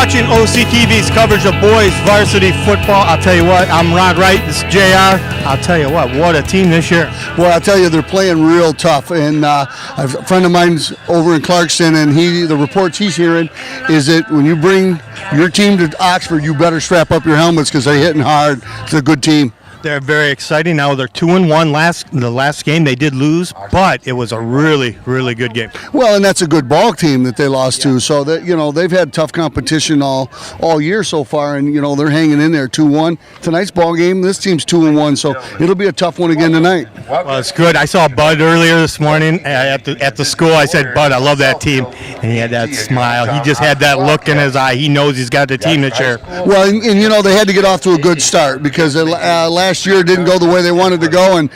watching OCTV's coverage of boys varsity football. I'll tell you what, I'm Rod Wright, this is JR. I'll tell you what a team this year. Well, I'll tell you, they're playing real tough. And a friend of mine's over in Clarkston, and the reports he's hearing is that when you bring your team to Oxford, you better strap up your helmets because they're hitting hard. It's a good team. They're very exciting. Now they're 2-1. The last game they did lose, but it was a really, really good game. Well, and that's a good ball team that they lost to. So that they've had tough competition all year so far, and they're hanging in there 2-1. Tonight's ball game, this team's 2-1, so it'll be a tough one again tonight. Well, it's good. I saw Bud earlier this morning at the school. I said, Bud, I love that team, and he had that smile. He just had that look in his eye. He knows he's got the team this year. Well, and they had to get off to a good start because last year didn't go the way they wanted to go, and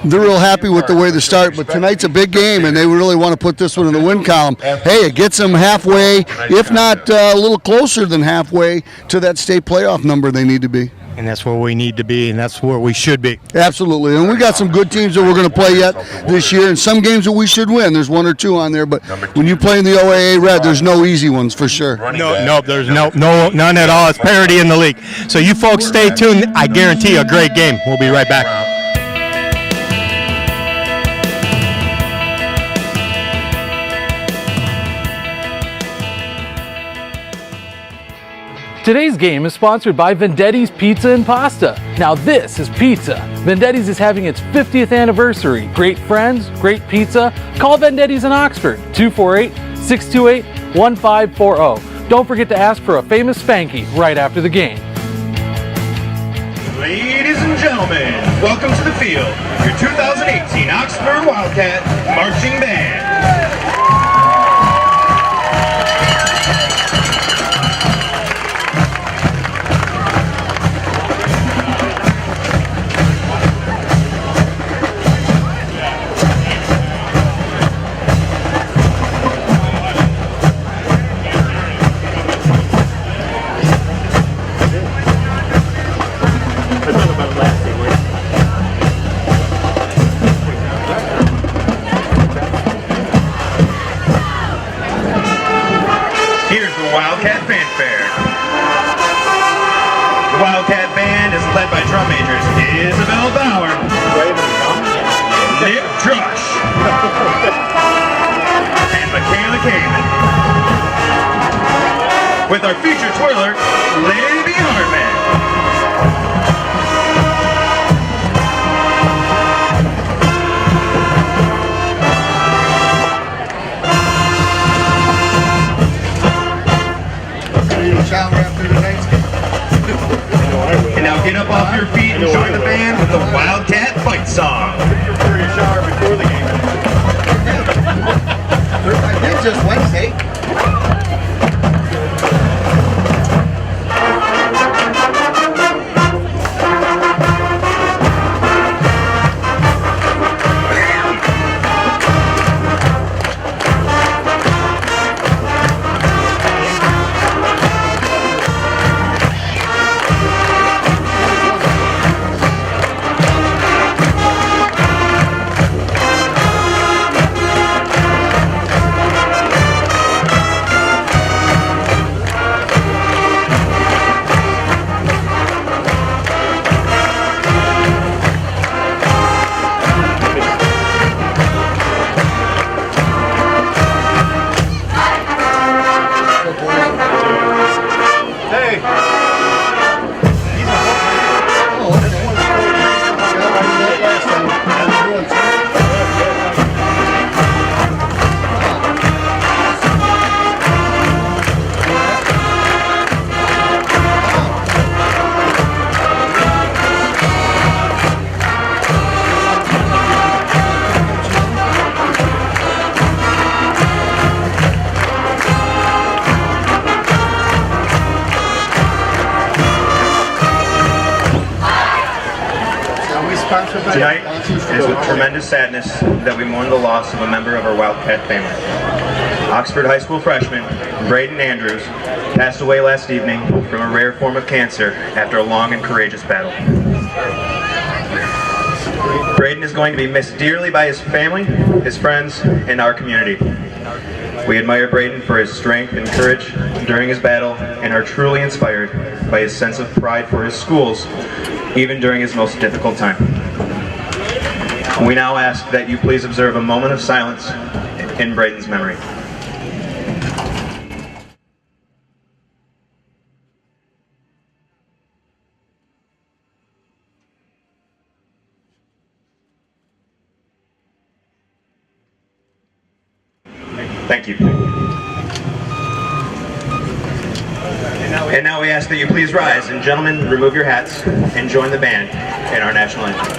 they're real happy with the way they start. But tonight's a big game, and they really want to put this one in the win column. Hey, it gets them halfway, if not a little closer than halfway, to that state playoff number they need to be. And that's where we need to be, and that's where we should be. Absolutely. And we got some good teams that we're going to play yet this year, and some games that we should win. There's one or two on there, but when you play in the OAA Red, there's no easy ones for sure. No, there's none at all. It's parity in the league. So you folks stay tuned. I guarantee you a great game. We'll be right back. Today's game is sponsored by Vendetti's Pizza and Pasta. Now this is pizza. Vendetti's is having its 50th anniversary. Great friends, great pizza. Call Vendetti's in Oxford, 248-628-1540. Don't forget to ask for a famous Spanky right after the game. Ladies and gentlemen, welcome to the field, your 2018 Oxford Wildcat Marching Band. Wildcat Fanfare. The Wildcat Band is led by drum majors Isabel Bauer, Nick Trush, and Michaela Kamen. With our featured twirler, Libby Hartman. And now get up off your feet and join the band with the Wildcat Fight Song. Shower before the game. I did just Wednesday. Tonight, it is with tremendous sadness that we mourn the loss of a member of our Wildcat family. Oxford High School freshman Braden Andrews passed away last evening from a rare form of cancer after a long and courageous battle. Braden is going to be missed dearly by his family, his friends, and our community. We admire Braden for his strength and courage during his battle and are truly inspired by his sense of pride for his schools, even during his most difficult time. We now ask that you please observe a moment of silence in Braden's memory. Thank you. And now we ask that you please rise, and gentlemen, remove your hats and join the band in our national anthem.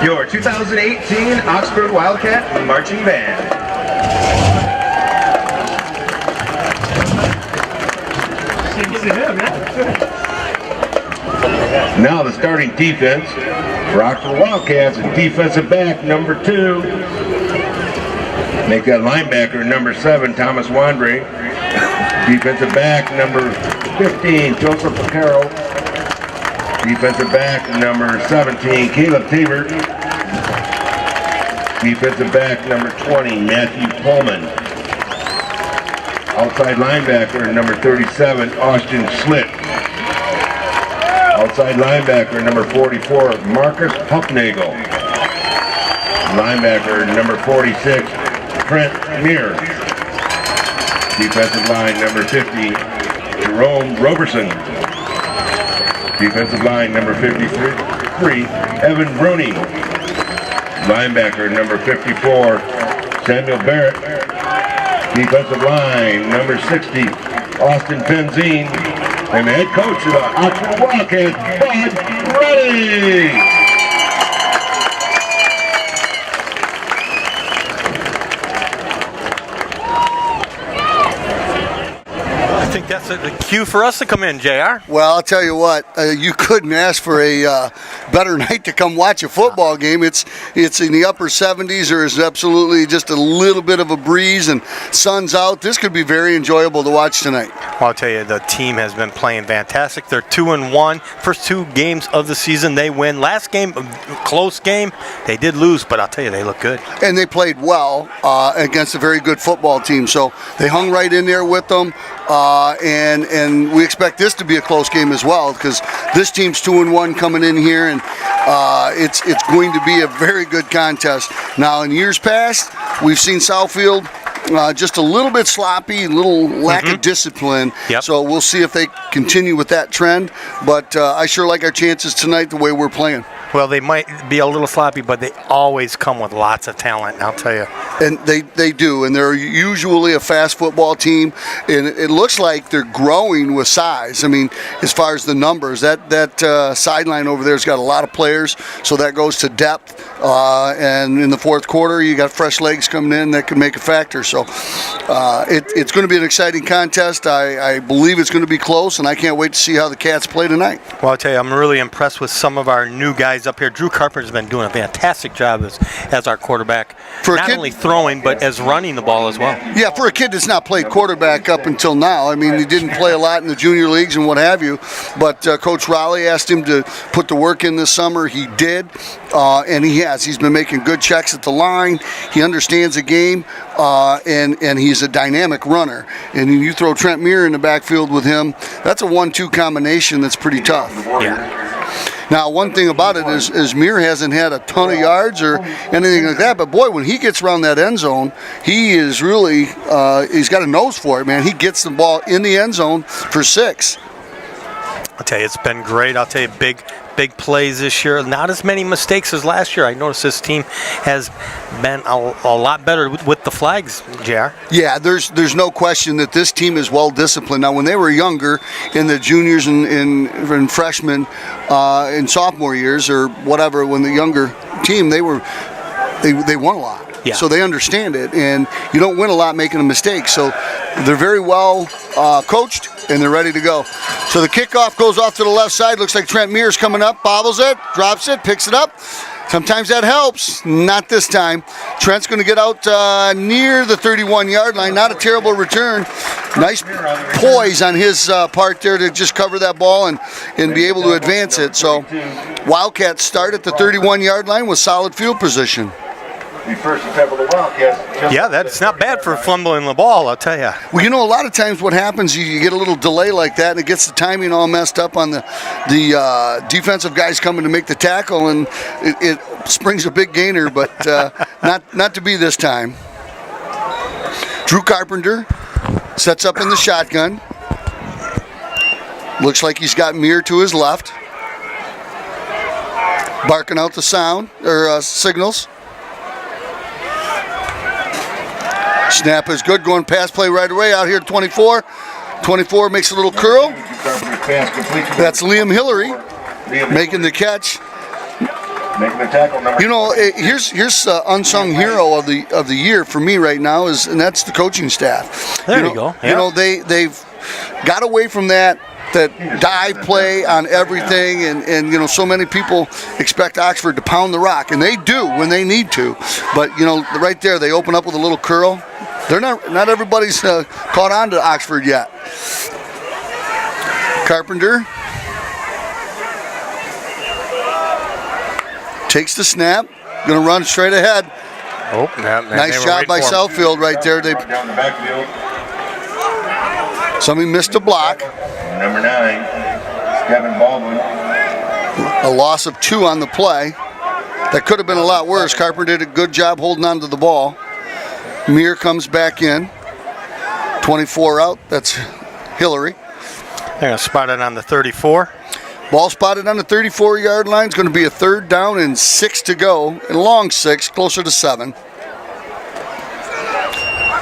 Your 2018 Oxford Wildcat Marching Band. Now the starting defense for Oxford Wildcats is defensive back number 2. Make that linebacker number 7, Thomas Wandre. Defensive back number 15, Joseph Picaro. Defensive back number 17, Caleb Tabor. Defensive back number 20, Matthew Pullman. Outside linebacker number 37, Austin Slitt. Outside linebacker number 44, Marcus Hucknagel. Linebacker number 46, Trent Mears. Defensive line number 50, Jerome Roberson. Defensive line number 53, Evan Bruni. Linebacker number 54, Samuel Barrett. Defensive line number 60, Austin Penzine. And the head coach of the Oxford Wildcats, Bud Reddy. I think that's a cue for us to come in, JR. Well, I'll tell you what, you couldn't ask for a better night to come watch a football game. It's in the upper 70s. There is absolutely just a little bit of a breeze and sun's out. This could be very enjoyable to watch tonight. Well, I'll tell you, the team has been playing fantastic. They're 2-1. First 2 games of the season, they win. Last game, close game, they did lose, but I'll tell you, they look good. And they played well against a very good football team. So they hung right in there with them. And we expect this to be a close game as well, because this team's 2-1 coming in here, and it's going to be a very good contest. Now, in years past, we've seen Southfield just a little bit sloppy, a little lack of discipline. Yep. So we'll see if they continue with that trend. But I sure like our chances tonight the way we're playing. Well, they might be a little sloppy, but they always come with lots of talent, I'll tell you. And they do, and they're usually a fast football team, and it looks like they're growing with size. I mean, as far as the numbers, that sideline over there's got a lot of players, so that goes to depth. And in the fourth quarter, you got fresh legs coming in that can make a factor. So So it's going to be an exciting contest. I believe it's going to be close, and I can't wait to see how the Cats play tonight. Well, I'll tell you, I'm really impressed with some of our new guys up here. Drew Carpenter's been doing a fantastic job as our quarterback, not only throwing, but as running the ball as well. Yeah, for a kid that's not played quarterback up until now. I mean, he didn't play a lot in the junior leagues and what have you, but Coach Raleigh asked him to put the work in this summer. He did, and he has. He's been making good checks at the line. He understands the game, and he's a dynamic runner. And you throw Trent Muir in the backfield with him, that's a 1-2 combination that's pretty tough. Yeah. Now, one thing about it is Muir hasn't had a ton of yards or anything like that, but boy, when he gets around that end zone, he is really, he's got a nose for it, man. He gets the ball in the end zone for 6. I'll tell you, it's been great. I'll tell you, big plays this year. Not as many mistakes as last year. I noticed this team has been a lot better with the flags, JR. Yeah, there's no question that this team is well disciplined. Now, when they were younger, in the juniors and freshmen in sophomore years or whatever, when the younger team, they won a lot. Yeah. So they understand it, and you don't win a lot making a mistake. So they're very well coached, and they're ready to go. So the kickoff goes off to the left side. Looks like Trent Mears coming up, bobbles it, drops it, picks it up. Sometimes that helps. Not this time. Trent's going to get out near the 31-yard line. Not a terrible return. Nice poise on his part there to just cover that ball and be able to advance it. So Wildcats start at the 31-yard line with solid field position. The first attempt of the Wildcats. Yeah, that's not bad for fumbling the ball, I'll tell you. Well, you know, a lot of times what happens, you get a little delay like that, and it gets the timing all messed up on the defensive guys coming to make the tackle, and it springs a big gainer, but not to be this time. Drew Carpenter sets up in the shotgun. Looks like he's got Muir to his left, barking out the sound or signals. Snap is good, going pass play right away out here at 24. 24 makes a little curl. That's Liam Hillary making the catch. Making the tackle. You know, here's the unsung hero of the year for me right now and that's the coaching staff. There you go. Yeah. You know, they've got away from that dive play on everything, and you know, so many people expect Oxford to pound the rock, and they do when they need to, but you know, right there they open up with a little curl. They're not everybody's caught on to Oxford yet. Carpenter takes the snap, gonna run straight ahead. Oh, nice job by Southfield right there. They down the backfield. Somebody missed a block. Number 9, Kevin Baldwin. A loss of 2 on the play. That could have been a lot worse. Carpenter did a good job holding on to the ball. Muir comes back in. 24 out. That's Hillary. They're going to spot it on the 34. Ball spotted on the 34-yard line. It's going to be a 3rd down and 6 to go. And long 6, closer to 7.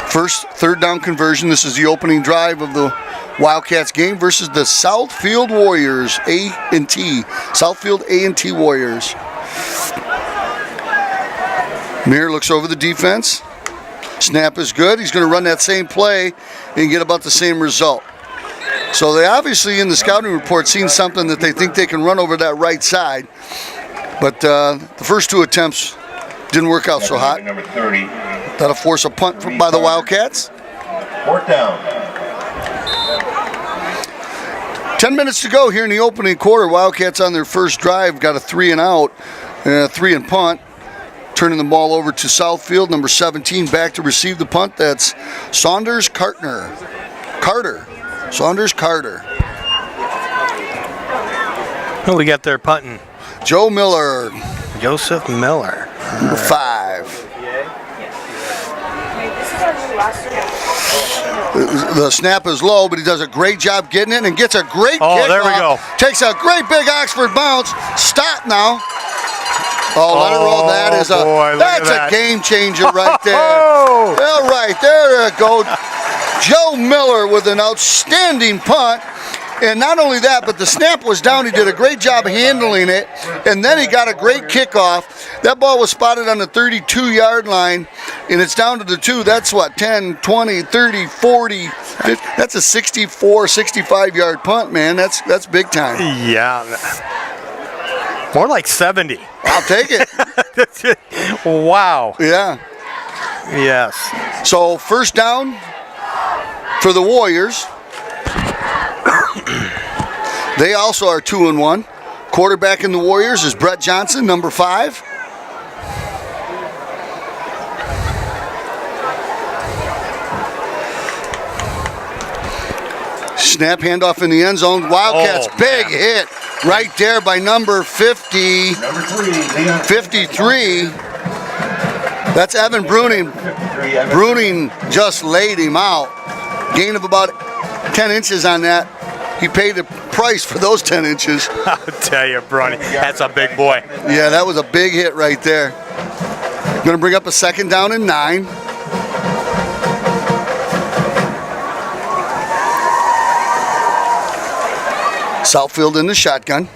First 3rd down conversion. This is the opening drive of the Wildcats game versus the Southfield Warriors, A&T. Southfield A&T Warriors. Muir looks over the defense. Snap is good. He's going to run that same play and get about the same result. So they obviously in the scouting report seen something that they think they can run over that right side. But the first 2 attempts didn't work out so hot. Number 30. That'll force a punt by the Wildcats. 4th down. 10 minutes to go here in the opening quarter. Wildcats on their first drive got a 3 and out, 3 and punt. Turning the ball over to Southfield, number 17, back to receive the punt. That's Saunders Carter. Saunders Carter. Who we got there punting? Joe Miller. Joseph Miller. Number 5. The snap is low, but he does a great job getting it and gets a great kick. There we go. Takes a great big Oxford bounce. Stop now. Let it roll. That is that's a game changer right there. All right, there you go. Joe Miller with an outstanding punt. And not only that, but the snap was down. He did a great job handling it. And then he got a great kickoff. That ball was spotted on the 32-yard line, and it's down to the 2. That's what, 10, 20, 30, 40. That's a 64, 65-yard punt, man. That's big time. Yeah. More like 70. I'll take it. Wow. Yeah. Yes. So first down for the Warriors. They also are 2-1. Quarterback in the Warriors is Brett Johnson, number 5. Snap handoff in the end zone. Wildcats, big hit right there by number 50. Number 3, Leon. 53. That's Evan Bruning. Bruning just laid him out. Gain of about 10 inches on that. He paid the price for those 10 inches. I'll tell you, Brony, that's a big boy. Yeah, that was a big hit right there. Going to bring up a second down and 9. Southfield in the shotgun.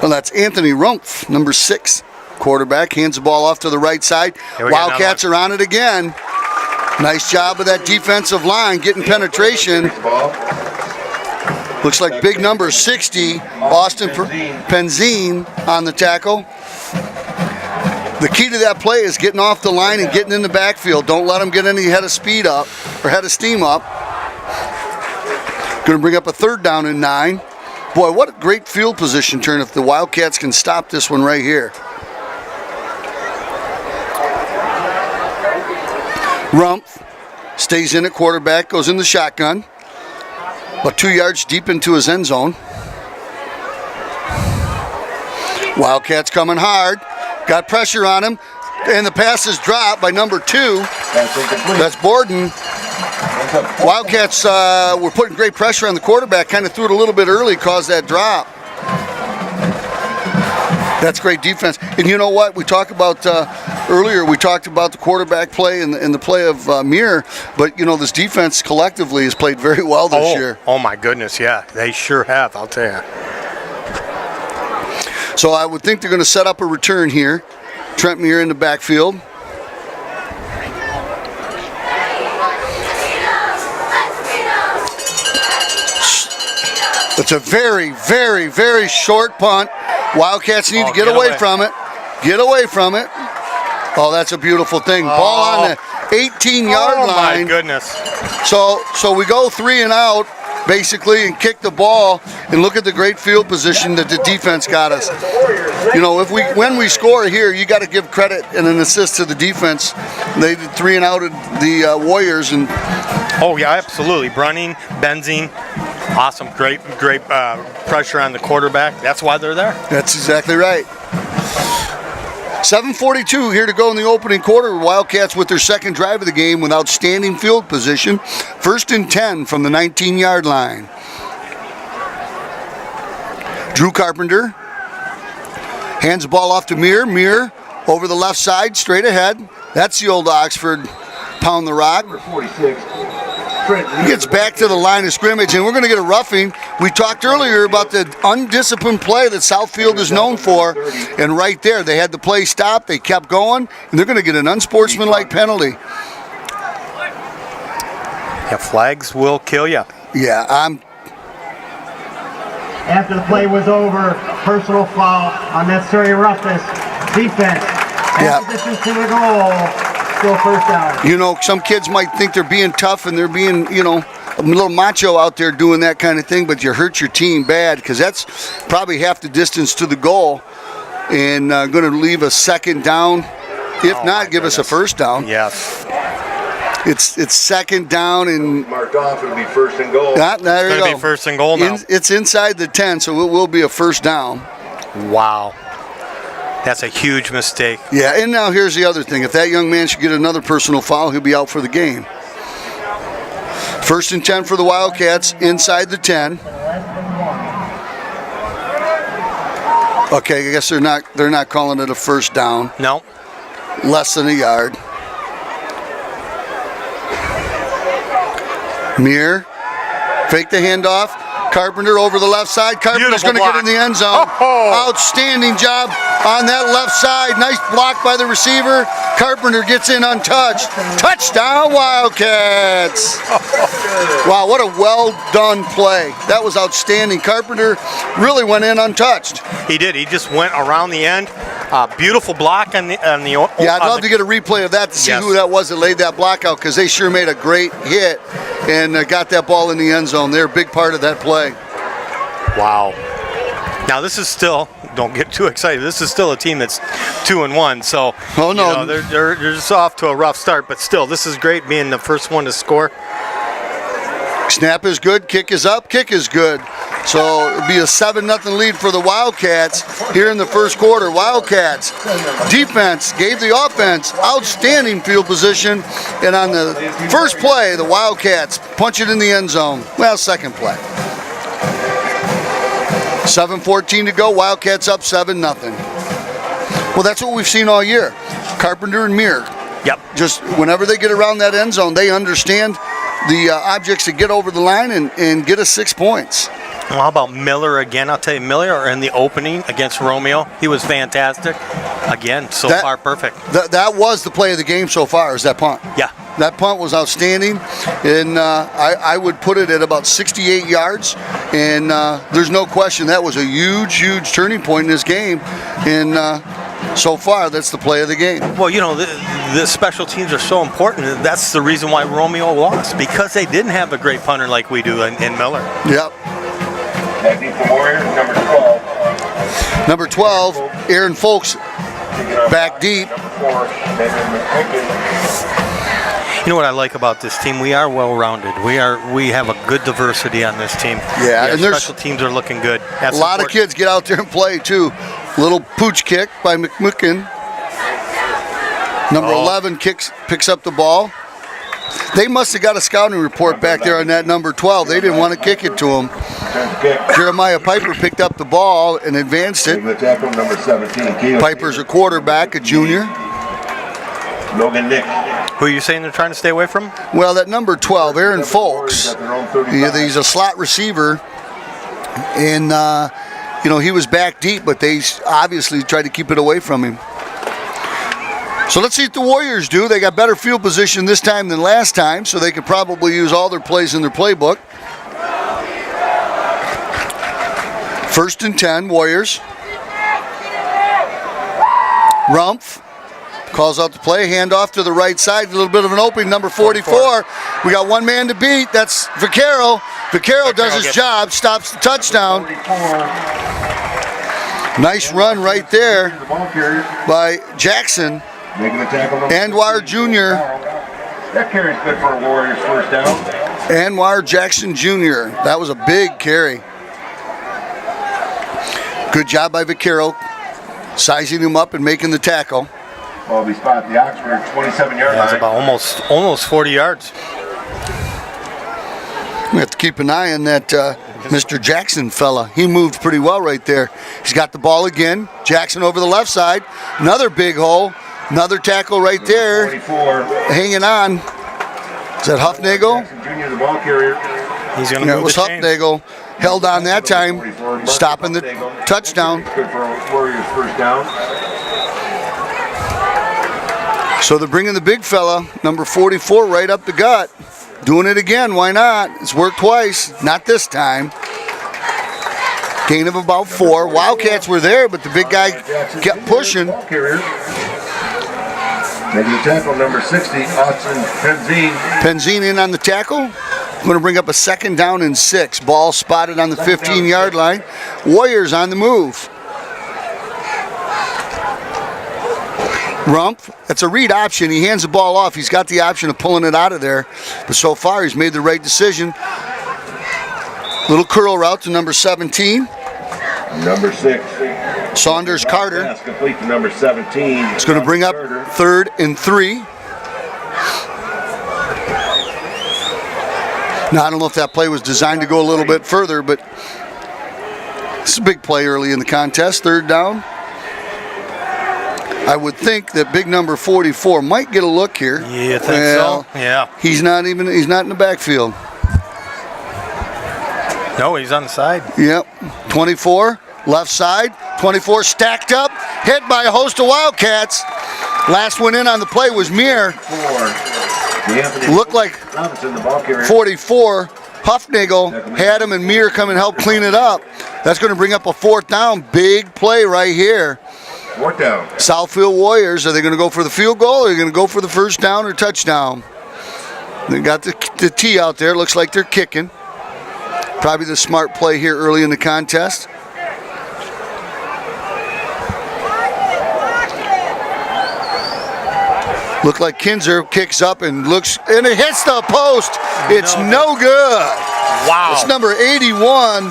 Well, that's Anthony Rumpf, number 6. Quarterback hands the ball off to the right side. Wildcats are on it again. Nice job of that defensive line getting penetration. Looks like big number 60, Austin Penzine on the tackle. The key to that play is getting off the line and getting in the backfield. Don't let them get any head of speed up or head of steam up. Going to bring up a third down and 9. Boy, what a great field position turn if the Wildcats can stop this one right here. Rumpf stays in at quarterback, goes in the shotgun. About 2 yards deep into his end zone. Wildcats coming hard. Got pressure on him. And the pass is dropped by number 2. That's Borden. Wildcats were putting great pressure on the quarterback. Kind of threw it a little bit early, caused that drop. That's great defense. And you know what? We talked about earlier, we talked about the quarterback play and the play of Muir. But, you know, this defense collectively has played very well this year. Oh, my goodness, yeah. They sure have, I'll tell you. So I would think they're going to set up a return here. Trent Muir in the backfield. It's a very, very, very short punt. Wildcats need to get away from it. Get away from it. Oh, that's a beautiful thing. Ball on the 18-yard line. Oh, my goodness. So we go 3 and out, basically, and kick the ball, and look at the great field position that the defense got us. You know, when we score here, you got to give credit and an assist to the defense. They did 3 and out of the Warriors. And oh, yeah, absolutely. Brunning, Benzine. Awesome, great pressure on the quarterback. That's why they're there. That's exactly right. 7:42 here to go in the opening quarter. Wildcats with their second drive of the game with outstanding field position. 1st and 10 from the 19-yard line. Drew Carpenter hands the ball off to Muir. Muir over the left side, straight ahead. That's the old Oxford pound the rock. 46. He gets back to the line of scrimmage, and we're going to get a roughing. We talked earlier about the undisciplined play that Southfield is known for, and right there, they had the play stopped, they kept going, and they're going to get an unsportsmanlike penalty. Yeah, flags will kill you. Yeah, After the play was over, personal foul, unnecessary roughness, defense, position to the goal. Still first down. You know, some kids might think they're being tough and they're being, you know, a little macho out there doing that kind of thing, but you hurt your team bad because that's probably half the distance to the goal and going to leave a second down. If not, give us a first down. Yes. It's second down and Marked off, it'll be 1st and goal. there It's you going go. to be 1st and goal now. It's inside the 10, so it will be a first down. Wow. That's a huge mistake. Yeah, and now here's the other thing. If that young man should get another personal foul, he'll be out for the game. 1st and 10 for the Wildcats, inside the 10. Okay, I guess they're not calling it a first down. No. Less than a yard. Muir, fake the handoff. Carpenter over the left side. Carpenter's going to get in the end zone. Oh. Outstanding job on that left side. Nice block by the receiver. Carpenter gets in untouched. Touchdown, Wildcats. Wow, what a well done play. That was outstanding. Carpenter really went in untouched. He did. He just went around the end. Beautiful block on the. Yeah, I'd love to get a replay of that to see who that was that laid that block out, because they sure made a great hit and got that ball in the end zone. They're a big part of that play. Wow. Now this is still, don't get too excited, this is still a team that's 2-1, so they're just off to a rough start, but still, this is great being the first one to score. Snap is good, kick is up, kick is good. So it'll be a 7-0 lead for the Wildcats here in the first quarter. Wildcats defense gave the offense outstanding field position, and on the first play, the Wildcats punch it in the end zone. Well, second play. 7:14 to go, Wildcats up 7-0. Well, that's what we've seen all year. Carpenter and Muir. Yep. Just whenever they get around that end zone, they understand the objects to get over the line and get us 6 points. Well, how about Miller again? I'll tell you, Miller in the opening against Romeo, he was fantastic. Again, so far perfect. That was the play of the game so far, is that punt. Yeah. That punt was outstanding, and I would put it at about 68 yards, and there's no question that was a huge, huge turning point in this game, and so far that's the play of the game. Well, you know, the special teams are so important. That's the reason why Romeo lost, because they didn't have a great punter like we do in Miller. Yep. The Warriors, number 12. Number 12, Aaron Folks, back deep. You know what I like about this team? We are well-rounded. We have a good diversity on this team. Yeah, and there's special teams are looking good. That's a lot of kids get out there and play too. Little pooch kick by McMucken. Number 11 picks up the ball. They must have got a scouting report back there on that number 12. They didn't want to kick it to him. Jeremiah Piper picked up the ball and advanced it. Number 17. Piper's a quarterback, a junior. Logan Nick. Who are you saying they're trying to stay away from? Well, that number 12, Aaron Folks, he's a slot receiver, and he was back deep, but they obviously tried to keep it away from him. So let's see what the Warriors do. They got better field position this time than last time, so they could probably use all their plays in their playbook. 1st and 10, Warriors. Rumpf calls out the play, handoff to the right side, a little bit of an opening, number 44. We got one man to beat, that's Vaquero. Vaquero does his job, stops the touchdown. Nice run right there by Jackson. Anwar Jr. That carry's good for a Warriors first down. Anwar Jackson Jr. That was a big carry. Good job by Vaquero, sizing him up and making the tackle. Well, we spot the Oxford 27-yard line. That's about almost 40 yards. We have to keep an eye on that Mr. Jackson fella. He moved pretty well right there. He's got the ball again. Jackson over the left side. Another big hole. Another tackle right there. 44. Hanging on. Is that Huffnagel? Junior, the ball carrier. He's going to move it was the chains. Huffnagel. Held on that time, stopping the touchdown. Good for Warriors first down. So they're bringing the big fella, number 44, right up the gut. Doing it again, why not? It's worked twice, not this time. Gain of about 4. Wildcats were there, but the big guy kept pushing. Making the tackle, number 60, Austin Penzine. Penzine in on the tackle. Going to bring up a 2nd down and 6. Ball spotted on the 15-yard line. Warriors on the move. Rumpf, that's a read option. He hands the ball off. He's got the option of pulling it out of there. But so far, he's made the right decision. Little curl route to number 17. Number 6. Saunders Carter. Pass complete to number 17. It's going to bring up 3rd and 3. Now, I don't know if that play was designed to go a little bit further, but it's a big play early in the contest. 3rd down. I would think that big number 44 might get a look here. You think so? Yeah. He's not in the backfield. No, he's on the side. Yep. 24, left side. 24 stacked up, hit by a host of Wildcats. Last one in on the play was Muir. Looked like 44. Huffnagel had him, and Muir come and help clean it up. That's going to bring up a 4th down. Big play right here. 4th down. Southfield Warriors, are they going to go for the field goal, or are they going to go for the first down or touchdown? They got the tee out there. Looks like they're kicking. Probably the smart play here early in the contest. Look like Kinzer kicks up and looks, and it hits the post. It's no good. Wow. It's number 81.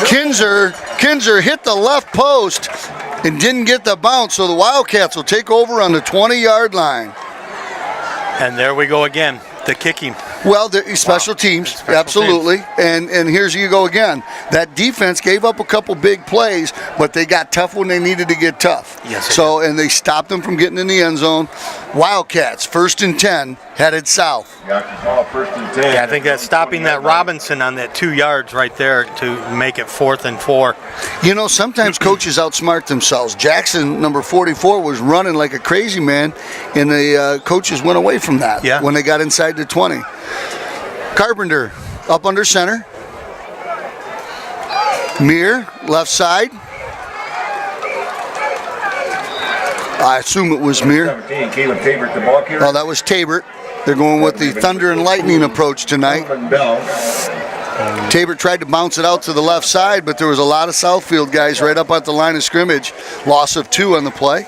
Kinzer hit the left post and didn't get the bounce, so the Wildcats will take over on the 20-yard line. And there we go again, the kicking. Well, the special teams, absolutely. And here's you go again. That defense gave up a couple big plays, but they got tough when they needed to get tough. Yes. So, and they stopped them from getting in the end zone. Wildcats, 1st and 10, headed south. Got the ball 1st and 10. Yeah, I think that's stopping that Robinson on that 2 yards right there to make it 4th and 4. You know, sometimes coaches outsmart themselves. Jackson, number 44, was running like a crazy man, and the coaches went away from that when they got inside the 20. Carpenter up under center. Muir, left side. I assume it was Muir. 17, Caleb Tabert, the ball carrier. Oh, that was Tabert. They're going with the thunder and lightning approach tonight. Tabert tried to bounce it out to the left side, but there was a lot of Southfield guys right up at the line of scrimmage. Loss of 2 on the play.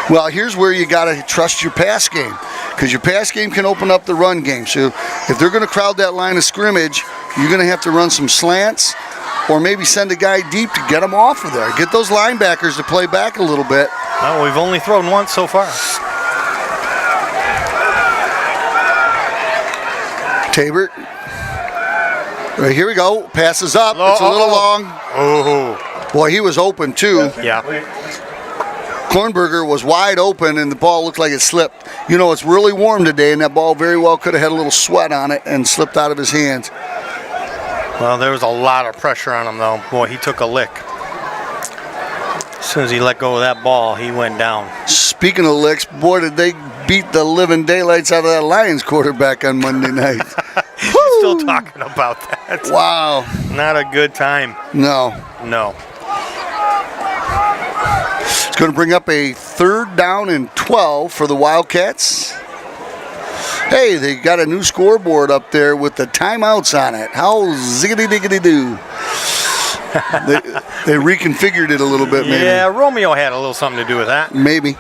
Well, here's where you got to trust your pass game, because your pass game can open up the run game. So if they're going to crowd that line of scrimmage, you're going to have to run some slants or maybe send a guy deep to get them off of there. Get those linebackers to play back a little bit. Well, we've only thrown once so far. Tabert. Right, here we go. Passes up. It's a little long. Oh. Boy, he was open too. Yeah. Kornberger was wide open, and the ball looked like it slipped. You know, it's really warm today, and that ball very well could have had a little sweat on it and slipped out of his hands. Well, there was a lot of pressure on him, though. Boy, he took a lick. As soon as he let go of that ball, he went down. Speaking of licks, boy, did they beat the living daylights out of that Lions quarterback on Monday night. You're still talking about that. Wow. Not a good time. No. It's going to bring up a 3rd down and 12 for the Wildcats. Hey, they got a new scoreboard up there with the timeouts on it. How ziggity-diggity-doo. They reconfigured it a little bit, maybe. Yeah, Romeo had a little something to do with that. Maybe.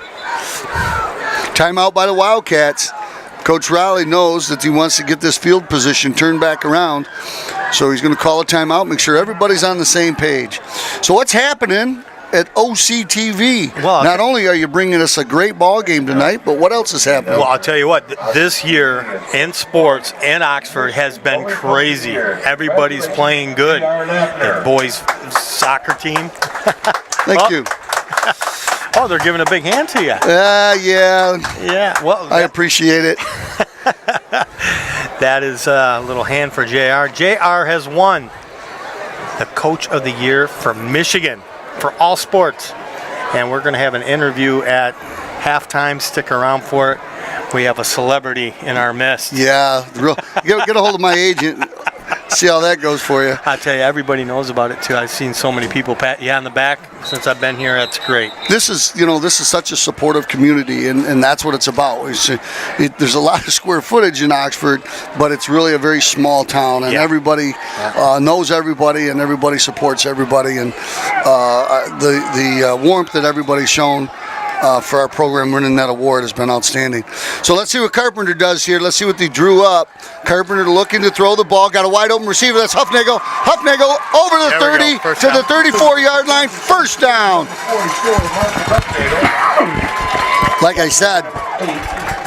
Timeout by the Wildcats. Coach Rowley knows that he wants to get this field position turned back around, so he's going to call a timeout, make sure everybody's on the same page. So what's happening at OCTV? Well, not only are you bringing us a great ball game tonight, but what else is happening? Well, I'll tell you what, this year in sports in Oxford has been crazy. Everybody's playing good. The boys soccer team. Thank you. Oh, they're giving a big hand to you. Yeah. Yeah, well. I appreciate it. That is a little hand for JR. JR has won the Coach of the Year for Michigan for all sports. And we're going to have an interview at halftime. Stick around for it. We have a celebrity in our midst. Yeah, get a hold of my agent. See how that goes for you. I tell you, everybody knows about it too. I've seen so many people pat you on the back since I've been here. That's great. This is such a supportive community, and that's what it's about. There's a lot of square footage in Oxford, but it's really a very small town, and everybody knows everybody, and everybody supports everybody, and the warmth that everybody's shown for our program winning that award has been outstanding. So let's see what Carpenter does here. Let's see what they drew up. Carpenter looking to throw the ball. Got a wide open receiver. That's Huffnagel. Huffnagel over the 30 to the 34-yard line. First down. Like I said,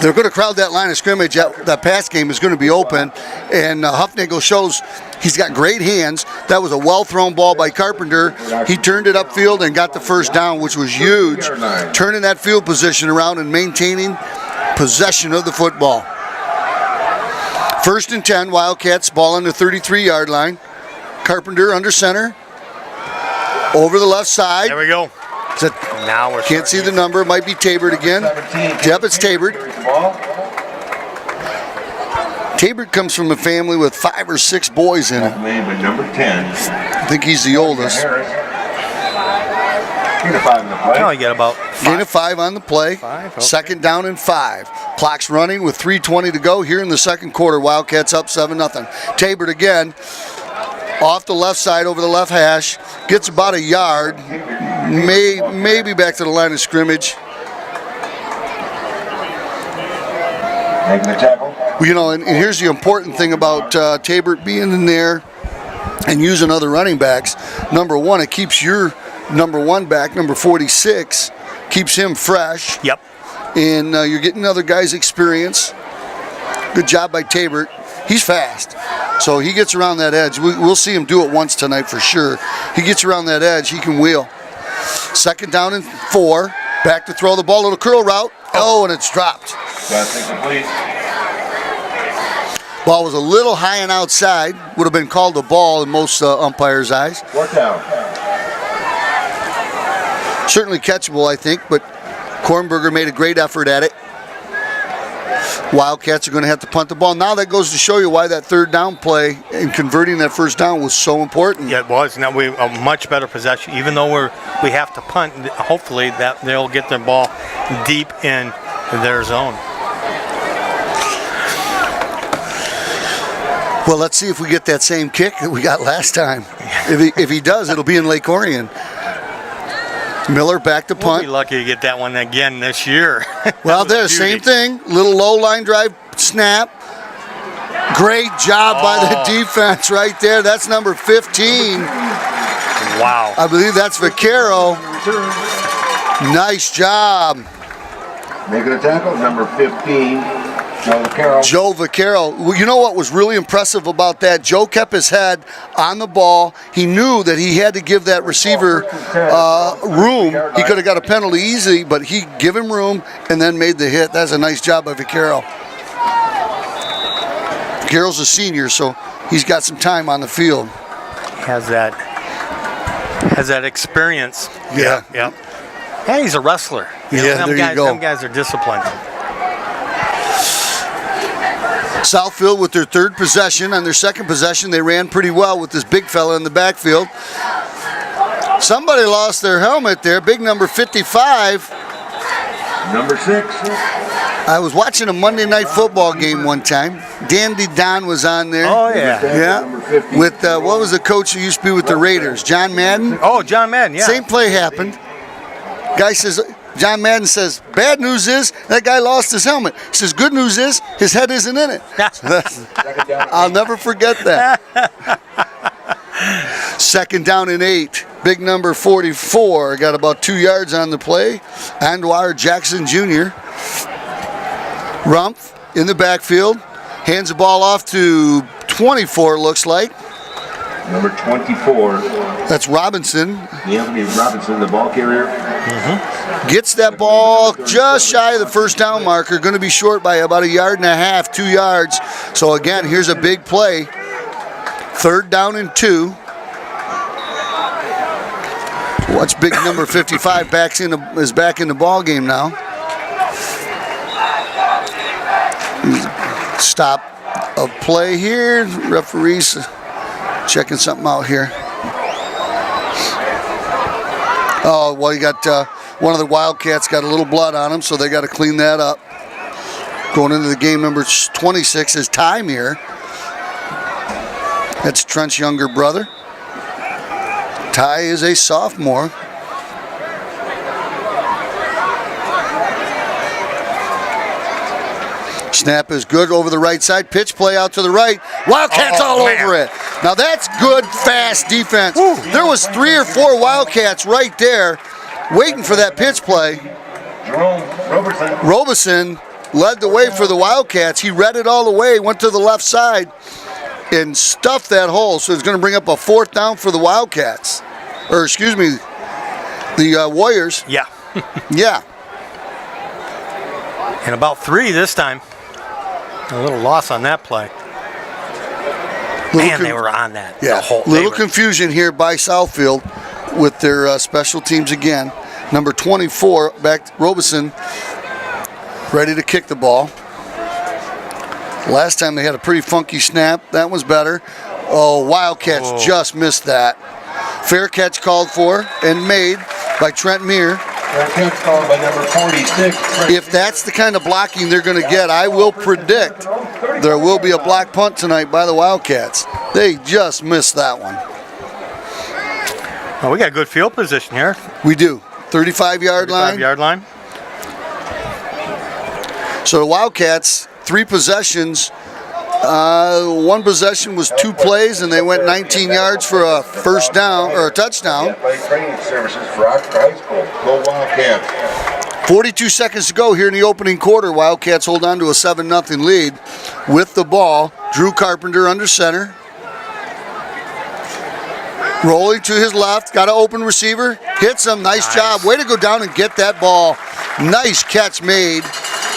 they're going to crowd that line of scrimmage. That pass game is going to be open. And Huffnagel shows he's got great hands. That was a well-thrown ball by Carpenter. He turned it upfield and got the first down, which was huge. Turning that field position around and maintaining possession of the football. 1st and 10, Wildcats, ball on the 33-yard line. Carpenter under center. Over the left side. There we go. Now we're Can't see the number. It might be Tabert again. Yep, it's Tabert. Tabert comes from a family with 5 or 6 boys in it. Number 10. I think he's the oldest. Gain of 5 in the play. Now you get about Gain of 5 on the play. 5, okay. Second down and 5. Clock's running with 3:20 to go here in the second quarter. Wildcats up 7-0. Tabert again. Off the left side over the left hash. Gets about a yard. Maybe back to the line of scrimmage. Making the tackle. Well, you know, and here's the important thing about Tabert being in there and using other running backs. Number one, it keeps your number 1 back, number 46, keeps him fresh. Yep. And you're getting other guys' experience. Good job by Tabert. He's fast. So he gets around that edge. We'll see him do it once tonight for sure. He gets around that edge, he can wheel. Second down and 4. Back to throw the ball, little curl route. Oh, and it's dropped. That's incomplete. Ball was a little high and outside. Would have been called a ball in most umpires' eyes. 4th down. Certainly catchable, I think, but Kornberger made a great effort at it. Wildcats are going to have to punt the ball. Now that goes to show you why that third down play and converting that first down was so important. Yeah, it was. Now we a much better possession. Even though we have to punt, hopefully that they'll get their ball deep in their zone. Well, let's see if we get that same kick that we got last time. If he does, it'll be in Lake Orion. Miller back to punt. We'll be lucky to get that one again this year. Well, there, same thing. Little low line drive snap. Great job by the defense right there. That's number 15. Wow. I believe that's Vaquero. Nice job. Making a tackle, number 15. Joe Vaquero. Well, you know what was really impressive about that? Joe kept his head on the ball. He knew that he had to give that receiver room. He could have got a penalty easy, but he gave him room and then made the hit. That's a nice job by Vaquero. Vaquero's a senior, so he's got some time on the field. Has that experience. Yeah. Hey, he's a wrestler. Yeah, there you go. Some guys are disciplined. Southfield with their third possession. On their second possession, they ran pretty well with this big fella in the backfield. Somebody lost their helmet there. Big number 55. Number 6. I was watching a Monday Night Football game one time. Dandy Don was on there. Oh, yeah. Yeah. With, what was the coach who used to be with the Raiders? John Madden? Oh, John Madden, yeah. Same play happened. Guy says, John Madden says, bad news is that guy lost his helmet. He says, good news is his head isn't in it. I'll never forget that. Second down and 8. Big number 44. Got about 2 yards on the play. Andwire Jackson Jr. Rumpf in the backfield. Hands the ball off to 24, looks like. Number 24. That's Robinson. Anthony Robinson, the ball carrier. Gets that ball just shy of the first down marker. Going to be short by about a yard and a half, 2 yards. So again, here's a big play. Third down and 2. Watch big number 55 is back in the ball game now. Stop of play here. Referees checking something out here. Oh, well, you got one of the Wildcats got a little blood on him, so they got to clean that up. Going into the game, number 26 is Time here. That's Trent's younger brother. Ty is a sophomore. Snap is good over the right side. Pitch play out to the right. Wildcats all over it. Now that's good, fast defense. Ooh. There was 3 or 4 Wildcats right there waiting for that pitch play. Robeson led the way for the Wildcats. He read it all the way, went to the left side, and stuffed that hole. So it's going to bring up a 4th down for the Wildcats. Or excuse me, the Warriors. Yeah. Yeah. And about 3 this time. A little loss on that play. Man, they were on that. Yeah. Little confusion here by Southfield. with their special teams again. Number 24, back Robeson, ready to kick the ball. Last time they had a pretty funky snap. That was better. Oh, Wildcats just missed that. Fair catch called for and made by Trent Meir. Fair catch called by number 46. If that's the kind of blocking they're going to get, I will predict there will be a block punt tonight by the Wildcats. They just missed that one. Well, we got good field position here. We do. 35-yard line. 35-yard line. So the Wildcats, 3 possessions. One possession was 2 plays, and they went 19 yards for a first down or a touchdown. Training services for Oxford High School. Go Wildcats. 42 seconds to go here in the opening quarter. Wildcats hold on to a 7-0 lead with the ball. Drew Carpenter under center. Rolling to his left, got an open receiver, hits him, nice job. Way to go down and get that ball. Nice catch made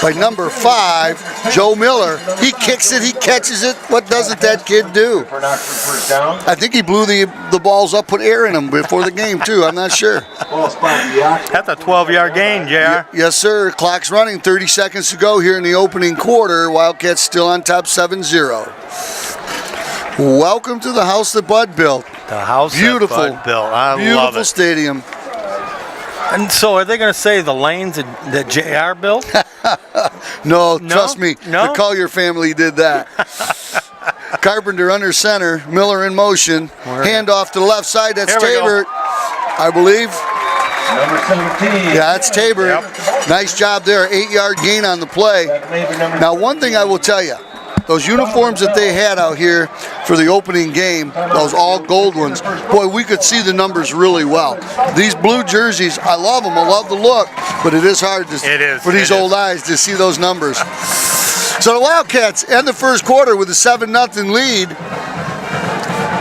by number 5, Joe Miller. He kicks it, he catches it. What doesn't that kid do? I think he blew the balls up, put air in them before the game too, I'm not sure. That's a 12-yard gain, JR. Yes, sir. Clock's running, 30 seconds to go here in the opening quarter. Wildcats still on top 7-0. Welcome to the house that Bud built. The house beautiful, that Bud built. I love it. Beautiful stadium. And so are they going to say the lanes that JR built? No, trust me. No? The Collier family did that. Carpenter under center, Miller in motion. Hand off to the left side. That's Tabor, I believe. Number 17. Yeah, that's Tabor. Yep. Nice job there. 8-yard gain on the play. Now, one thing I will tell you. Those uniforms that they had out here for the opening game, those all gold ones, boy, we could see the numbers really well. These blue jerseys, I love them. I love the look, but it is hard for these old eyes to see those numbers. So the Wildcats end the first quarter with a 7-0 lead.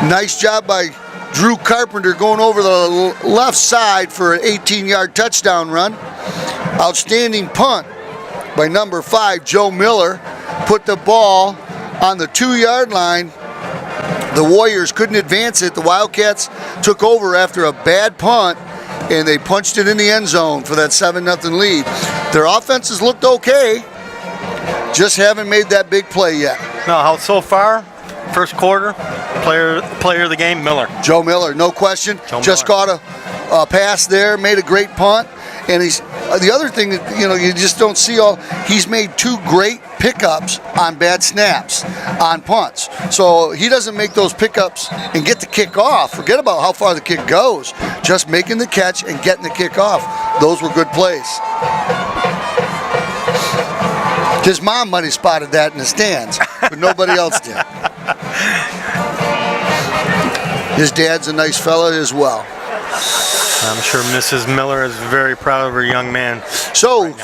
Nice job by Drew Carpenter going over the left side for an 18-yard touchdown run. Outstanding punt by number 5, Joe Miller. Put the ball on the 2-yard line. The Warriors couldn't advance it. The Wildcats took over after a bad punt, and they punched it in the end zone for that 7-0 lead. Their offenses looked okay, just haven't made that big play yet. No, how so far? First quarter, player of the game, Miller. Joe Miller, no question. Just caught a pass there, made a great punt. And he's the other thing that you just don't see he's made 2 great pickups on bad snaps on punts. So he doesn't make those pickups and get the kick off. Forget about how far the kick goes. Just making the catch and getting the kick off. Those were good plays. His mom might have spotted that in the stands, but nobody else did. His dad's a nice fella as well. I'm sure Mrs. Miller is very proud of her young man. So,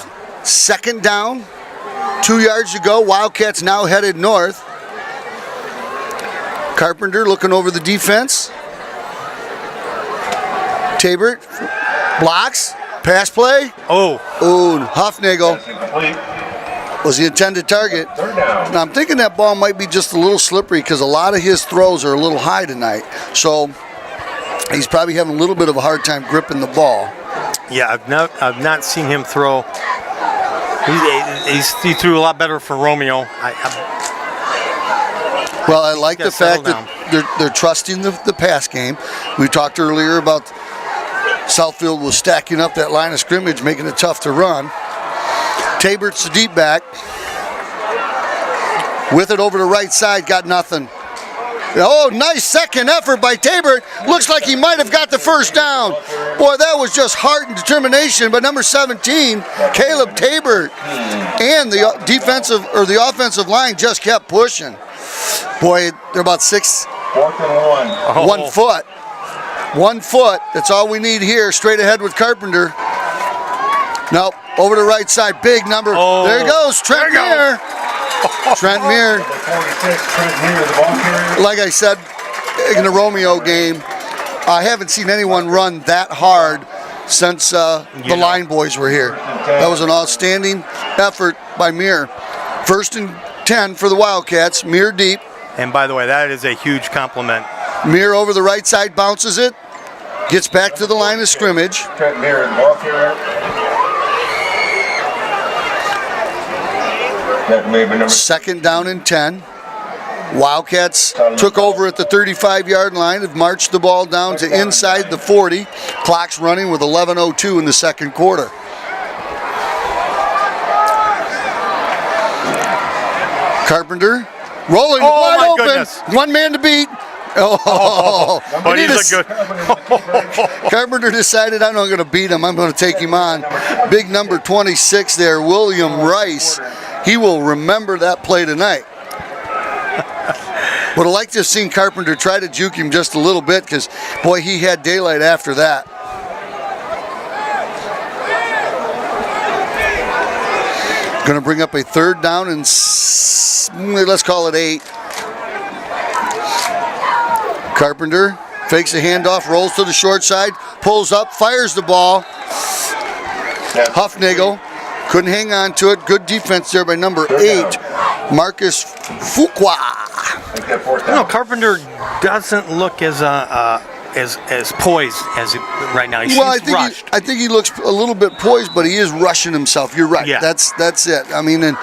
second down, 2 yards to go. Wildcats now headed north. Carpenter looking over the defense. Tabor blocks, pass play. Oh, Huffnagel was the intended target. Now I'm thinking that ball might be just a little slippery because a lot of his throws are a little high tonight. So he's probably having a little bit of a hard time gripping the ball. Yeah, I've not seen him throw. He threw a lot better for Romeo. Well, I like the fact that they're trusting the pass game. We talked earlier about Southfield was stacking up that line of scrimmage, making it tough to run. Tabor's the deep back. With it over the right side, got nothing. Oh, nice second effort by Tabor. Looks like he might have got the first down. Boy, that was just heart and determination. But number 17, Caleb Tabor, and the offensive line just kept pushing. Boy, they're about 6. 4th and 1. 1 foot. 1 foot. That's all we need here. Straight ahead with Carpenter. Nope. Over the right side. Big number. Oh, there he goes. Trent Meir. Trent Meir. Like I said in the Romeo game, I haven't seen anyone run that hard since the line boys were here. That was an outstanding effort by Meir. 1st and 10 for the Wildcats. Meir deep. And by the way, that is a huge compliment. Meir over the right side, bounces it. Gets back to the line of scrimmage. Trent Mirror, the ball carrier. That may be number 2nd down and 10. Wildcats took over at the 35-yard line, have marched the ball down to inside the 40. Clock's running with 11:02 in the second quarter. Carpenter rolling wide open. Goodness. One man to beat. Oh, but he's a good. Carpenter decided I'm not going to beat him. I'm going to take him on. Big number 26 there, William Rice. He will remember that play tonight. Would have liked to have seen Carpenter try to juke him just a little bit because, boy, he had daylight after that. Going to bring up a 3rd down and let's call it 8. Carpenter fakes a handoff, rolls to the short side, pulls up, fires the ball. Huffnagel couldn't hang on to it. Good defense there by number 8, Marcus Fuqua. Carpenter doesn't look as poised as right now. He's rushed. I think he looks a little bit poised, but he is rushing himself. You're right. Yeah. That's it. I mean, and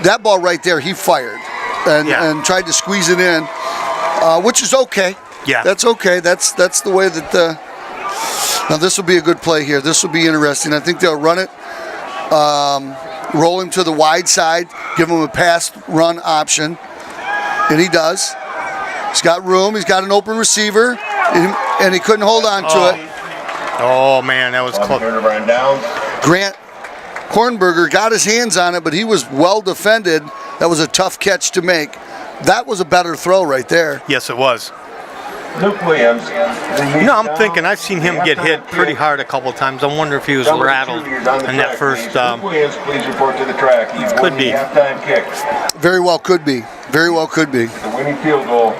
that ball right there, he fired and tried to squeeze it in, which is okay. Yeah, that's okay. That's the way that. Now this will be a good play here. This will be interesting. I think they'll run it, roll him to the wide side, give him a pass run option. And he does. He's got room. He's got an open receiver, and he couldn't hold on to it. Oh, man, that was close. Grant Hornberger got his hands on it, but he was well defended. That was a tough catch to make. That was a better throw right there. Yes, it was. Luke Williams. I'm thinking I've seen him get hit pretty hard a couple of times. I wonder if he was rattled in that first. Williams, please report to the track. Could be. Halftime kick. Very well could be. Very well could be. The winning field goal.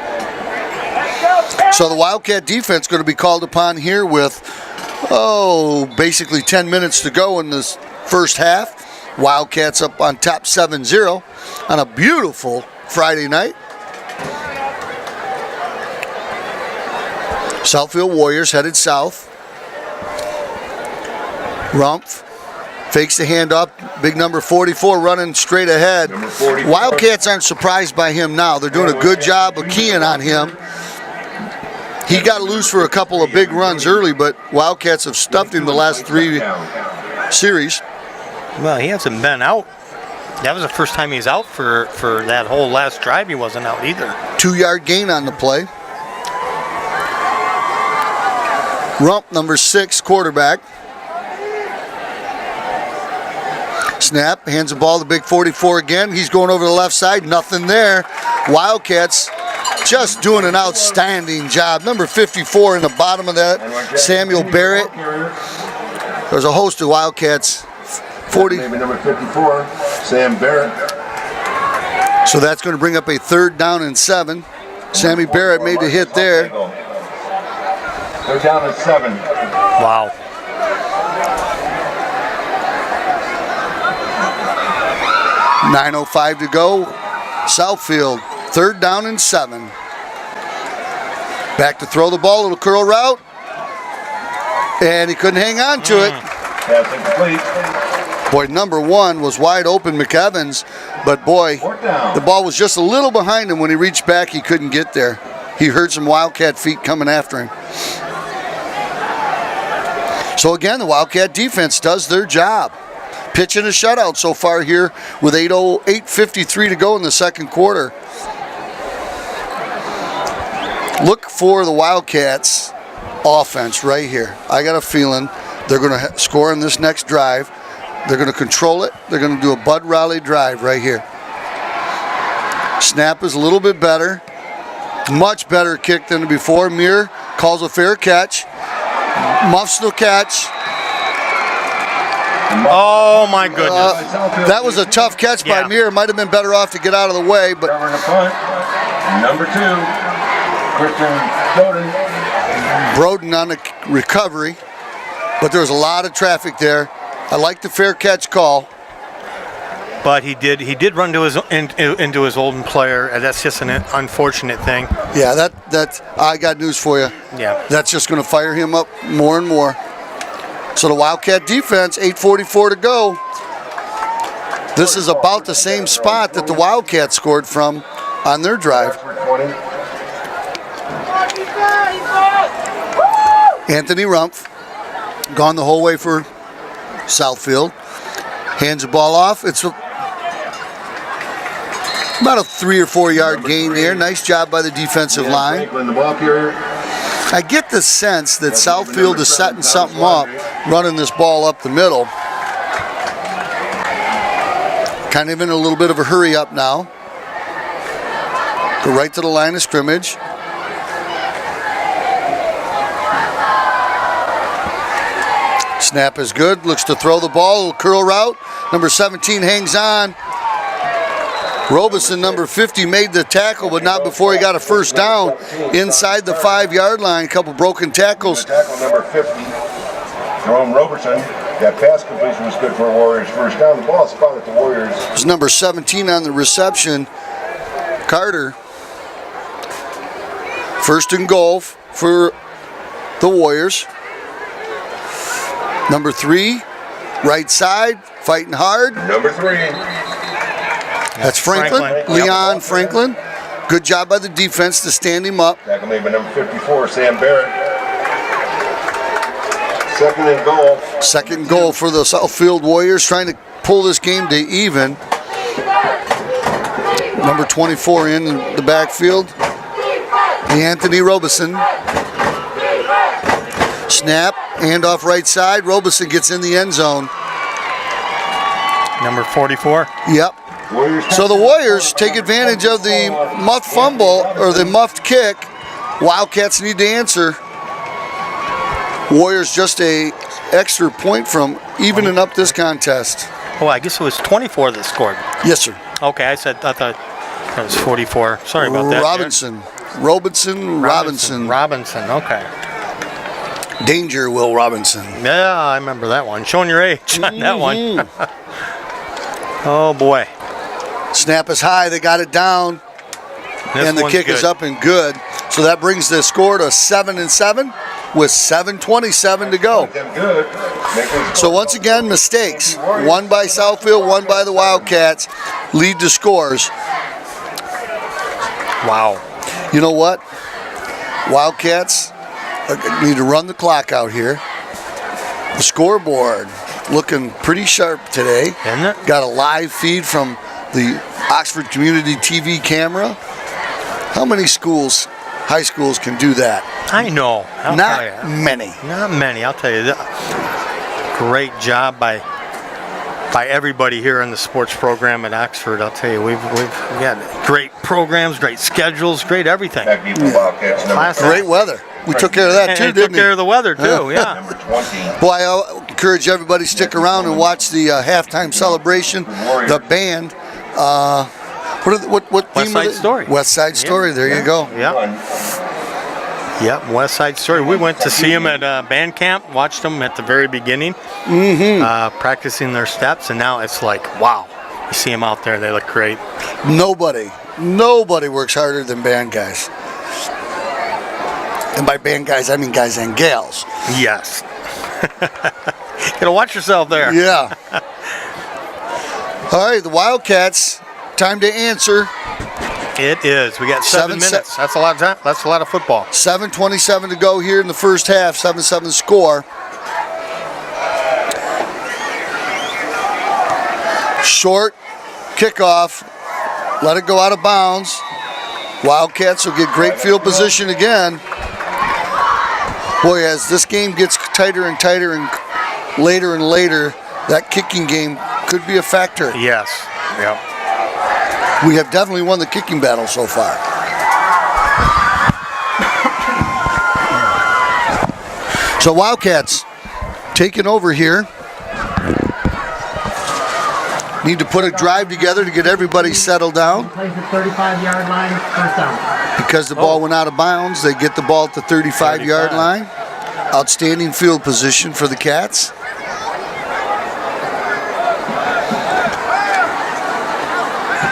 So the Wildcat defense going to be called upon here with, basically 10 minutes to go in this first half. Wildcats up on top 7-0 on a beautiful Friday night. Southfield Warriors headed south. Rumpf fakes the handoff. Big number 44 running straight ahead. Wildcats aren't surprised by him now. They're doing a good job of keying on him. He got loose for a couple of big runs early, but Wildcats have stuffed him the last 3 series. Well, he hasn't been out. That was the first time he's out for that whole last drive. He wasn't out either. 2-yard gain on the play. Rump, number 6, quarterback. Snap, hands the ball to big 44 again. He's going over the left side, nothing there. Wildcats just doing an outstanding job. Number 54 in the bottom of that, Samuel Barrett. There's a host of Wildcats. 40. Maybe number 54, Sam Barrett. So that's going to bring up a 3rd down and 7. Sammy Barrett made the hit there. 3rd down and 7. Wow. .9:05 to go. Southfield, 3rd down and 7. Back to throw the ball, little curl route. And he couldn't hang on to it. Pass incomplete. Boy, number 1 was wide open, McEvans. But boy, the ball was just a little behind him. When he reached back, he couldn't get there. He heard some Wildcat feet coming after him. So again, the Wildcat defense does their job. Pitching a shutout so far here with 8:53 to go in the second quarter. Look for the Wildcats offense right here. I got a feeling they're going to score in this next drive. They're going to control it. They're going to do a Bud Riley drive right here. Snap is a little bit better. Much better kick than before. Muir calls a fair catch. Muffs the catch. Oh my goodness. That was a tough catch by Muir. Might have been better off to get out of the way, but number 2, Christian Broden on the recovery. But there was a lot of traffic there. I like the fair catch call. but he did run into his old player, and that's just an unfortunate thing. Yeah, I got news for you. Yeah. That's just going to fire him up more and more. So the Wildcat defense, 8:44 to go. This is about the same spot that the Wildcats scored from on their drive. Anthony Rumpf, gone the whole way for Southfield. Hands the ball off. It's about a 3 or 4 yard gain there. Nice job by the defensive line. I get the sense that Southfield is setting something up, running this ball up the middle. Kind of in a little bit of a hurry up now. Go right to the line of scrimmage. Snap is good. Looks to throw the ball. Little curl route. Number 17 hangs on. Robeson, number 50, made the tackle, but not before he got a first down inside the 5 yard line. A couple broken tackles. Tackle number 50, Jerome Robertson. That pass completion was good for Warriors first down. The ball spotted at the Warriors. There's number 17 on the reception, Carter. First and goal for the Warriors. Number 3, right side, fighting hard. Number 3. That's Franklin. Leon Franklin. Good job by the defense to stand him up. Tackle made by number 54, Sam Barrett. Second and goal. Second goal for the Southfield Warriors, trying to pull this game to even. Number 24 in the backfield. Anthony Robeson. Snap, handoff right side. Robeson gets in the end zone. Number 44. Yep. So the Warriors take advantage of the muffed fumble, or the muffed kick. Wildcats need to answer. Warriors just a extra point from evening up this contest. Oh, I guess it was 24 that scored. Yes, sir. Okay, I thought that was 44. Sorry about that. Robinson. Robinson, okay. Danger, Will Robinson. Yeah, I remember that one. Showing your age on that one. Oh, boy. Snap is high. They got it down. And the kick is up and good. So that brings the score to 7-7 with 7:27 to go. So once again, mistakes. One by Southfield, one by the Wildcats. Lead the scores. Wow. You know what? Wildcats need to run the clock out here. The scoreboard looking pretty sharp today. Isn't it? Got a live feed from the Oxford Community TV camera. How many schools, high schools, can do that? I know. Not many. Not many, I'll tell you. Great job by everybody here in the sports program at Oxford. I'll tell you, we've got great programs, great schedules, great everything. Great weather. We took care of that too, didn't we? Took care of the weather too, yeah. Number 20. Boy, I encourage everybody to stick around and watch the halftime celebration. The band. What West Side Story. West Side Story. There you go. Yep, West Side Story. We went to see them at band camp, watched them at the very beginning, practicing their steps, and now it's like, wow. You see them out there, they look great. Nobody works harder than band guys. And by band guys, I mean guys and gals. Yes. Gotta watch yourself there. Yeah. All right, the Wildcats, time to answer. It is. We got 7 minutes. That's a lot of time. That's a lot of football. 7:27 to go here in the first half. 7-7 score. Short kickoff. Let it go out of bounds. Wildcats will get great field position again. Boy, as this game gets tighter and tighter and later, that kicking game could be a factor. Yes. Yep. We have definitely won the kicking battle so far. So Wildcats taking over here. Need to put a drive together to get everybody settled down. Plays the 35-yard line, first down. Because the ball went out of bounds, they get the ball at the 35-yard line. Outstanding field position for the Cats.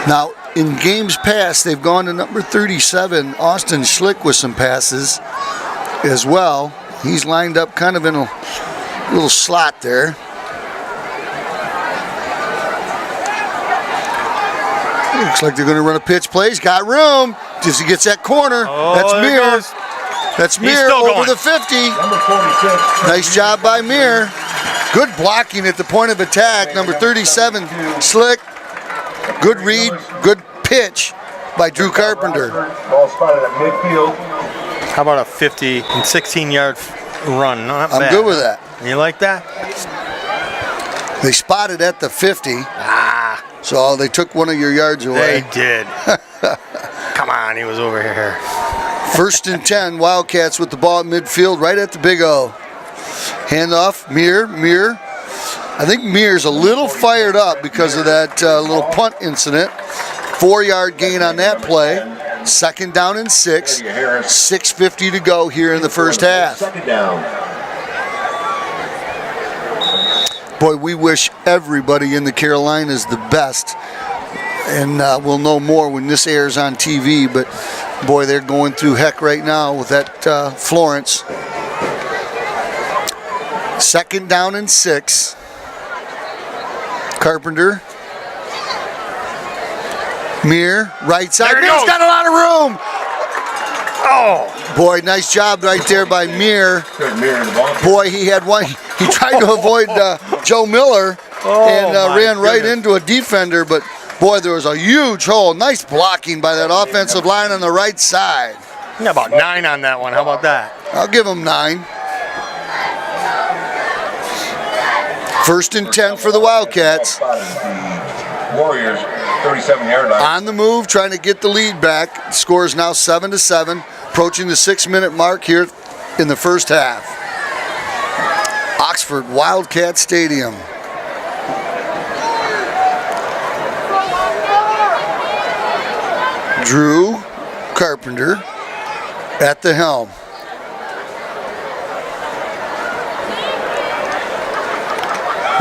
Now, in games past, they've gone to number 37, Austin Schlick, with some passes as well. He's lined up kind of in a little slot there. Looks like they're going to run a pitch play. He's got room. As he gets that corner, that's Mir. That's Mir over the 50. Number 46. Nice job by Mir. Good blocking at the point of attack. Number 37, Slick. Good read, good pitch by Drew Carpenter. Ball spotted at midfield. How about a 50 and 16-yard run? Not bad. I'm good with that. You like that? They spotted at the 50. So they took one of your yards away. They did. Come on, he was over here. 1st and 10, Wildcats with the ball at midfield, right at the Big O. Handoff, Mir. I think Mir's a little fired up because of that little punt incident. 4-yard gain on that play. 2nd down and 6. 6:50 to go here in the first half. Second down. Boy, we wish everybody in the Carolinas the best. And we'll know more when this airs on TV. But, boy, they're going through heck right now with that Florence. 2nd down and 6. Carpenter. Mir, right side. Mir's got a lot of room. Oh, boy, nice job right there by Mir. Boy, he had one. He tried to avoid Joe Miller and ran right into a defender. But, boy, there was a huge hole. Nice blocking by that offensive line on the right side. Yeah, about 9 on that one. How about that? I'll give him 9. 1st and 10 for the Wildcats. Warriors, 37-yard line. On the move, trying to get the lead back. The score is now 7-7, approaching the 6-minute mark here in the first half. Oxford Wildcat Stadium. Drew Carpenter at the helm.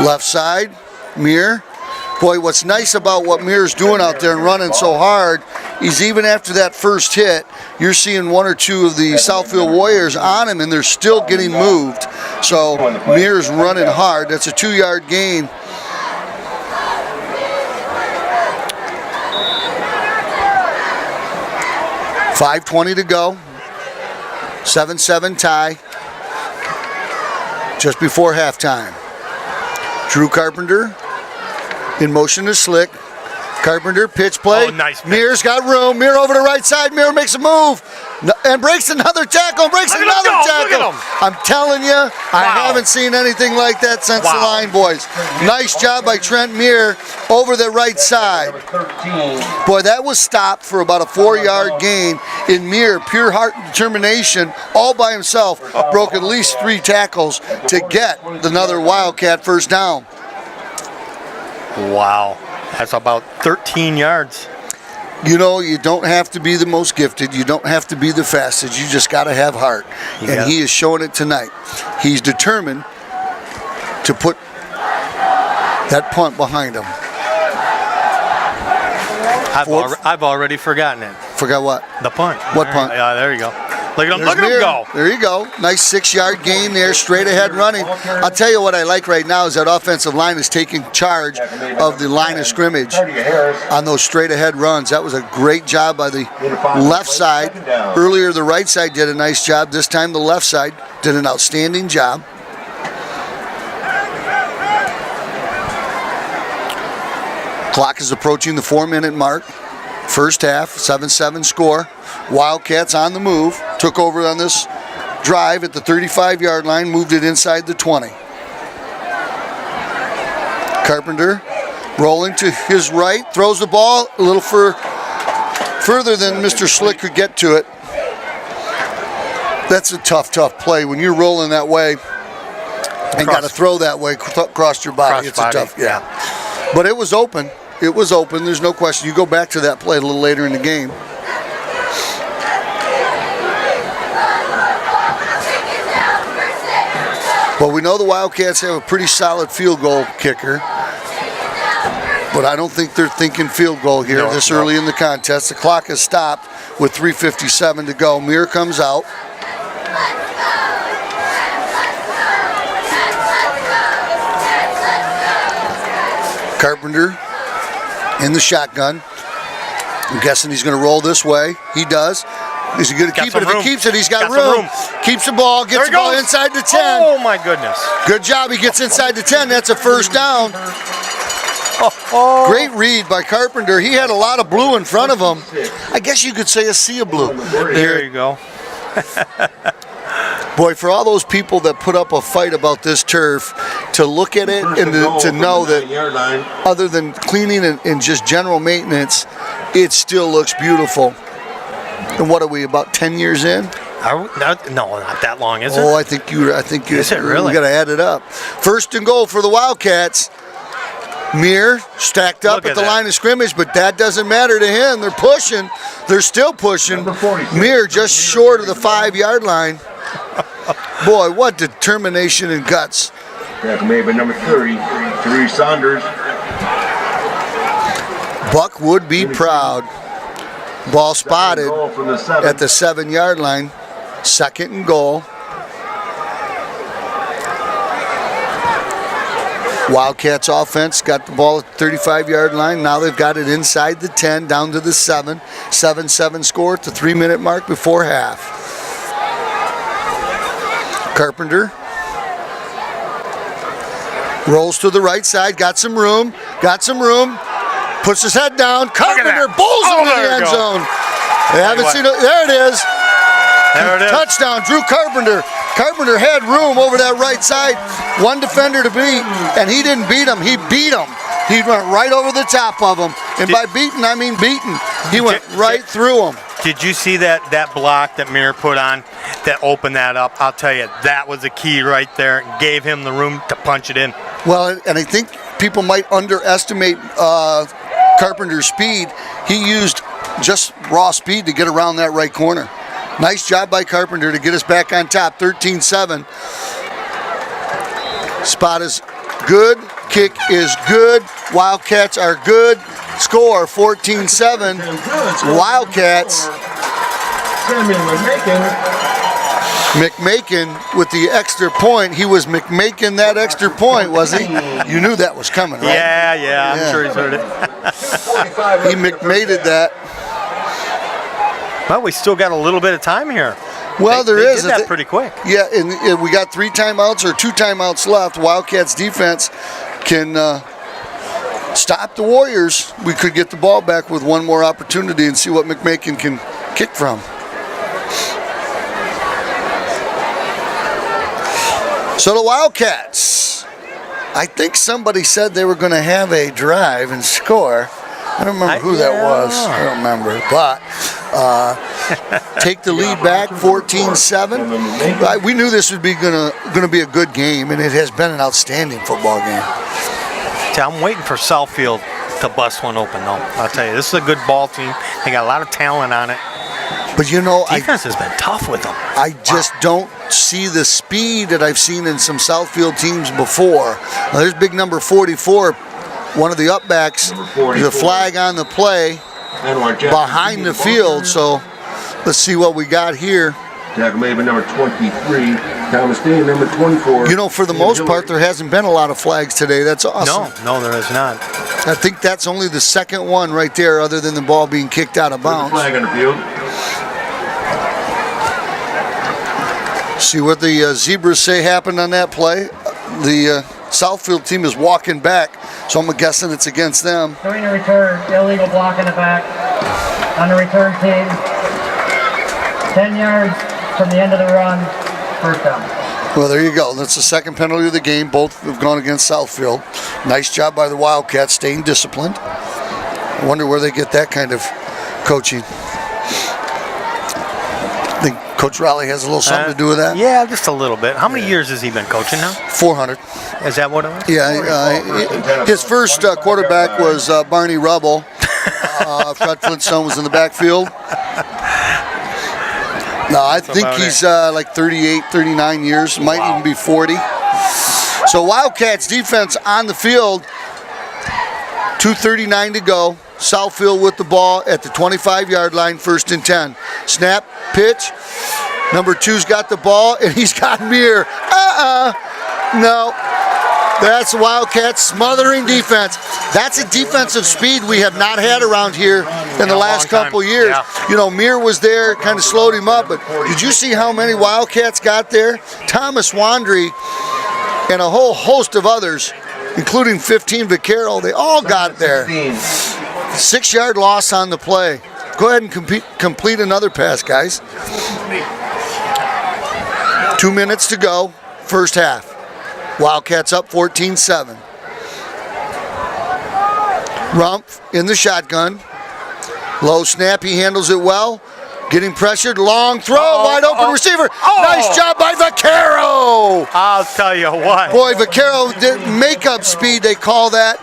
Left side, Mir. Boy, what's nice about what Mir's doing out there and running so hard is even after that first hit, you're seeing 1 or 2 of the Southfield Warriors on him, and they're still getting moved. So Mir's running hard. That's a 2-yard gain. .5:20 to go. 7-7 tie. Just before halftime. Drew Carpenter in motion to Slick. Carpenter, pitch play. Oh, nice pitch. Mir's got room. Mir over the right side. Mir makes a move and breaks another tackle. Breaks Look at another him go. tackle. Look at him. I'm telling you, I haven't seen anything like that since the Line Boys. Nice job by Trent Mir over the right side. Boy, that was stopped for about a 4-yard gain. In Mir, pure heart and determination, all by himself, broke at least 3 tackles to get another Wildcat first down. Wow. That's about 13 yards. You know, you don't have to be the most gifted. You don't have to be the fastest. You just got to have heart. Yeah. And he is showing it tonight. He's determined to put that punt behind him. I've already forgotten it. Forgot what? The punt. What punt? Yeah, there you go. Look at him. There's Look at him Mir. go. There you go. Nice 6-yard gain there, straight ahead running. I'll tell you what I like right now is that offensive line is taking charge of the line of scrimmage on those straight ahead runs. That was a great job by the left side. Earlier, the right side did a nice job. This time, the left side did an outstanding job. Clock is approaching the 4-minute mark. First half, 7-7 score. Wildcats on the move. Took over on this drive at the 35-yard line, moved it inside the 20. Carpenter rolling to his right, throws the ball a little further than Mr. Slick could get to it. That's a tough play when you're rolling that way and got to throw that way across your body. It's a tough, yeah. But it was open. It was open. There's no question. You go back to that play a little later in the game. But we know the Wildcats have a pretty solid field goal kicker. But I don't think they're thinking field goal here this early in the contest. The clock has stopped with 3:57 to go. Muir comes out. Carpenter in the shotgun. I'm guessing he's going to roll this way. He does. Is he going to keep it? If he keeps it, he's got room. Keeps the ball, gets the ball inside the 10. Oh, my goodness. Good job. He gets inside the 10. That's a first down. Great read by Carpenter. He had a lot of blue in front of him. I guess you could say a sea of blue. There you go. Boy, for all those people that put up a fight about this turf, to look at it and to know that other than cleaning and just general maintenance, it still looks beautiful. And what are we, about 10 years in? No, not that long, is it? Oh, I think you. Is it really? We got to add it up. First and goal for the Wildcats. Muir stacked up at the line of scrimmage, but that doesn't matter to him. They're pushing. They're still pushing. Muir just short of the 5-yard line. Boy, what determination and guts. That's maybe number 30, Therese Saunders. Buck would be proud. Ball spotted at the 7-yard line. Second and goal. Wildcats offense got the ball at the 35-yard line. Now they've got it inside the 10, down to the 7. 7-7 score at the 3-minute mark before half. Carpenter rolls to the right side, got some room, puts his head down. Carpenter bowls into the end zone. They haven't seen it. There it is. There it is. Touchdown, Drew Carpenter. Carpenter had room over that right side. One defender to beat, and he didn't beat him. He beat him. He went right over the top of him. And by beaten, I mean beaten. He went right through him. Did you see that block that Muir put on that opened that up? I'll tell you, that was the key right there. Gave him the room to punch it in. Well, and I think people might underestimate Carpenter's speed. He used just raw speed to get around that right corner. Nice job by Carpenter to get us back on top, 13-7. Spot is good, kick is good, Wildcats are good. Score 14-7. Wildcats. McMakin with the extra point. He was McMakin that extra point, was he? You knew that was coming, right? Yeah. I'm sure he's heard it. He McMated that. Well, we still got a little bit of time here. Well, they did that pretty quick. Yeah, and we got 3 timeouts or 2 timeouts left. Wildcats defense can stop the Warriors. We could get the ball back with one more opportunity and see what McMakin can kick from. So the Wildcats, I think somebody said they were going to have a drive and score. I don't remember who that was. I don't remember. But take the lead back, 14-7. We knew this would be going to be a good game, and it has been an outstanding football game. I'm waiting for Southfield to bust one open, though. I'll tell you, this is a good ball team. They got a lot of talent on it. But you know, defense has been tough with them. I just don't see the speed that I've seen in some Southfield teams before. Now, there's big number 44, one of the upbacks. There's a flag on the play behind the field. So let's see what we got here. Jack Maven, number 23. Thomas Dean, number 24. You know, for the most part, there hasn't been a lot of flags today. That's awesome. No, there is not. I think that's only the second one right there, other than the ball being kicked out of bounds. Flag on the field. See what the Zebras say happened on that play. The Southfield team is walking back, so I'm guessing it's against them. Doing a return, illegal block in the back on the return team. 10 yards from the end of the run, first down. Well, there you go. That's the second penalty of the game. Both have gone against Southfield. Nice job by the Wildcats staying disciplined. I wonder where they get that kind of coaching. I think Coach Raleigh has a little something to do with that. Yeah, just a little bit. How many years has he been coaching now? 400. Is that what it was? Yeah, his first quarterback was Barney Rubble. Fred Flintstone was in the backfield. No, I think he's like 38, 39 years. Might even be 40. So Wildcats defense on the field. 2:39 to go. Southfield with the ball at the 25-yard line, 1st and 10. Snap, pitch. Number 2's got the ball, and he's got Muir. No. That's Wildcats smothering defense. That's a defensive speed we have not had around here in the last couple years. Yeah. You know, Muir was there, kind of slowed him up, but did you see how many Wildcats got there? Thomas Wandry and a whole host of others, including 15 Vaquero, they all got there. 6-yard loss on the play. Go ahead and complete another pass, guys. 2 minutes to go, first half. Wildcats up 14-7. Rumpf in the shotgun. Low snap, he handles it well. Getting pressured, long throw, wide open receiver. Nice job by Vaquero. I'll tell you what. Boy, Vaquero did makeup speed, they call that.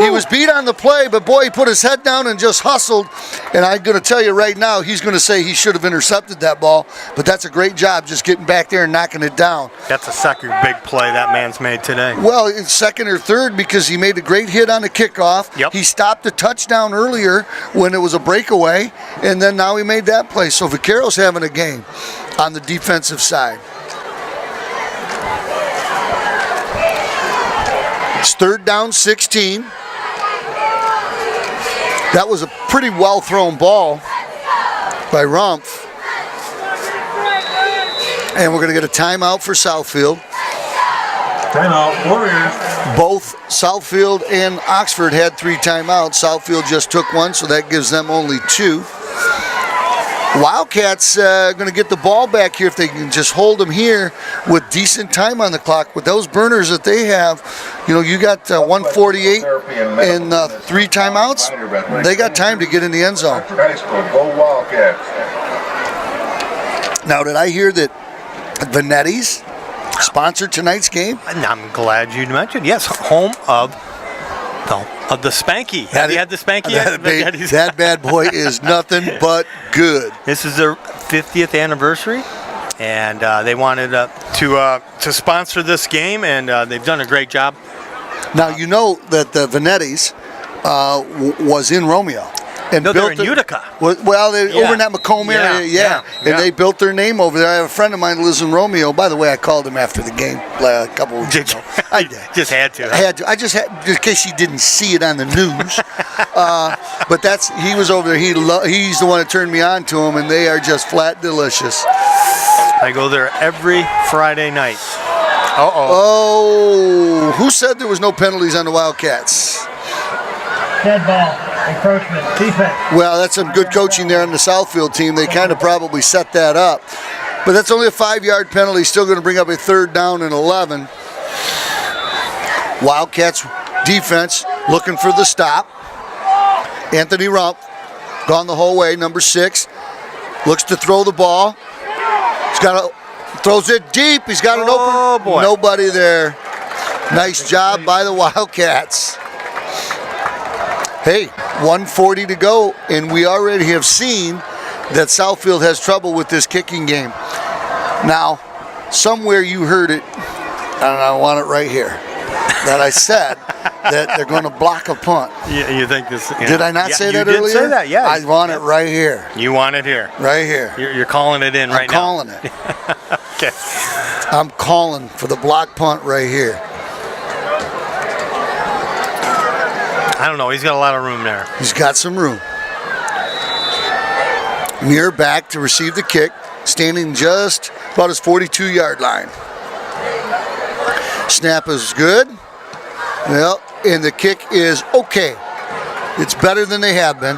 He was beat on the play, but boy, he put his head down and just hustled. And I'm going to tell you right now, he's going to say he should have intercepted that ball. But that's a great job just getting back there and knocking it down. That's the second big play that man's made today. Well, it's second or third because he made a great hit on the kickoff. Yep. He stopped the touchdown earlier when it was a breakaway, and then now he made that play. So Vaquero's having a game on the defensive side. It's 3rd down, 16. That was a pretty well thrown ball by Rumpf. And we're going to get a timeout for Southfield. Timeout, Warriors. Both Southfield and Oxford had 3 timeouts. Southfield just took 1, so that gives them only 2. Wildcats going to get the ball back here if they can just hold them here with decent time on the clock. With those burners that they have, you know, you got 148 and 3 timeouts. They got time to get in the end zone. Go Wildcats. Now, did I hear that Vanetti's sponsored tonight's game? And I'm glad you mentioned. Yes, home of the Spanky. Have you had the Spanky yet? That bad boy is nothing but good. This is their 50th anniversary, and they wanted to sponsor this game, and they've done a great job. Now, you know that the Vanetti's was in Romeo. And no, they're in Utica. Well, they're over in that Macomb area, yeah. And they built their name over there. I have a friend of mine who lives in Romeo. By the way, I called him after the game a couple of weeks ago. I just had to. I just had, in case you didn't see it on the news. But he was over there. He's the one that turned me on to them, and they are just flat delicious. I go there every Friday night. Oh, who said there was no penalties on the Wildcats? Dead ball. Encroachment, defense. Well, that's some good coaching there on the Southfield team. They kind of probably set that up. But that's only a 5-yard penalty, still going to bring up a 3rd down and 11. Wildcats defense looking for the stop. Anthony Rumpf, gone the whole way, number 6. Looks to throw the ball. Throws it deep. He's got an open. Boy. Nobody there. Nice job by the Wildcats. Hey, 1:40 to go, and we already have seen that Southfield has trouble with this kicking game. Now, somewhere you heard it, and I want it right here, that I said that they're going to block a punt. You think this? Did I not say that earlier? You did say that, yeah. I want it right here. You want it here. Right here. You're calling it in right now. I'm calling it. Okay. I'm calling for the block punt right here. I don't know. He's got a lot of room there. He's got some room. Muir back to receive the kick, standing just about his 42-yard line. Snap is good. Well, and the kick is okay. It's better than they have been.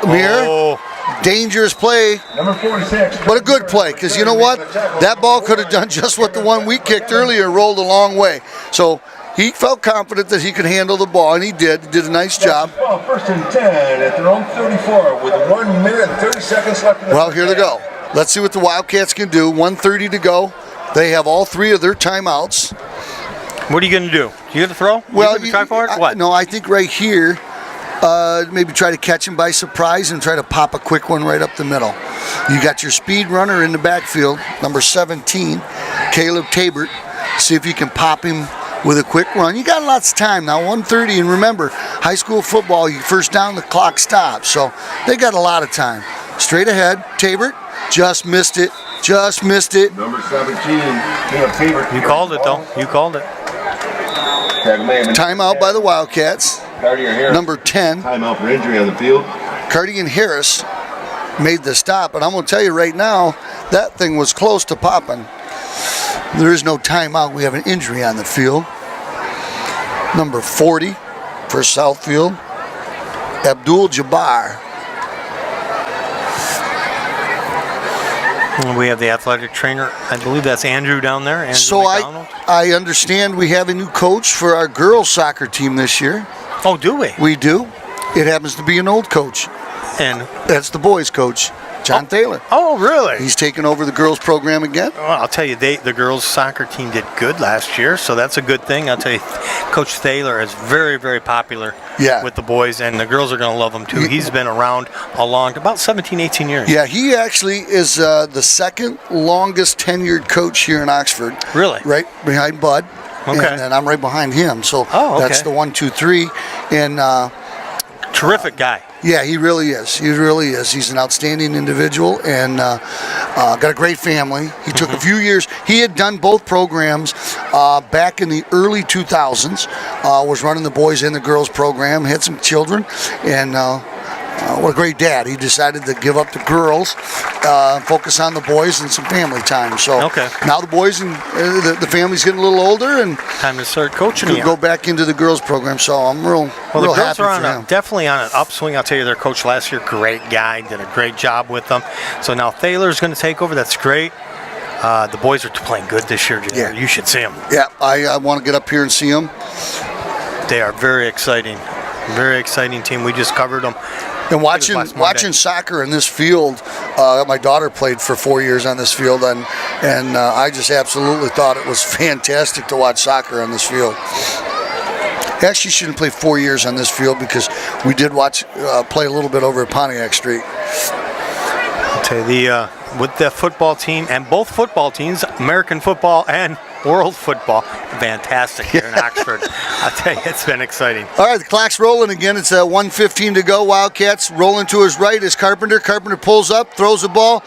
Muir, dangerous play, Number 46. but a good play, because you know what? That ball could have done just what the one we kicked earlier, rolled a long way. So he felt confident that he could handle the ball, and he did. He did a nice job. Well, 1st and 10 at their own 34 with 1 minute and 30 seconds left in the Well, here they go. Let's see what the Wildcats can do. 1:30 to go. They have all 3 of their timeouts. What are you going to do? You going to throw? Well, you try for it? What? No, I think right here, maybe try to catch him by surprise and try to pop a quick one right up the middle. You got your speed runner in the backfield, number 17, Caleb Tabert. See if you can pop him with a quick run. You got lots of time now, 1:30, and remember, high school football, you first down, the clock stops, so they got a lot of time. Straight ahead, Tabert just missed it. Just missed it. Number 17, Tabert. You called it, though. You called it. Timeout by the Wildcats. Number 10. Timeout for injury on the field. Cardigan Harris made the stop, and I'm going to tell you right now, that thing was close to popping. There is no timeout. We have an injury on the field. Number 40 for Southfield, Abdul Jabbar. We have the athletic trainer. I believe that's Andrew down there. Andrew So McDonald. I understand we have a new coach for our girls soccer team this year. Oh, do we? We do. It happens to be an old coach. And That's the boys' coach, John Thaler. oh, really? He's taken over the girls' program again. Well, I'll tell you, the girls' soccer team did good last year, so that's a good thing. I'll tell you, Coach Thaler is very, very popular with the boys, and the girls are going to love him, too. He's been around about 17, 18 years. Yeah, he actually is the second longest tenured coach here in Oxford. Really? Right behind Bud. Okay. And I'm right behind him. So that's the 1, 2, 3. And terrific guy. yeah, he really is. He really is. He's an outstanding individual and got a great family. He took a few years. He had done both programs back in the early 2000s. Was running the boys and the girls program. Had some children, and what a great dad. He decided to give up the girls, focus on the boys and some family time. So now the boys and the family's getting a little older, and time to start coaching. Go back into the girls program. So I'm real the girls happy are for him. definitely on an upswing. I'll tell you, their coach last year, great guy, did a great job with them. So now Thaler's going to take over. That's great. The boys are playing good this year. Yeah. You should see them. Yeah, I want to get up here and see them. They are very exciting. Very exciting team. We just covered them. And watching soccer in this field, my daughter played for 4 years on this field, and I just absolutely thought it was fantastic to watch soccer on this field. Actually, she didn't play 4 years on this field because we did play a little bit over at Pontiac Street. I'll tell you, with the football team, and both football teams, American football and world football, fantastic here in Oxford. I'll tell you, it's been exciting. All right, the clock's rolling again. It's 1:15 to go. Wildcats rolling to his right is Carpenter. Carpenter pulls up, throws the ball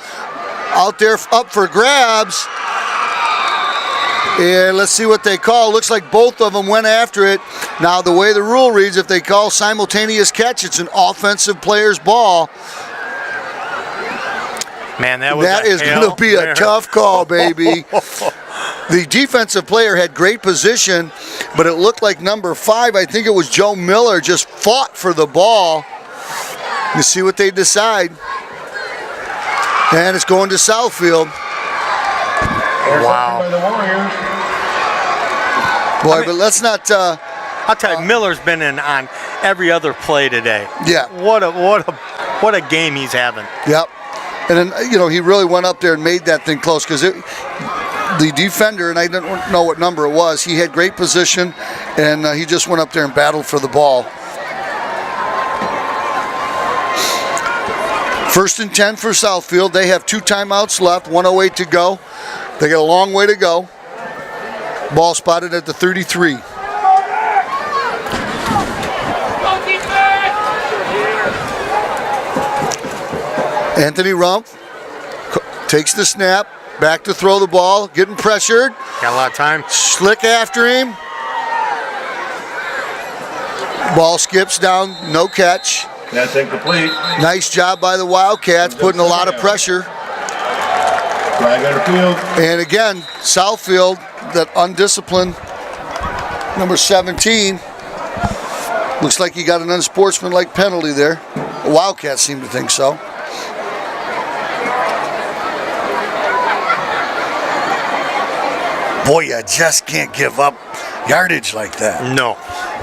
out there up for grabs. And let's see what they call. Looks like both of them went after it. Now, the way the rule reads, if they call simultaneous catch, it's an offensive player's ball. Man, that is going to be a tough call, baby. The defensive player had great position, but it looked like number 5, I think it was Joe Miller, just fought for the ball. You see what they decide. And it's going to Southfield. Wow. Boy, but let's not... I'll tell you, Miller's been in on every other play today. Yeah. What a game he's having. Yep. And then, he really went up there and made that thing close because the defender, and I don't know what number it was, he had great position, and he just went up there and battled for the ball. 1st and 10 for Southfield. They have 2 timeouts left, 1:08 to go. They got a long way to go. Ball spotted at the 33. Anthony Rumpf takes the snap, back to throw the ball, getting pressured. Got a lot of time. Slick after him. Ball skips down, no catch. That's incomplete. Nice job by the Wildcats, putting a lot of pressure. Flag on the field. And again, Southfield, that undisciplined number 17. Looks like he got an unsportsmanlike penalty there. The Wildcats seem to think so. Boy, you just can't give up yardage like that. No.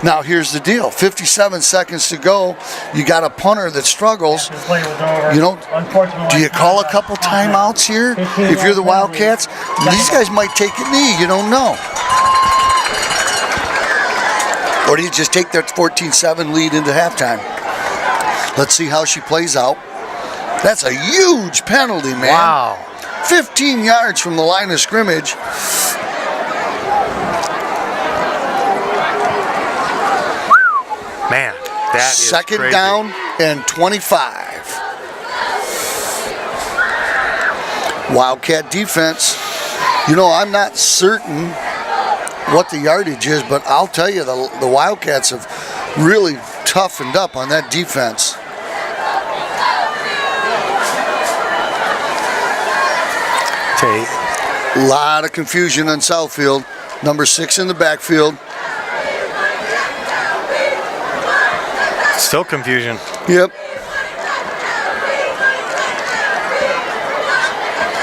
Now, here's the deal. 57 seconds to go. You got a punter that struggles. Do you call a couple timeouts here? If you're the Wildcats, these guys might take a knee. You don't know. Or do you just take their 14-7 lead into halftime? Let's see how she plays out. That's a huge penalty, man. Wow. 15 yards from the line of scrimmage. Man, that is second crazy. down and 25. Wildcat defense. You know, I'm not certain what the yardage is, but I'll tell you, the Wildcats have really toughened up on that defense. A lot of confusion on Southfield. Number 6 in the backfield. Still confusion. Yep.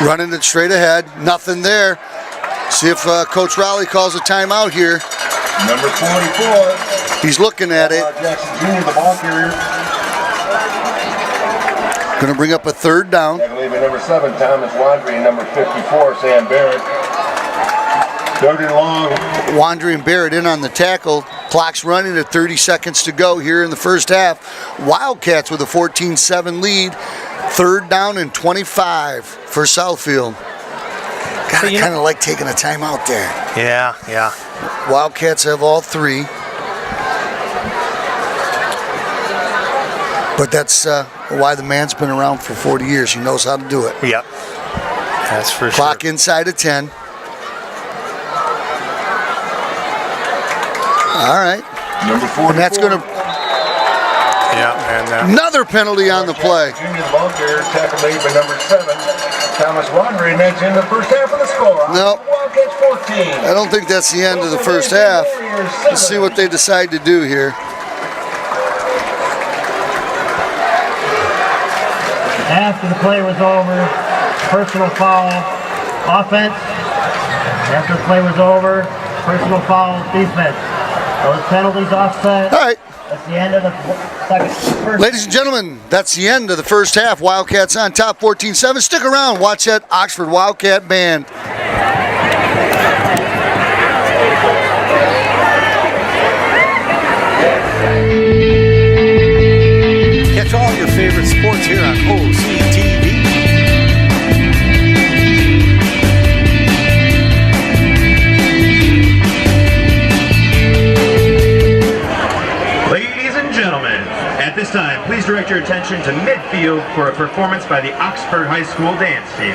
Running it straight ahead. Nothing there. See if Coach Rowley calls a timeout here. Number 44. He's looking at it. Jackson Jr., the ball carrier. Going to bring up a third down. I believe at number 7, Thomas Wandry, and number 54, Sam Barrett. Third and long. Wandry and Barrett in on the tackle. Clock's running at 30 seconds to go here in the first half. Wildcats with a 14-7 lead. Third down and 25 for Southfield. God, I kind of like taking a timeout there. Yeah, yeah. Wildcats have all 3. But that's why the man's been around for 40 years. He knows how to do it. Yep. That's for Clock sure. inside of 10. All right. Number 44. And that's going to... Yeah, and Another penalty on the play. Junior, the ball carrier, tackle made by number 7, Thomas Wandry, and that's in the first half of the score. Nope. Wildcats 14. I don't think that's the end of the first half. Let's see what they decide to do here. After the play was over, personal foul, offense. After the play was over, personal foul, defense. Those penalties offset. All right. That's the end of the first. Ladies and gentlemen, that's the end of the first half. Wildcats on top 14-7. Stick around. Watch that Oxford Wildcat band. Catch all your favorite sports here on OCTV. Ladies and gentlemen, at this time, please direct your attention to midfield for a performance by the Oxford High School dance team.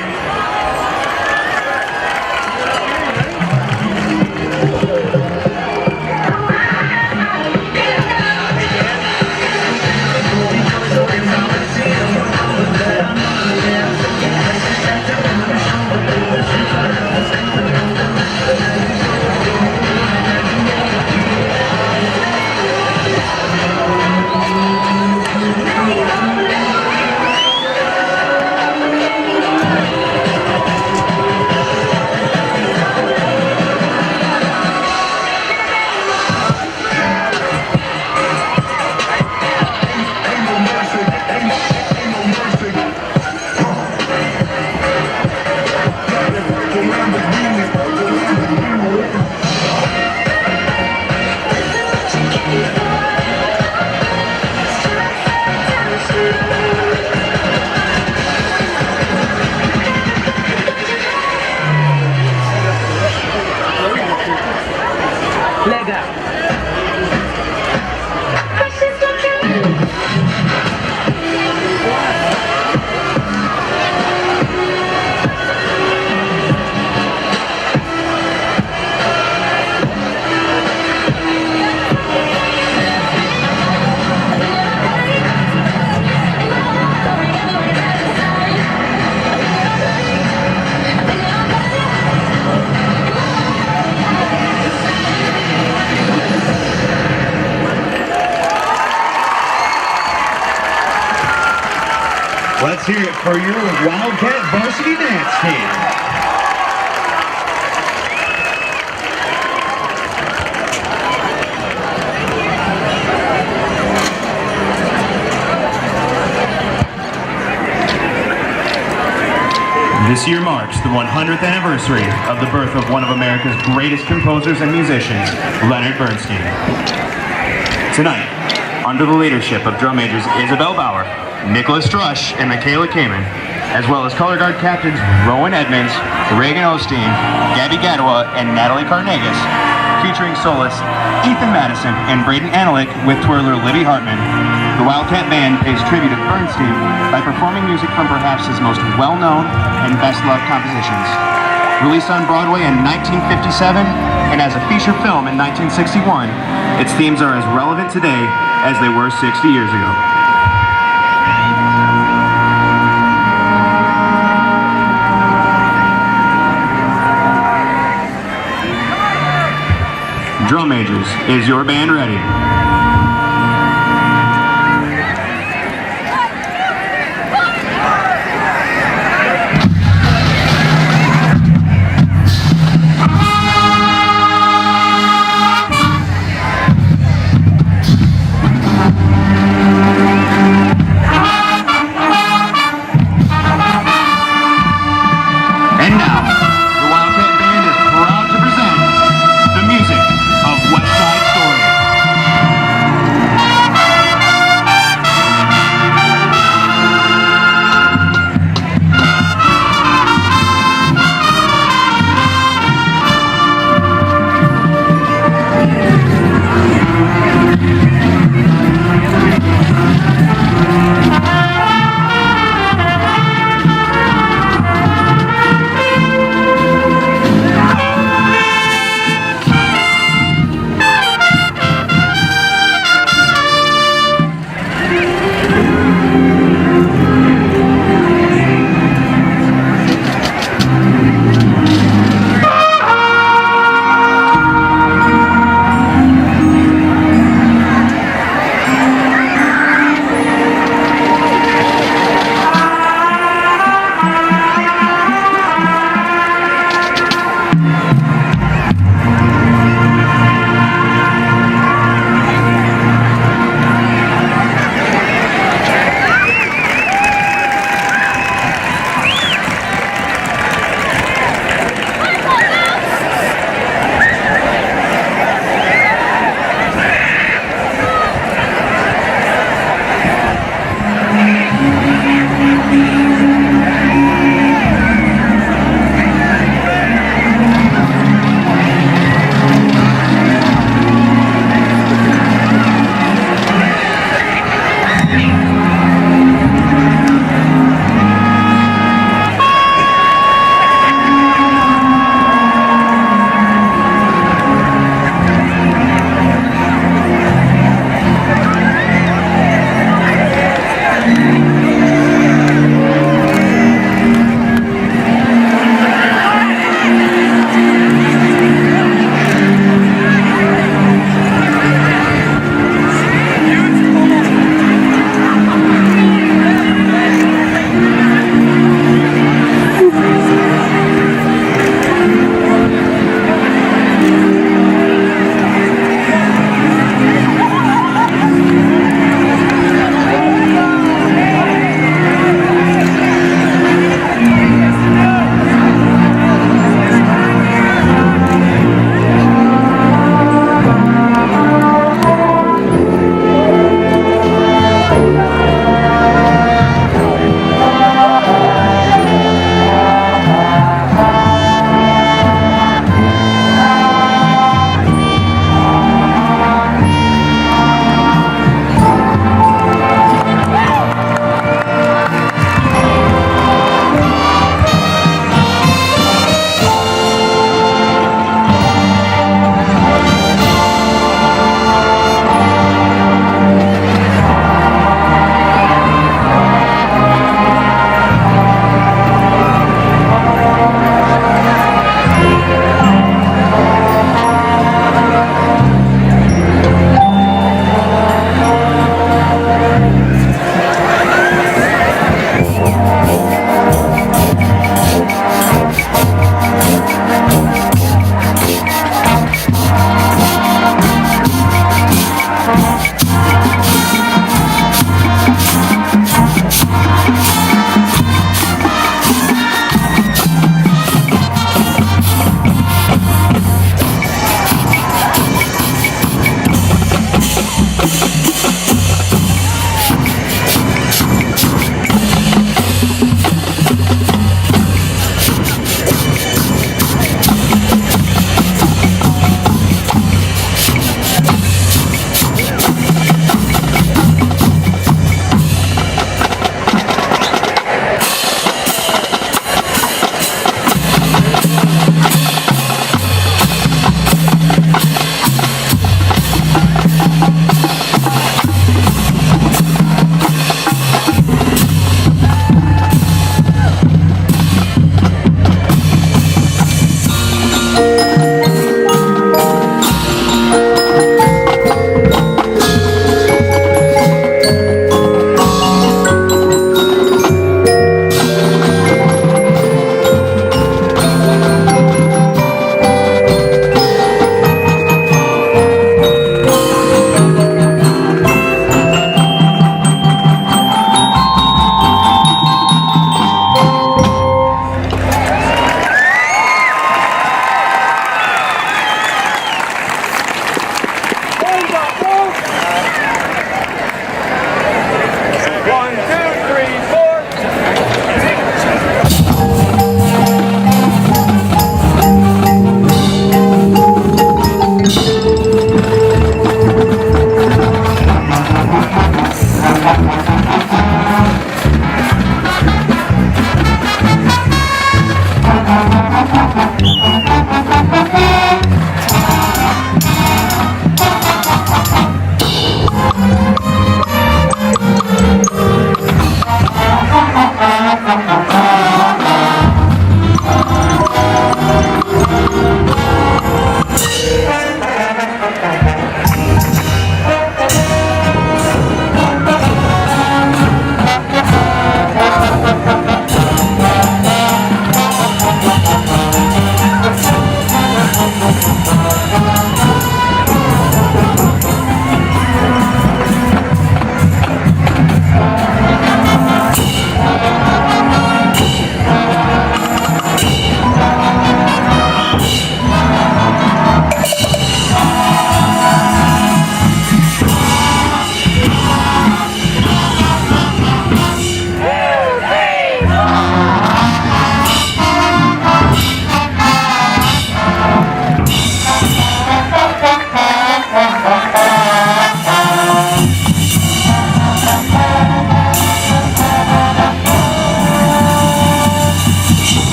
Let's hear it for your Wildcat Varsity dance team. This year marks the 100th anniversary of the birth of one of America's greatest composers and musicians, Leonard Bernstein. Tonight, under the leadership of drum majors Isabel Bauer, Nicholas Drush, and Michaela Kamen, as well as color guard captains Rowan Edmonds, Reagan Osteen, Gabby Gadua, and Natalie Carnegas, featuring soloists Ethan Madison and Braden Anelick with twirler Libby Hartman. The Wildcat Band pays tribute to Bernstein by performing music from perhaps his most well-known and best-loved compositions. Released on Broadway in 1957 and as a feature film in 1961, its themes are as relevant today as they were 60 years ago. Drum majors, is your band ready? And now, the Wildcat Band is proud to present the music of West Side Story.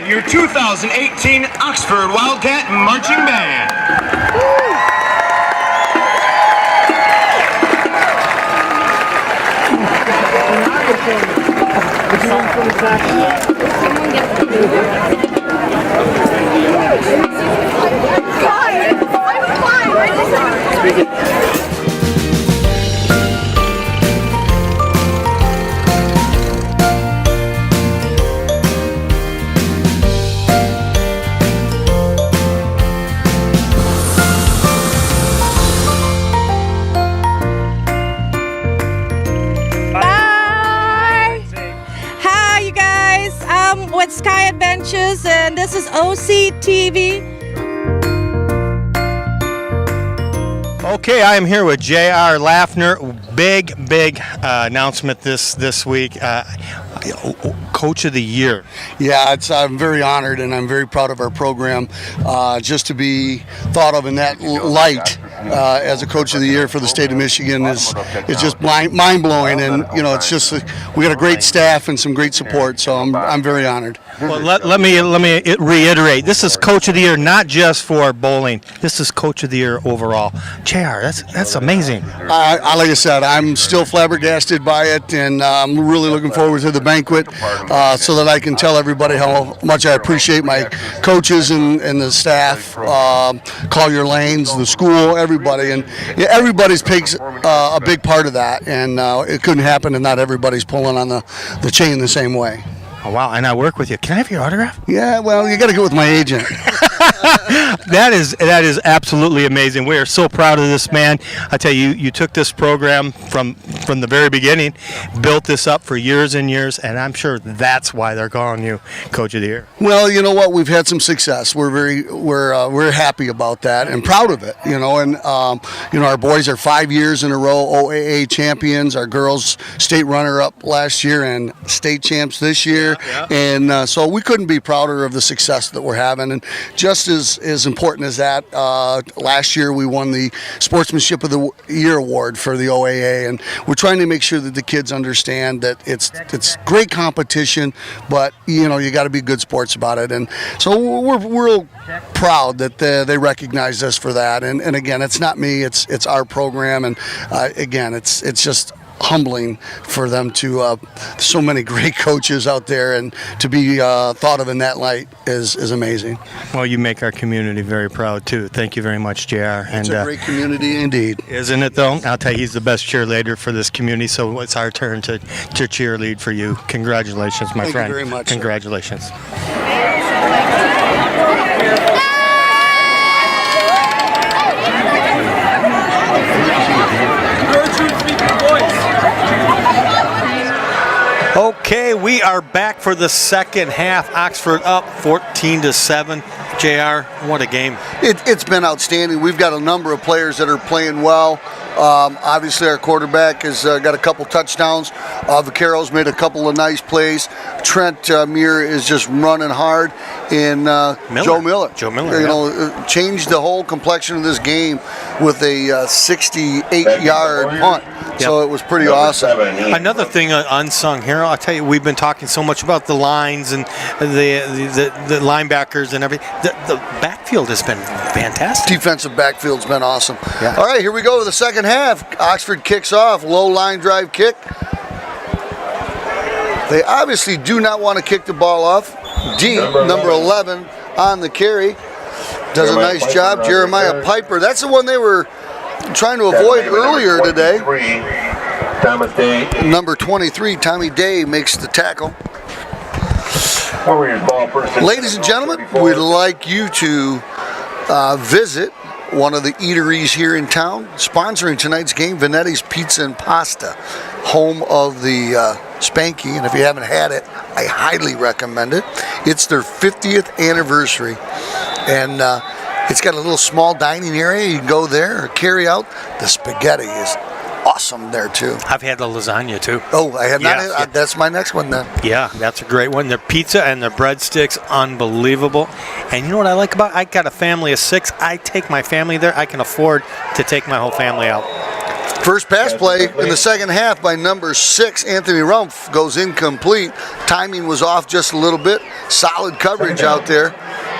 your 2018 Oxford Wildcat Marching Band. With Sky Adventures, and this is OCTV. Okay, I am here with J.R. Laffner. Big announcement this week. Coach of the Year. Yeah, I'm very honored and I'm very proud of our program. Just to be thought of in that light as a Coach of the Year for the state of Michigan is just mind blowing. And you know, it's just we got a great staff and some great support. So I'm very honored. Well, let me reiterate. This is Coach of the Year, not just for bowling. This is Coach of the Year overall. JR, that's amazing. Like I said, I'm still flabbergasted by it, and I'm really looking forward to the banquet so that I can tell everybody how much I appreciate my coaches and the staff, Collier Lanes, the school, everybody. And yeah, everybody's takes a big part of that, and it couldn't happen if not everybody's pulling on the chain the same way. Oh, wow, and I work with you. Can I have your autograph? Yeah, well, you got to go with my agent. That is absolutely amazing. We are so proud of this man. I tell you, you took this program from the very beginning, built this up for years and years, and I'm sure that's why they're calling you Coach of the Year. Well, you know what? We've had some success. We're happy about that and proud of it. You know, and you know, our boys are 5 years in a row OAA champions. Our girls state runner-up last year and state champs this year. Yeah. And so we couldn't be prouder of the success that we're having. And just as important as that, last year we won the Sportsmanship of the Year award for the OAA, and we're trying to make sure that the kids understand that it's great competition, but you know, you got to be good sports about it. And so we're real proud that they recognize us for that. And again, it's not me, it's our program. And again, it's just humbling for them to so many great coaches out there, and to be thought of in that light is amazing. Well, you make our community very proud too. Thank you very much, JR. It's a great community indeed. Isn't it though? I'll tell you, he's the best cheerleader for this community, so it's our turn to cheerlead for you. Congratulations, my friend. Thank you very much. Congratulations. Okay, we are back for the second half. Oxford up 14-7. JR, what a game. It's been outstanding. We've got a number of players that are playing well. Obviously, our quarterback has got a couple touchdowns. Vaquero's made a couple of nice plays. Trent Muir is just running hard. And Joe Miller. You know, changed the whole complexion of this game with a 68-yard punt. Yep. So it was pretty awesome. Another thing, unsung hero, I'll tell you, we've been talking so much about the lines and the linebackers and everything. The backfield has been fantastic. Defensive backfield's been awesome. Yeah. All right, here we go with the second half. Oxford kicks off, low line drive kick. They obviously do not want to kick the ball off. Deep, number 11 on the carry. Does a nice job. Jeremiah Piper. That's the one they were trying to avoid earlier today. Thomas Day. Number 23, Tommy Day, makes the tackle. Ladies and gentlemen, we'd like you to visit one of the eateries here in town, sponsoring tonight's game, Vanetti's Pizza and Pasta, home of the Spanky. And if you haven't had it, I highly recommend it. It's their 50th anniversary, and it's got a little small dining area. You can go there or carry out. The spaghetti is awesome there too. I've had the lasagna too. Oh, I have not. That's my next one then. Yeah, that's a great one. Their pizza and their breadsticks, unbelievable. And you know what I like about it? I got a family of 6. I take my family there. I can afford to take my whole family out. First pass play in the second half by number 6, Anthony Rumpf, goes incomplete. Timing was off just a little bit. Solid coverage out there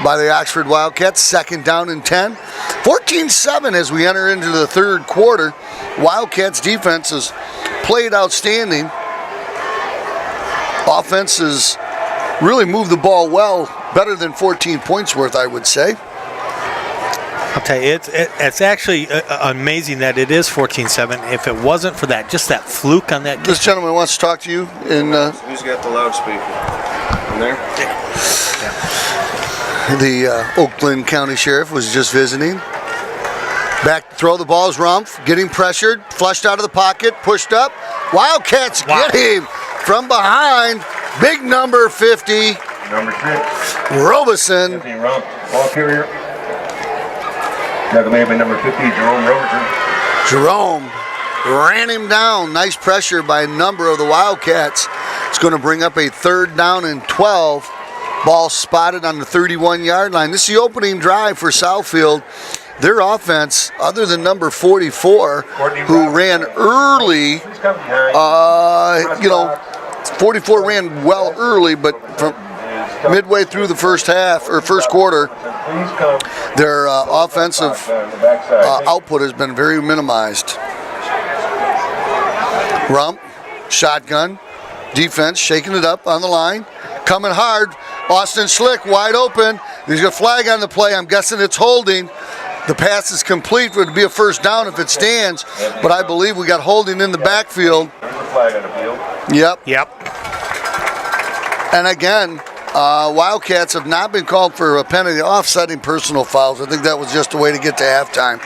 by the Oxford Wildcats. Second down and 10. 14-7 as we enter into the third quarter. Wildcats defense has played outstanding. Offense has really moved the ball well, better than 14 points worth, I would say. I'll tell you, it's actually amazing that it is 14-7. If it wasn't for that, just that fluke on that. This gentleman wants to talk to you. Who's got the loudspeaker? In there? The Oakland County Sheriff was just visiting. Back to throw the ball is Rumpf, getting pressured, flushed out of the pocket, pushed up. Wildcats get him from behind. Big number 50. Number 6. Robeson. Anthony Rumpf, ball carrier. That may have been number 50, Jerome Robertson. Jerome ran him down. Nice pressure by a number of the Wildcats. It's going to bring up a third down and 12. Ball spotted on the 31-yard line. This is the opening drive for Southfield. Their offense, other than number 44, who ran early, 44 ran well early, but from midway through the first half or first quarter, their offensive output has been very minimized. Rump, shotgun, defense shaking it up on the line, coming hard. Austin Schlick wide open. There's a flag on the play. I'm guessing it's holding. The pass is complete. It would be a first down if it stands, but I believe we got holding in the backfield. Yep. And again, Wildcats have not been called for a penalty, offsetting personal fouls. I think that was just a way to get to halftime.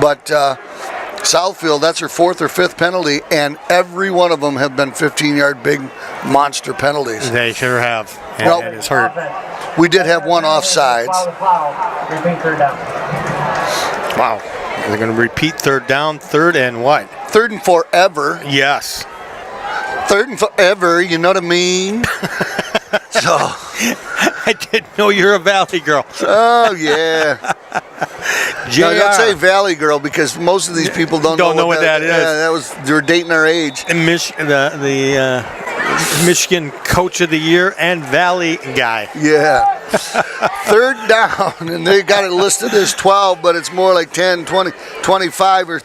But Southfield, that's their 4th or 5th penalty, and every one of them have been 15-yard big monster penalties. They sure have. And it is hurt. We did have one offsides. Wow. They're going to repeat third down, third and what? Third and forever. Yes. Third and forever, you know what I mean? So, I didn't know you're a Valley girl. Oh, yeah. No, don't say Valley girl because most of these people don't know what that is. Yeah, they're dating our age. And the Michigan Coach of the Year and Valley guy. Yeah. Third down, and they got it listed as 12, but it's more like 10, 20, 25.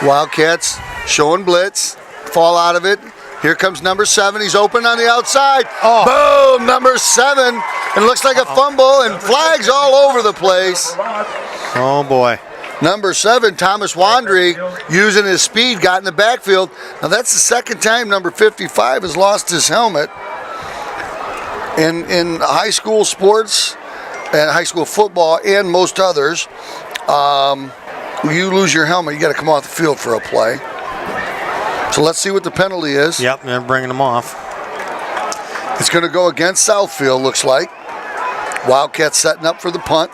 Wildcats showing blitz, fall out of it. Here comes number 7. He's open on the outside. Oh. Boom, number 7. It looks like a fumble and flags all over the place. Oh, boy. Number 7, Thomas Wandry, using his speed, got in the backfield. Now, that's the second time number 55 has lost his helmet. In high school sports and high school football and most others, you lose your helmet, you got to come off the field for a play. So let's see what the penalty is. Yep, they're bringing them off. It's going to go against Southfield, looks like. Wildcats setting up for the punt.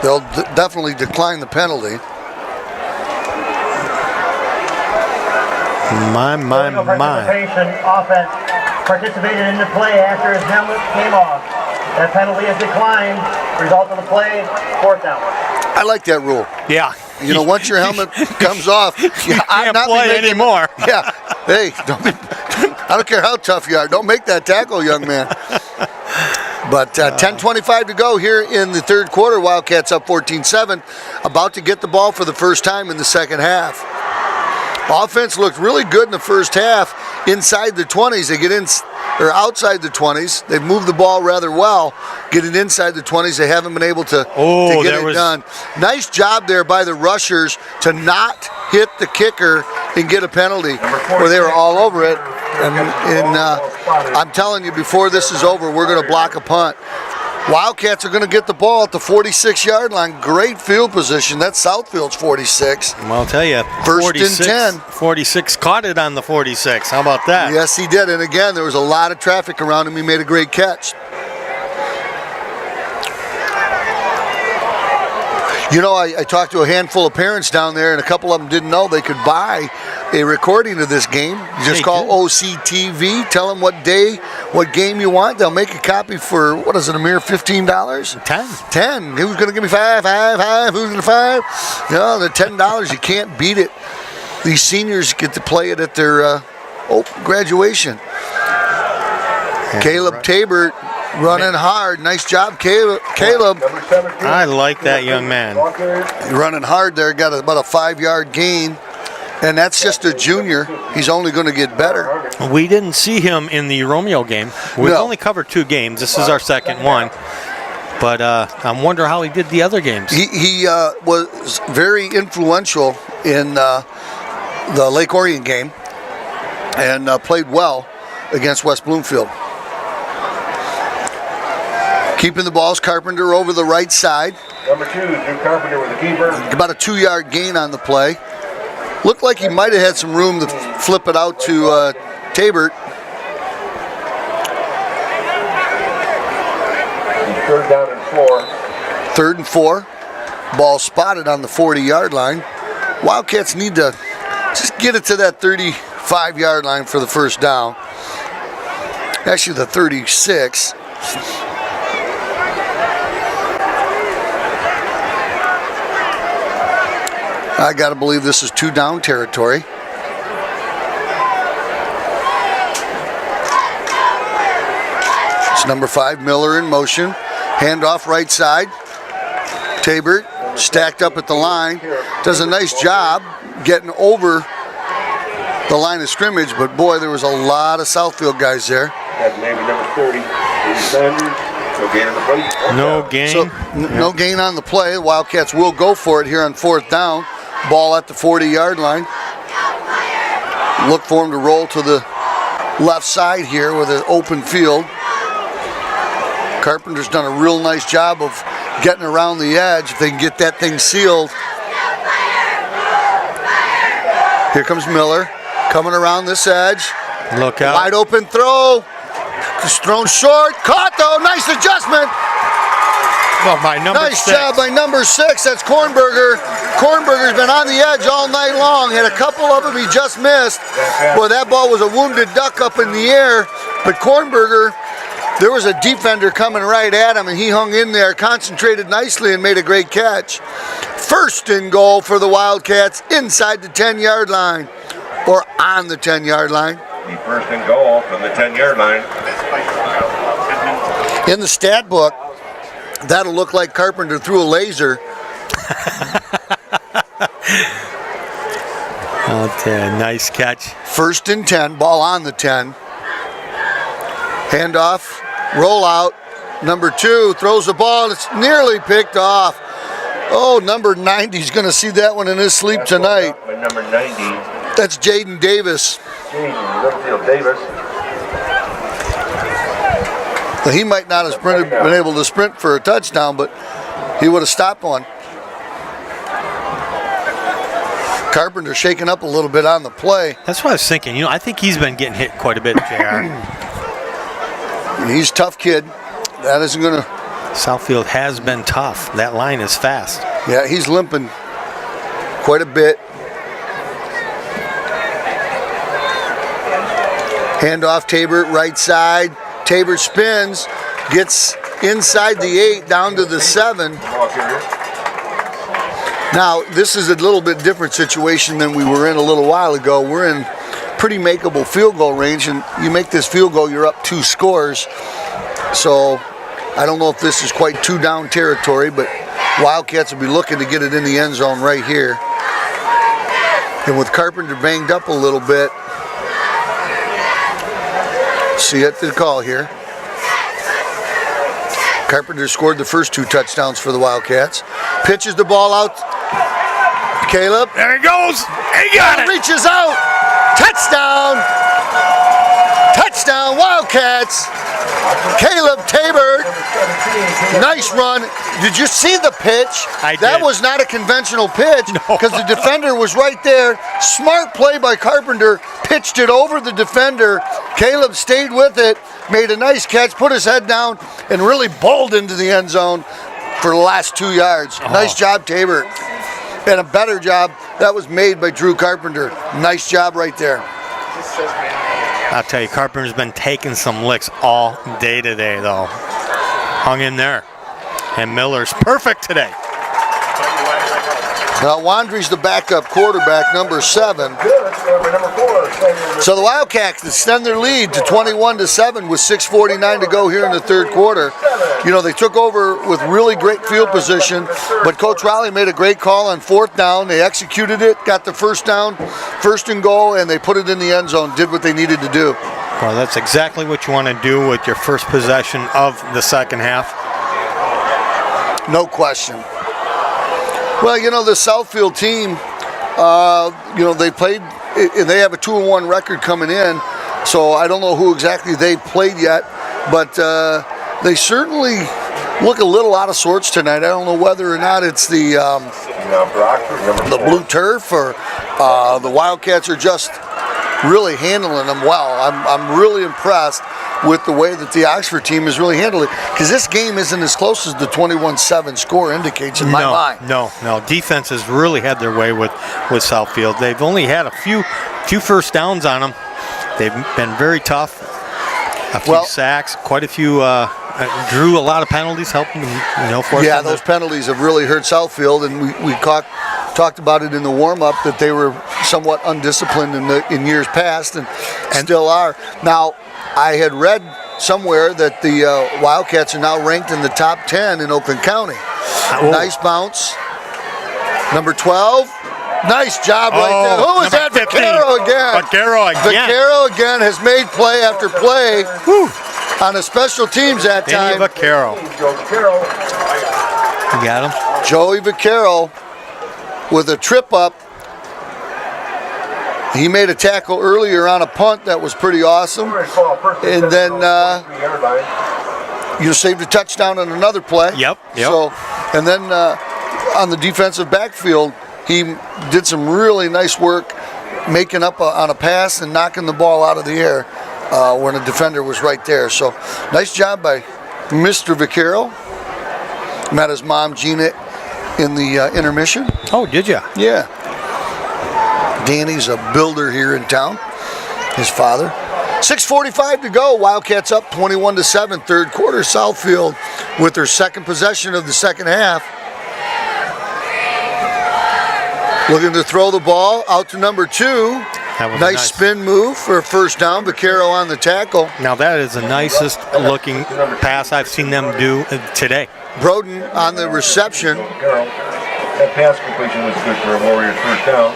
They'll definitely decline the penalty. My. Offense participated in the play after his helmet came off. That penalty is declined. Result of the play, 4th down. I like that rule. Yeah. You know, once your helmet comes off, you can't play anymore. Yeah. Hey, I don't care how tough you are. Don't make that tackle, young man. But 10:25 to go here in the third quarter. Wildcats up 14-7. About to get the ball for the first time in the second half. Offense looked really good in the first half. Inside the 20s, they get in, or outside the 20s. They've moved the ball rather well. Getting inside the 20s, they haven't been able to get it done. Nice job there by the rushers to not hit the kicker and get a penalty where they were all over it. And I'm telling you, before this is over, we're going to block a punt. Wildcats are going to get the ball at the 46-yard line. Great field position. That's Southfield's 46. Well, I'll tell you, First and 10. 46 caught it on the 46. How about that? Yes, he did. And again, there was a lot of traffic around him. He made a great catch. You know, I talked to a handful of parents down there, and a couple of them didn't know they could buy a recording of this game. You just call OCTV, tell them what day, what game you want. They'll make a copy for, what is it, a mere $15? 10. Who's going to give me five? Who's going to five? No, the $10, you can't beat it. These seniors get to play it at their graduation. Caleb Tabor running hard. Nice job, Caleb. I like that young man. Running hard there. Got about a 5-yard gain. And that's just a junior. He's only going to get better. We didn't see him in the Romeo game. We've only covered 2 games. This is our second one. But I'm wondering how he did the other games. He was very influential in the Lake Orion game and played well against West Bloomfield. Keeping the balls, Carpenter over the right side. Number 2, Jim Carpenter with the keeper. About a 2-yard gain on the play. Looked like he might have had some room to flip it out to Tabor. Third down and 4. 3rd and 4. Ball spotted on the 40-yard line. Wildcats need to just get it to that 35-yard line for the first down. Actually, the 36. I got to believe this is 2-down territory. It's number 5, Miller in motion. Handoff right side. Tabor stacked up at the line. Does a nice job getting over the line of scrimmage, but boy, there was a lot of Southfield guys there. That's maybe number 30, Sanders. No gain on the play. No gain. So, no gain on the play. Wildcats will go for it here on 4th down. Ball at the 40-yard line. Look for him to roll to the left side here with an open field. Carpenter's done a real nice job of getting around the edge. If they can get that thing sealed. Here comes Miller coming around this edge. Look out. Wide open throw. Just thrown short. Caught though. Nice adjustment. Well, by number nice 6. job by number 6. That's Kornberger. Kornberger's been on the edge all night long. Had a couple of them he just missed. Boy, that ball was a wounded duck up in the air. But Kornberger, there was a defender coming right at him, and he hung in there, concentrated nicely, and made a great catch. 1st and goal for the Wildcats inside the 10-yard line, or on the 10-yard line. The 1st and goal from the 10-yard line. In the stat book, that'll look like Carpenter threw a laser. Okay, nice catch. 1st and 10, ball on the 10. Handoff, roll out. Number 2 throws the ball. It's nearly picked off. Oh, number 90's going to see that one in his sleep tonight. Number 90. That's Jaden Davis. Southfield Davis. Well, he might not have been able to sprint for a touchdown, but he would have stopped one. Carpenter shaking up a little bit on the play. That's what I was thinking. You know, I think he's been getting hit quite a bit, JR. He's a tough kid. That isn't going to... Southfield has been tough. That line is fast. Yeah, he's limping quite a bit. Handoff Tabor, right side. Tabor spins, gets inside the 8, down to the 7. Now, this is a little bit different situation than we were in a little while ago. We're in pretty makeable field goal range, and you make this field goal, you're up 2 scores. So I don't know if this is quite 2-down territory, but Wildcats will be looking to get it in the end zone right here. And with Carpenter banged up a little bit, see it to the call here. Carpenter scored the first 2 touchdowns for the Wildcats. Pitches the ball out. Caleb. There he goes. He got it. Reaches out. Touchdown. Touchdown, Wildcats. Caleb Tabor. Nice run. Did you see the pitch? I did. That was not a conventional pitch because the defender was right there. Smart play by Carpenter. Pitched it over the defender. Caleb stayed with it, made a nice catch, put his head down, and really bowled into the end zone. for the last 2 yards. Nice job, Tabor. And a better job that was made by Drew Carpenter. Nice job right there. I'll tell you, Carpenter's been taking some licks all day today, though. Hung in there. And Miller's perfect today. Now, Wandry's the backup quarterback, number 7. So the Wildcats extend their lead to 21-7 with 6:49 to go here in the third quarter. You know, they took over with really great field position, but Coach Raleigh made a great call on 4th down. They executed it, got the first down, 1st and goal, and they put it in the end zone, did what they needed to do. Well, that's exactly what you want to do with your first possession of the second half. No question. Well, you know, the Southfield team, you know, they played, and they have a 2-1 record coming in, so I don't know who exactly they've played yet, but they certainly look a little out of sorts tonight. I don't know whether or not it's the blue turf or the Wildcats are just really handling them well. I'm really impressed with the way that the Oxford team has really handled it, because this game isn't as close as the 21-7 score indicates in my mind. No. Defense has really had their way with Southfield. They've only had a few first downs on them. They've been very tough. A few sacks, quite a few. Drew a lot of penalties, helping them, you know, force them. Those penalties have really hurt Southfield, and we talked about it in the warm-up that they were somewhat undisciplined in years past, and still are. Now, I had read somewhere that the Wildcats are now ranked in the top 10 in Oakland County. Nice bounce. Number 12. Nice job right there. Who was that? Vaquero again. Vaquero again has made play after play on a special teams that time. Vaquero. You got him? Joey Vaquero with a trip up. He made a tackle earlier on a punt that was pretty awesome. And then you saved a touchdown on another play. Yep. So, and then on the defensive backfield, he did some really nice work making up on a pass and knocking the ball out of the air when a defender was right there. So nice job by Mr. Vaquero. Met his mom, Gina, in the intermission. Oh, did you? Yeah. Danny's a builder here in town, his father. 6:45 to go. Wildcats up 21-7, third quarter. Southfield with their second possession of the second half. Looking to throw the ball out to number 2. Nice spin move for a first down. Vaquero on the tackle. Now that is the nicest looking pass I've seen them do today. Broden on the reception. That pass completion was good for a Warriors first down.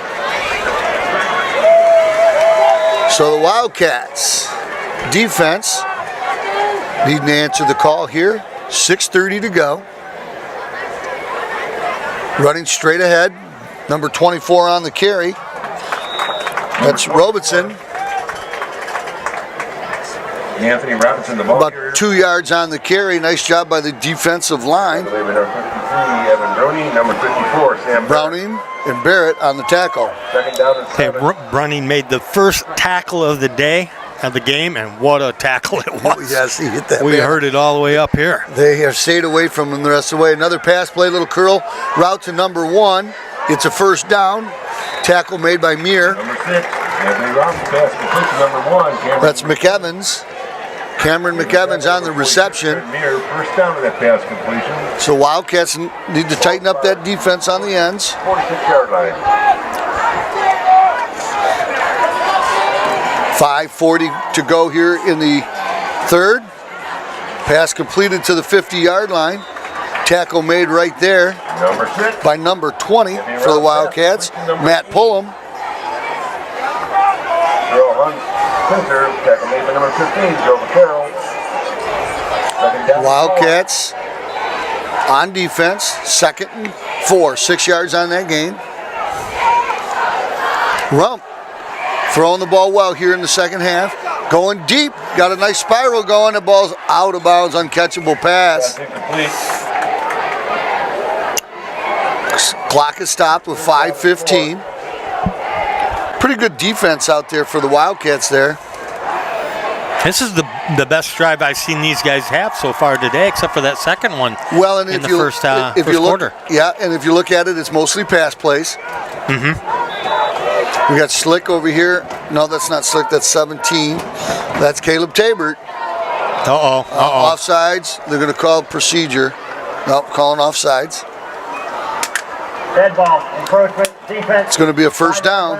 So the Wildcats defense needing to answer the call here. 6:30 to go. Running straight ahead. Number 24 on the carry. That's Robertson. Anthony Robinson, the ball About carrier. 2 yards on the carry. Nice job by the defensive line. Number 53, Evan Browning. Number 54, Sam Browning and Barrett on the tackle. Second down and 7. Browning made the first tackle of the day of the game, and what a tackle it was. Yes, he hit that. We heard it all the way up here. They have stayed away from him the rest of the way. Another pass play, little curl. Route to number 1. It's a first down. Tackle made by Muir. Number 6, Anthony Robinson, pass completion. Number 1, Cameron. That's McEvans. Cameron McEvans on the reception. Muir, first down with that pass completion. So Wildcats need to tighten up that defense on the ends. 46-yard line. 5:40 to go here in the third. Pass completed to the 50-yard line. Tackle made right there Number 6. by number 20 for the Wildcats, Matt Pullum. Joe Hunt, center, tackle made by number 15, Joe Vaquero. Second down. Wildcats on defense, 2nd and 4, 6 yards on that gain. Rump throwing the ball well here in the second half. Going deep, got a nice spiral going. The ball's out of bounds, uncatchable pass. Clock is stopped with 5:15. Pretty good defense out there for the Wildcats there. This is the best drive I've seen these guys have so far today, except for that second one. Well, and in if the you first quarter. Yeah, and if you look at it, it's mostly pass plays. Mm-hmm. We got Slick over here. No, that's not Slick. That's 17. That's Caleb Tabert. Offsides. They're going to call procedure. Nope, calling offsides. Dead ball, encroachment, defense. It's going to be a first down.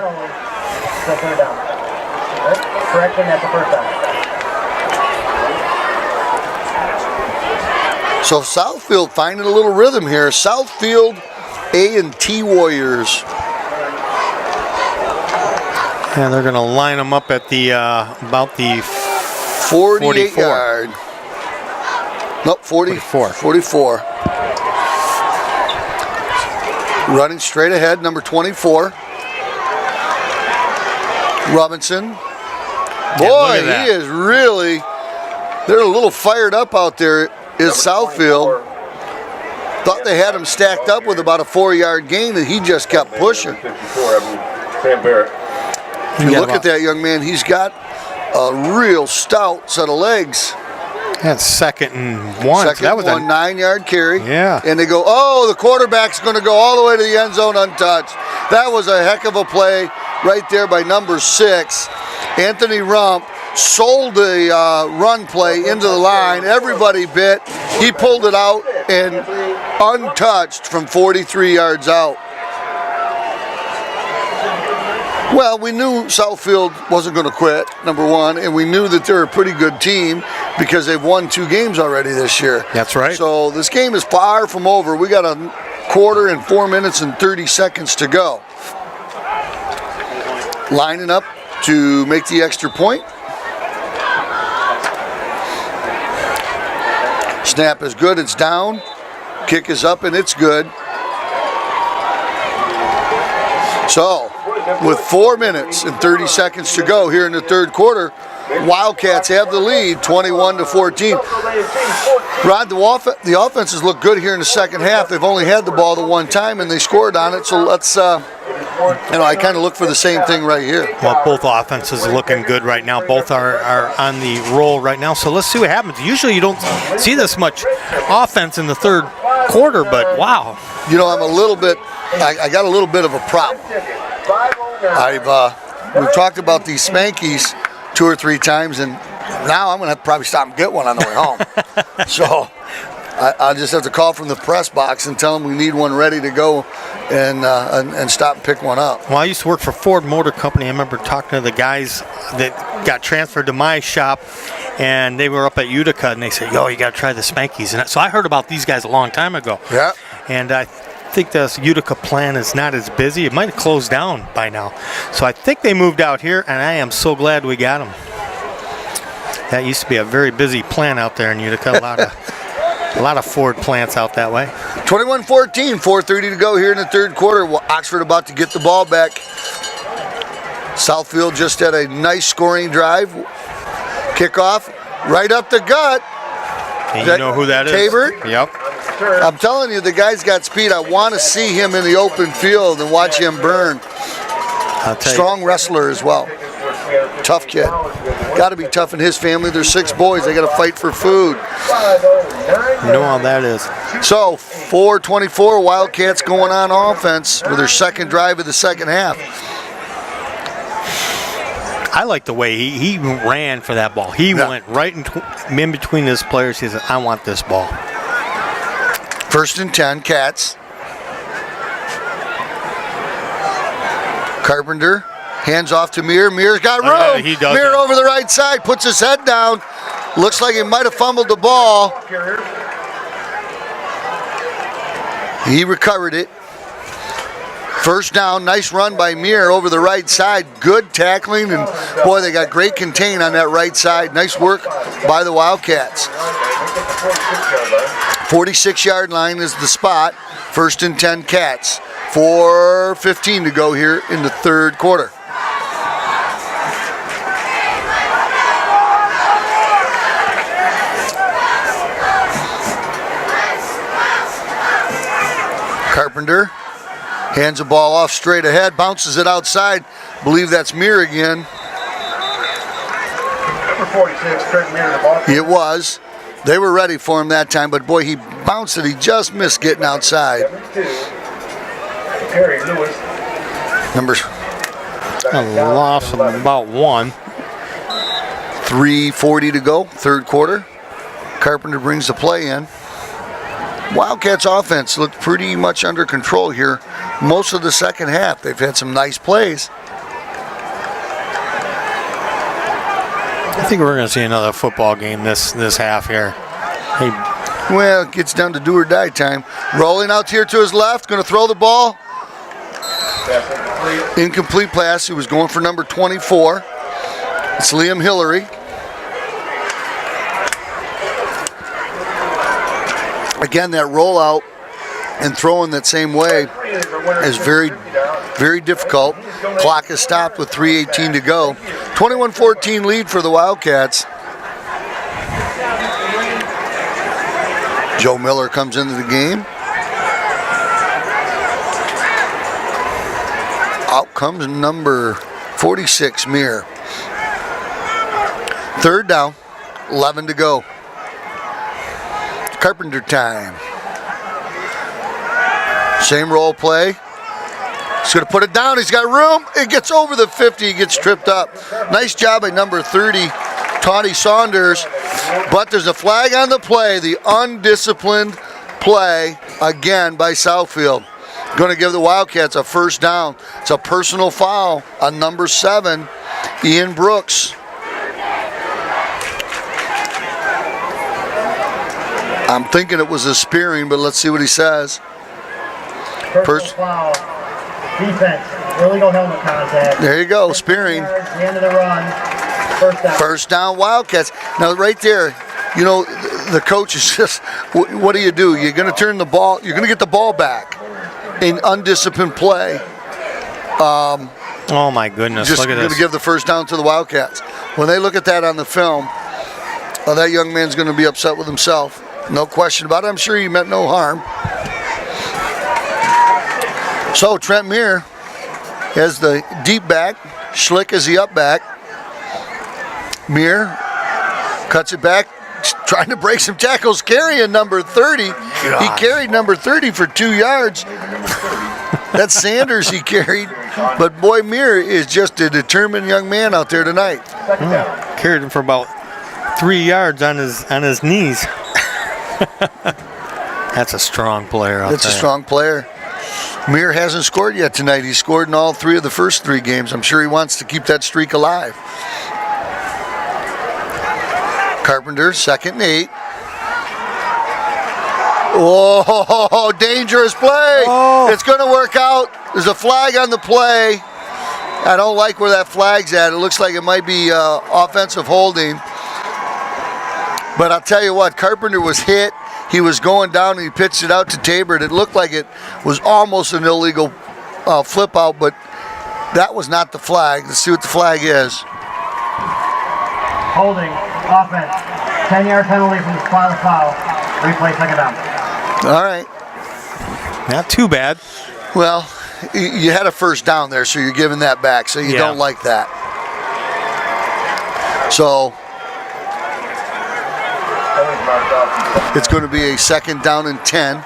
Correction, that's a first down. So Southfield finding a little rhythm here. Southfield A&T Warriors. And they're going to line them up at the about the 48 yard. Nope, 44. Running straight ahead, number 24. Robinson. Boy, he is really, they're a little fired up out there, is Southfield. Thought they had him stacked up with about a 4-yard gain, and he just kept pushing. If you look at that young man, he's got a real stout set of legs. That's second and one. That was a 9-yard carry. Yeah. And they go, the quarterback's going to go all the way to the end zone untouched. That was a heck of a play right there by number 6. Anthony Rump sold the run play into the line. Everybody bit. He pulled it out and untouched from 43 yards out. Well, we knew Southfield wasn't going to quit, number one, and we knew that they're a pretty good team because they've won 2 games already this year. That's right. So this game is far from over. We got a quarter and 4 minutes and 30 seconds to go. Lining up to make the extra point. Snap is good, it's down. Kick is up and it's good. So, with 4 minutes and 30 seconds to go here in the third quarter, Wildcats have the lead, 21-14. Rod, the offenses look good here in the second half. They've only had the ball the one time, and they scored on it. So let's, I kind of look for the same thing right here. Well, both offenses are looking good right now. Both are on the roll right now. So let's see what happens. Usually you don't see this much offense in the third quarter, but wow. You know, I'm a little bit, I got a little bit of a problem. We've talked about these Spankies 2 or 3 times, and now I'm going to probably stop and get one on the way home. So I just have to call from the press box and tell them we need one ready to go and stop and pick one up. Well, I used to work for Ford Motor Company. I remember talking to the guys that got transferred to my shop, and they were up at Utica, and they said, you got to try the Spankies. And so I heard about these guys a long time ago. Yeah. And I think the Utica plant is not as busy. It might have closed down by now. So I think they moved out here, and I am so glad we got them. That used to be a very busy plant out there in Utica. A lot of Ford plants out that way. 21-14, 4:30 to go here in the third quarter. Well, Oxford about to get the ball back. Southfield just had a nice scoring drive. Kickoff right up the gut. And you know who that is? Tabert? Yep. I'm telling you, the guy's got speed. I want to see him in the open field and watch him burn. Strong wrestler as well. Tough kid. Got to be tough in his family. There's 6 boys. They got to fight for food. You know how that is. So, 4:24, Wildcats going on offense with their second drive of the second half. I like the way he ran for that ball. He went right in between his players. He said, I want this ball. 1st and 10, Cats. Carpenter hands off to Muir. Muir's got room. Yeah, he does. Muir over the right side, puts his head down. Looks like he might have fumbled the ball. He recovered it. First down, nice run by Muir over the right side. Good tackling, and boy, they got great contain on that right side. Nice work by the Wildcats. 46-yard line is the spot. 1st and 10, Cats. 4:15 to go here in the third quarter. Carpenter hands the ball off straight ahead, bounces it outside. Believe that's Muir again. 46, Trent Muir, the ball. It was. They were ready for him that time, but boy, he bounced it. He just missed getting outside. 72, Perry Lewis. Numbers A loss of about 1. 3:40 to go, third quarter. Carpenter brings the play in. Wildcats offense looked pretty much under control here most of the second half. They've had some nice plays. I think we're going to see another football game this half here. Hey, Well, it gets down to do or die time. Rolling out here to his left, going to throw the ball. Incomplete pass. He was going for number 24. It's Liam Hillary. Again, that rollout and throwing that same way is very, very difficult. Clock is stopped with 3:18 to go. 21-14 lead for the Wildcats. Joe Miller comes into the game. Out comes number 46, Muir. Third down, 11 to go. Carpenter time. Same roll play. He's going to put it down. He's got room. It gets over the 50. He gets tripped up. Nice job by number 30, Tawny Saunders. But there's a flag on the play. The undisciplined play again by Southfield. Going to give the Wildcats a first down. It's a personal foul on number 7, Ian Brooks. I'm thinking it was a spearing, but let's see what he says. Personal foul. Defense. Illegal helmet contact. There you go, spearing. The end of the run. First down. First down, Wildcats. Now, right there, you know, the coach is just, what do? You're going to turn the ball, you're going to get the ball back in undisciplined play. oh my goodness, Just look at going this. to give the first down to the Wildcats. When they look at that on the film, that young man's going to be upset with himself. No question about it. I'm sure he meant no harm. So Trent Muir has the deep back. Schlick is the up back. Muir cuts it back, trying to break some tackles, carrying number 30. He carried number 30 for 2 yards. That's Sanders he carried. But boy, Muir is just a determined young man out there tonight. Carried him for about 3 yards on his knees. That's a strong player out there. That's a strong player. Muir hasn't scored yet tonight. He scored in all 3 of the first 3 games. I'm sure he wants to keep that streak alive. Carpenter, 2nd and 8. Oh, dangerous play. Oh. It's going to work out. There's a flag on the play. I don't like where that flag's at. It looks like it might be offensive holding. But I'll tell you what, Carpenter was hit. He was going down and he pitched it out to Tabor. It looked like it was almost an illegal flip out, but that was not the flag. Let's see what the flag is. Holding. Offense. 10-yard penalty from the spot of foul. Replay second down. All right. Not too bad. Well, you had a first down there, so you're giving that back, so you don't like that. So it's going to be a 2nd down and 10.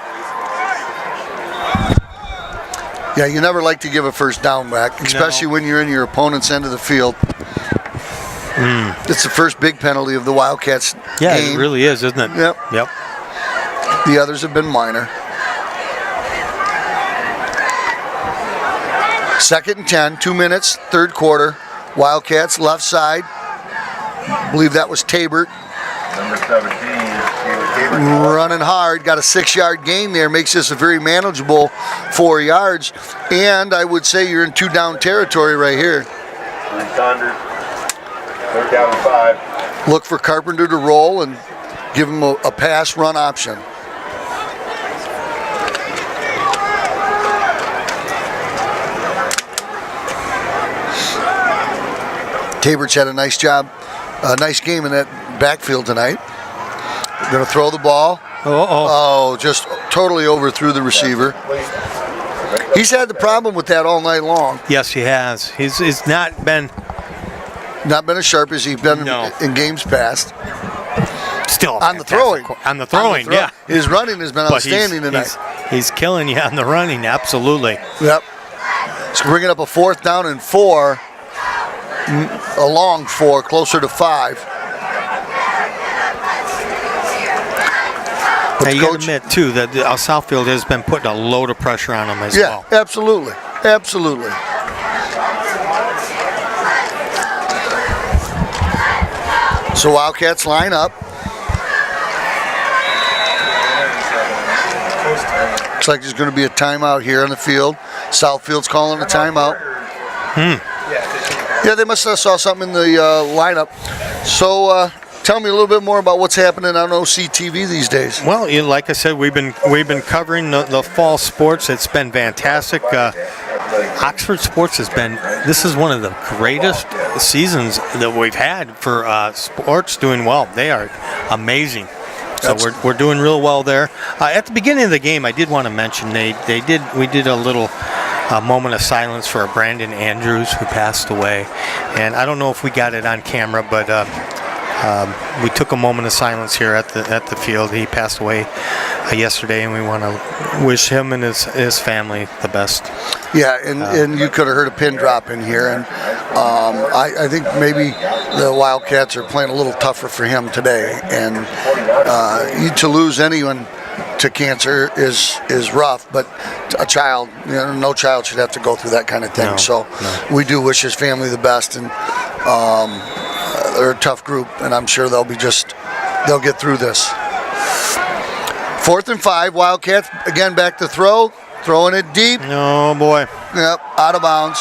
Yeah, you never like to give a first down back, especially when you're in your opponent's end of the field. It's the first big penalty of the Wildcats game. It really is, isn't it? Yep. The others have been minor. 2nd and 10, 2 minutes, 3rd quarter. Wildcats left side. I believe that was Tabor. Number 17. Running hard, got a 6-yard gain there, makes this a very manageable 4 yards. And I would say you're in 2-down territory right here. Saunders. 3rd down and 5. Look for Carpenter to roll and give him a pass run option. Tabor's had a nice job, a nice game in that backfield tonight. Going to throw the ball. Oh, just totally overthrew the receiver. He's had the problem with that all night long. Yes, he has. He's not been Not been as sharp as he's been in games past. Still on the throwing. Yeah. His running has been outstanding tonight. He's killing you on the running, absolutely. Yep. It's bringing up a 4th down and 4, a long 4, closer to 5. Now you got to admit, too, that Southfield has been putting a load of pressure on him as well. Yeah, absolutely. Absolutely. So Wildcats line up. Looks like there's going to be a timeout here on the field. Southfield's calling a timeout. Yeah, they must have saw something in the lineup. So tell me a little bit more about what's happening on OCTV these days. Well, like I said, we've been covering the fall sports. It's been fantastic. Oxford sports this is one of the greatest seasons that we've had for sports doing well. They are amazing. So we're doing real well there. At the beginning of the game, I did want to mention we did a little moment of silence for Brandon Andrews, who passed away, and I don't know if we got it on camera, but we took a moment of silence here at the field. He passed away yesterday, and we want to wish him and his family the best. Yeah, and you could have heard a pin drop in here, and I think maybe the Wildcats are playing a little tougher for him today, and to lose anyone to cancer is rough, but a child, no child should have to go through that kind of thing. We do wish his family the best, and they're a tough group, and I'm sure they'll get through this. 4th and 5, Wildcats again back to throw, throwing it deep. Oh boy. Yep, out of bounds.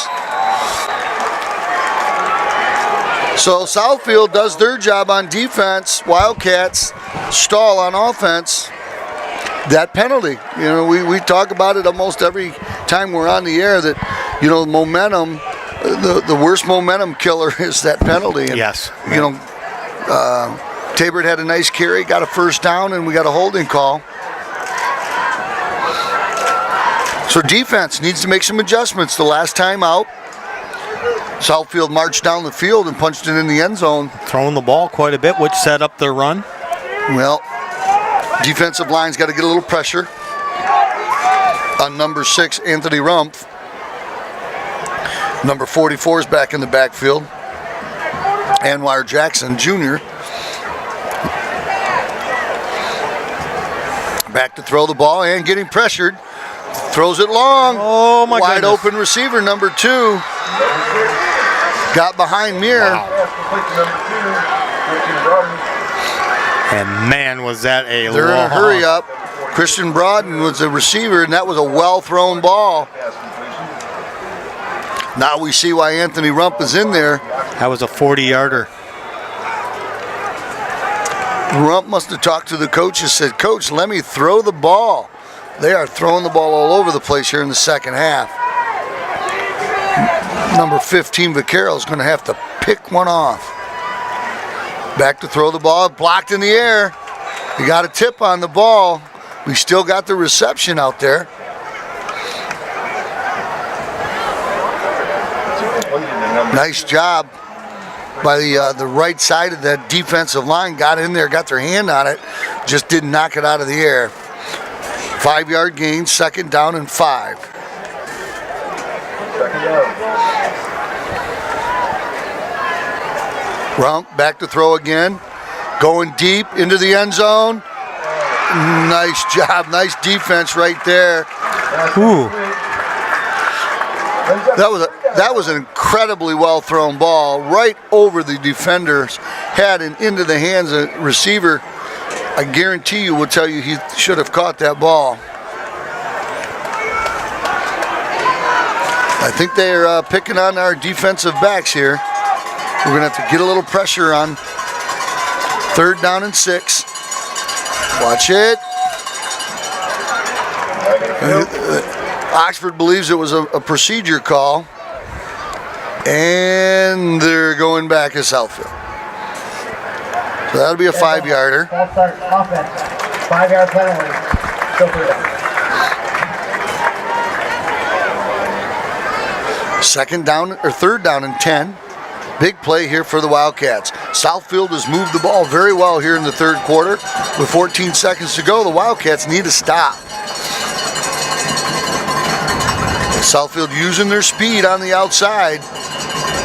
So Southfield does their job on defense. Wildcats stall on offense. That penalty, we talk about it almost every time we're on the air, that momentum, the worst momentum killer is that penalty. And, yes. Tabor had a nice carry, got a 1st down, and we got a holding call. So defense needs to make some adjustments. The last time out, Southfield marched down the field and punched it in the end zone. Throwing the ball quite a bit, which set up their run. Well, defensive line's got to get a little pressure on number 6, Anthony Rumpf. Number 44 is back in the backfield. Anwar Jackson Jr. Back to throw the ball and getting pressured. Throws it long. Oh my Wide goodness. Open receiver, number 2. Got behind Muir. Wow. And man, was that a They're in a hurry up. Christian Brodden was the receiver, and that was a well-thrown ball. Now we see why Anthony Rump is in there. That was a 40-yarder. Rump must have talked to the coach and said, "Coach, let me throw the ball." They are throwing the ball all over the place here in the second half. Number 15, Vaquero, is going to have to pick one off. Back to throw the ball, blocked in the air. We got a tip on the ball. We still got the reception out there. Nice job by the right side of that defensive line. Got in there, got their hand on it, just didn't knock it out of the air. 5-yard gain, 2nd down and 5. Rump back to throw again, going deep into the end zone. Nice job, nice defense right there. Ooh. That was an incredibly well thrown ball right over the defender's head and into the hands of the receiver. I guarantee you will tell you he should have caught that ball. I think they're picking on our defensive backs here. We're going to have to get a little pressure on 3rd down and 6. Watch it. Oxford believes it was a procedure call. And they're going back to Southfield. So that'll be a 5-yarder. False start offense. 5-yard penalty. Still 3 down. 2nd down or 3rd down and 10. Big play here for the Wildcats. Southfield has moved the ball very well here in the third quarter. With 14 seconds to go, the Wildcats need a stop. Southfield using their speed on the outside.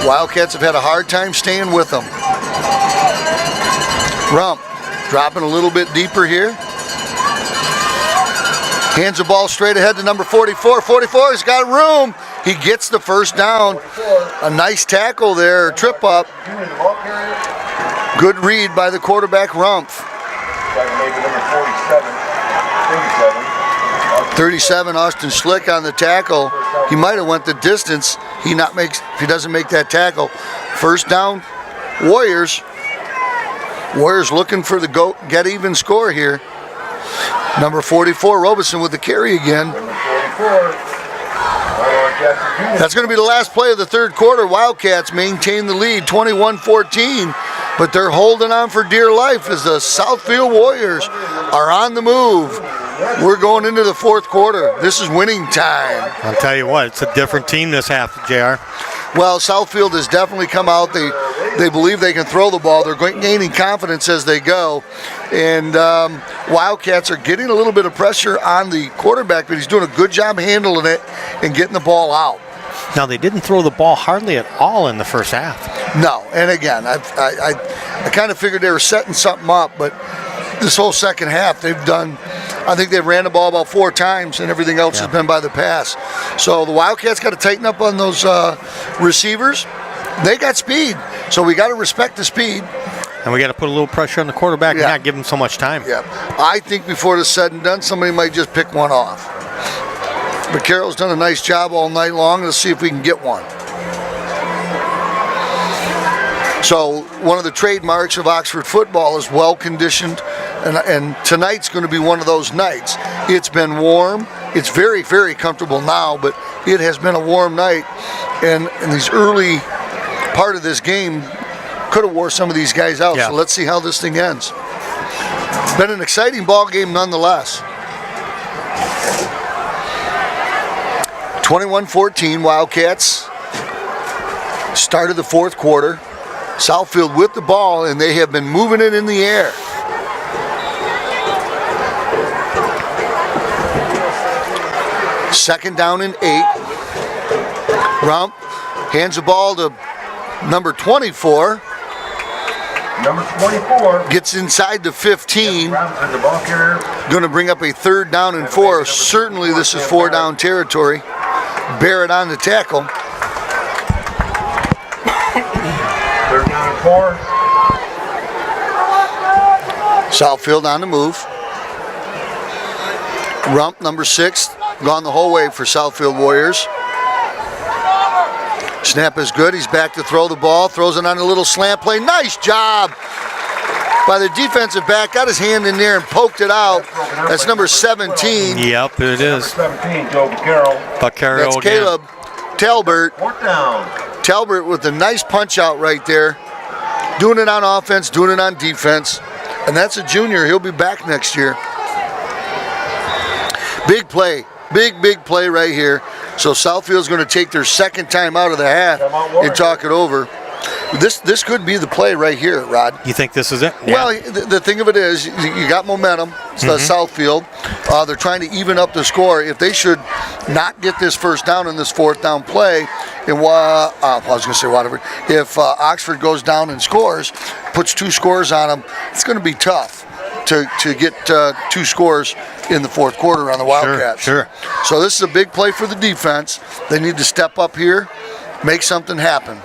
Wildcats have had a hard time staying with them. Rump dropping a little bit deeper here. Hands the ball straight ahead to number 44. 44 has got room. He gets the first down. A nice tackle there, trip up. Good read by the quarterback, Rumpf. 37, Austin Schlick on the tackle. He might have went the distance. If he doesn't make that tackle. First down, Warriors. Warriors looking for the get even score here. Number 44, Robeson with the carry again. That's going to be the last play of the third quarter. Wildcats maintain the lead, 21-14, but they're holding on for dear life as the Southfield Warriors are on the move. We're going into the fourth quarter. This is winning time. I'll tell you what, it's a different team this half, JR. Well, Southfield has definitely come out. They believe they can throw the ball. They're gaining confidence as they go. And Wildcats are getting a little bit of pressure on the quarterback, but he's doing a good job handling it and getting the ball out. Now, they didn't throw the ball hardly at all in the first half. No, and again, I kind of figured they were setting something up, but this whole second half I think they've ran the ball about 4 times, and everything else has been by the pass. So the Wildcats got to tighten up on those receivers. They got speed, so we got to respect the speed. And we got to put a little pressure on the quarterback and not give him so much time. Yeah, I think before this said and done, somebody might just pick one off. But Carroll's done a nice job all night long. Let's see if we can get one. So one of the trademarks of Oxford football is well-conditioned, and tonight's going to be one of those nights. It's been warm. It's very, very comfortable now, but it has been a warm night, and in these early part of this game could have wore some of these guys out. So let's see how this thing ends. Been an exciting ball game nonetheless. 21-14 Wildcats started the fourth quarter. Southfield with the ball, and they have been moving it in the air. Second down and 8. Rump hands the ball to number 24. Number 24 gets inside the 15. Going to bring up a third down and 4. Certainly this is 4 down territory. Barrett on the tackle. Third down and 4. Southfield on the move. Rump, number 6, gone the whole way for Southfield Warriors. Snap is good. He's back to throw the ball. Throws it on a little slant play. Nice job by the defensive back. Got his hand in there and poked it out. That's number 17. Yep, it is. Number 17, Joe Vaccaro. That's Caleb Talbert. Fourth down. Talbert with a nice punch out right there. Doing it on offense, doing it on defense. And that's a junior. He'll be back next year. Big play. Big play right here. So Southfield's going to take their second time out of the half and talk it over. This could be the play right here, Rod. You think this is it? Yeah. Well, the thing of it is, you got momentum. It's the Southfield. They're trying to even up the score. If they should not get this first down in this fourth down play, and I was going to say whatever. If Oxford goes down and scores, puts 2 scores on them, it's going to be tough to get 2 scores in the fourth quarter on the Wildcats. Sure. So this is a big play for the defense. They need to step up here, make something happen.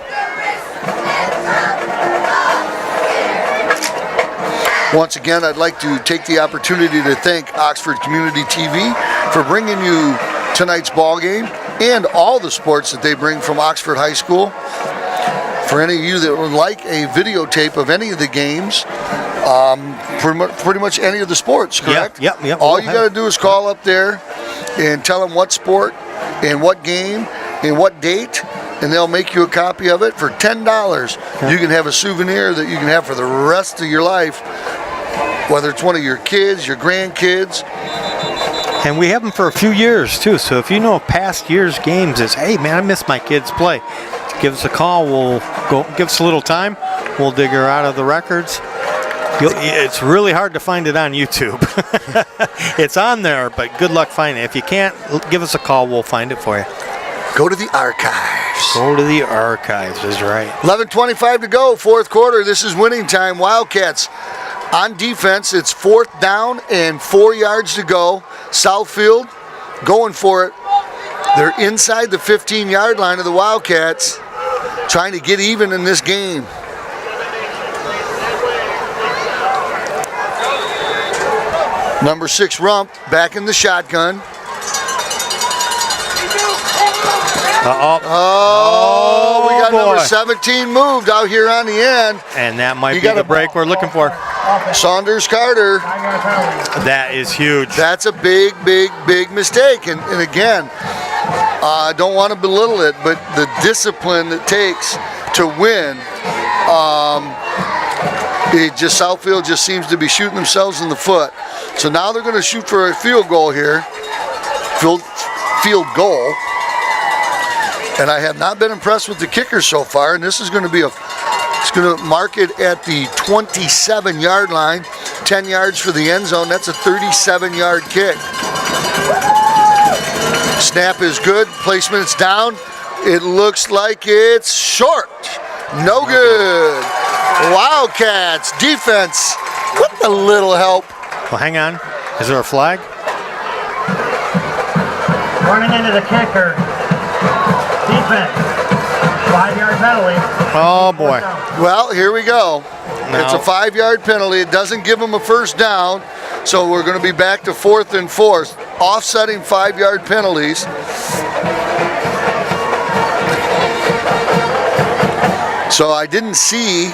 Once again, I'd like to take the opportunity to thank Oxford Community TV for bringing you tonight's ball game and all the sports that they bring from Oxford High School. For any of you that would like a videotape of any of the games, pretty much any of the sports, correct? Yep. All you got to do is call up there and tell them what sport and what game and what date, and they'll make you a copy of it for $10. You can have a souvenir that you can have for the rest of your life, whether it's one of your kids, your grandkids. And we have them for a few years too, so if you know past years' games is, hey man, I miss my kids' play, give us a call. We'll go. Give us a little time. We'll dig her out of the records. It's really hard to find it on YouTube. It's on there, but good luck finding it. If you can't, give us a call. We'll find it for you. Go to the archives. Go to the archives is right. 11:25 to go, fourth quarter. This is winning time. Wildcats on defense. It's 4th down and 4 yards to go. Southfield going for it. They're inside the 15-yard line of the Wildcats, trying to get even in this game. Number 6 Rump back in the shotgun. We got number 17 moved out here on the end. And that might be the break we're looking for. Saunders Carter. That is huge. That's a big, big, big mistake. And again, I don't want to belittle it, but the discipline it takes to win, Southfield just seems to be shooting themselves in the foot. So now they're going to shoot for a field goal here. Field goal. And I have not been impressed with the kicker so far. And this is going to be it's going to mark it at the 27-yard line. 10 yards for the end zone. That's a 37-yard kick. Snap is good. Placement's down. It looks like it's short. No good. Wildcats defense with a little help. Well, hang on. Is there a flag? Running into the kicker. Defense. 5-yard penalty. Oh, boy. Well, here we go. No. It's a 5-yard penalty. It doesn't give them a first down, so we're going to be back to 4th and 4. Offsetting 5-yard penalties. So I didn't see.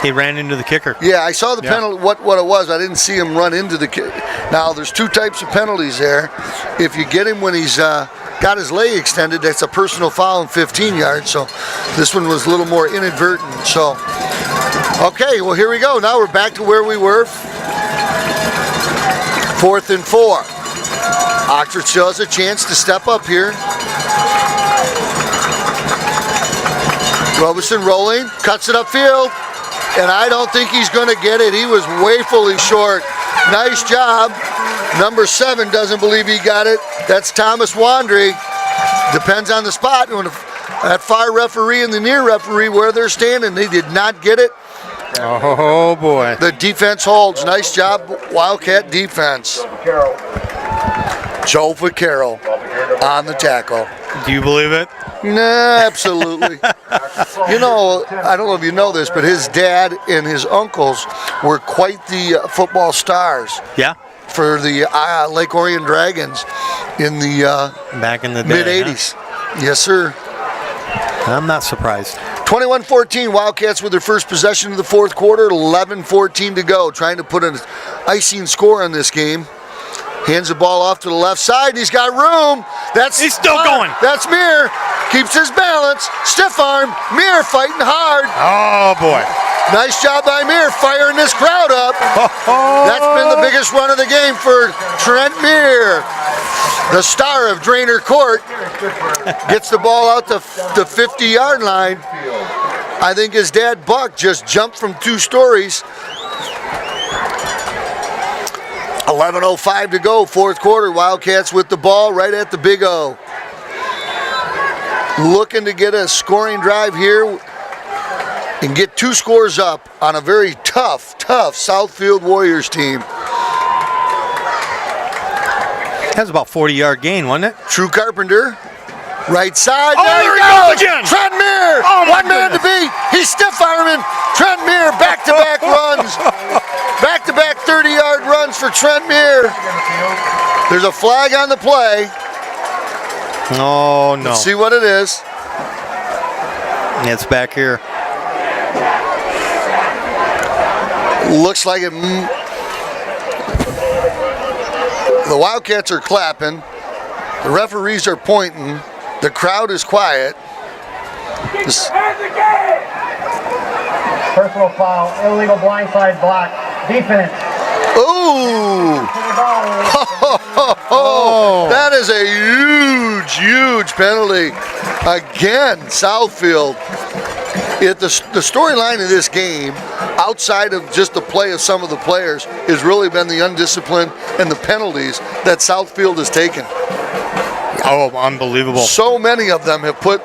He ran into the kicker. Yeah, I saw the penalty, what it was. I didn't see him run into the kicker. Now, there's 2 types of penalties there. If you get him when he's got his leg extended, that's a personal foul in 15 yards. So this one was a little more inadvertent. So, okay, well, here we go. Now we're back to where we were. 4th and 4. Oxford still has a chance to step up here. Robeson rolling, cuts it upfield, and I don't think he's going to get it. He was way fully short. Nice job. Number 7 doesn't believe he got it. That's Thomas Wandry. Depends on the spot. When that far referee and the near referee where they're standing, they did not get it. Oh, boy. The defense holds. Nice job, Wildcat defense. Joe Vaccaro on the tackle. Do you believe it? Nah, absolutely. You know, I don't know if you know this, but his dad and his uncles were quite the football stars. Yeah. For the Lake Orion Dragons in the back in the day, mid-'80s. Huh? Yes, sir. I'm not surprised. 21-14, Wildcats with their first possession of the fourth quarter, 11-14 to go. Trying to put an icing score on this game. Hands the ball off to the left side. He's got room. He's still going. That's Mir. Keeps his balance. Stiff arm. Mir fighting hard. Oh, boy. Nice job by Mir firing this crowd up. That's been the biggest run of the game for Trent Mir. The star of Drainer Court gets the ball out to the 50-yard line. I think his dad, Buck, just jumped from 2 stories. 11:05 to go, fourth quarter. Wildcats with the ball right at the Big O. Looking to get a scoring drive here and get 2 scores up on a very tough Southfield Warriors team. That's about 40-yard gain, wasn't it? True Carpenter, right side. Oh, there he goes again. Trent Mir, one man to beat. He's stiff arming. Trent Mir, back-to-back runs. Back-to-back 30-yard runs for Trent Mir. There's a flag on the play. Oh, no. Let's see what it is. It's back here. Looks like it. The Wildcats are clapping. The referees are pointing. The crowd is quiet. Personal foul, illegal blindside block, defense. Ooh! That is a huge penalty. Again, Southfield. The storyline of this game, outside of just the play of some of the players, has really been the undiscipline and the penalties that Southfield has taken. Oh, unbelievable. So many of them have put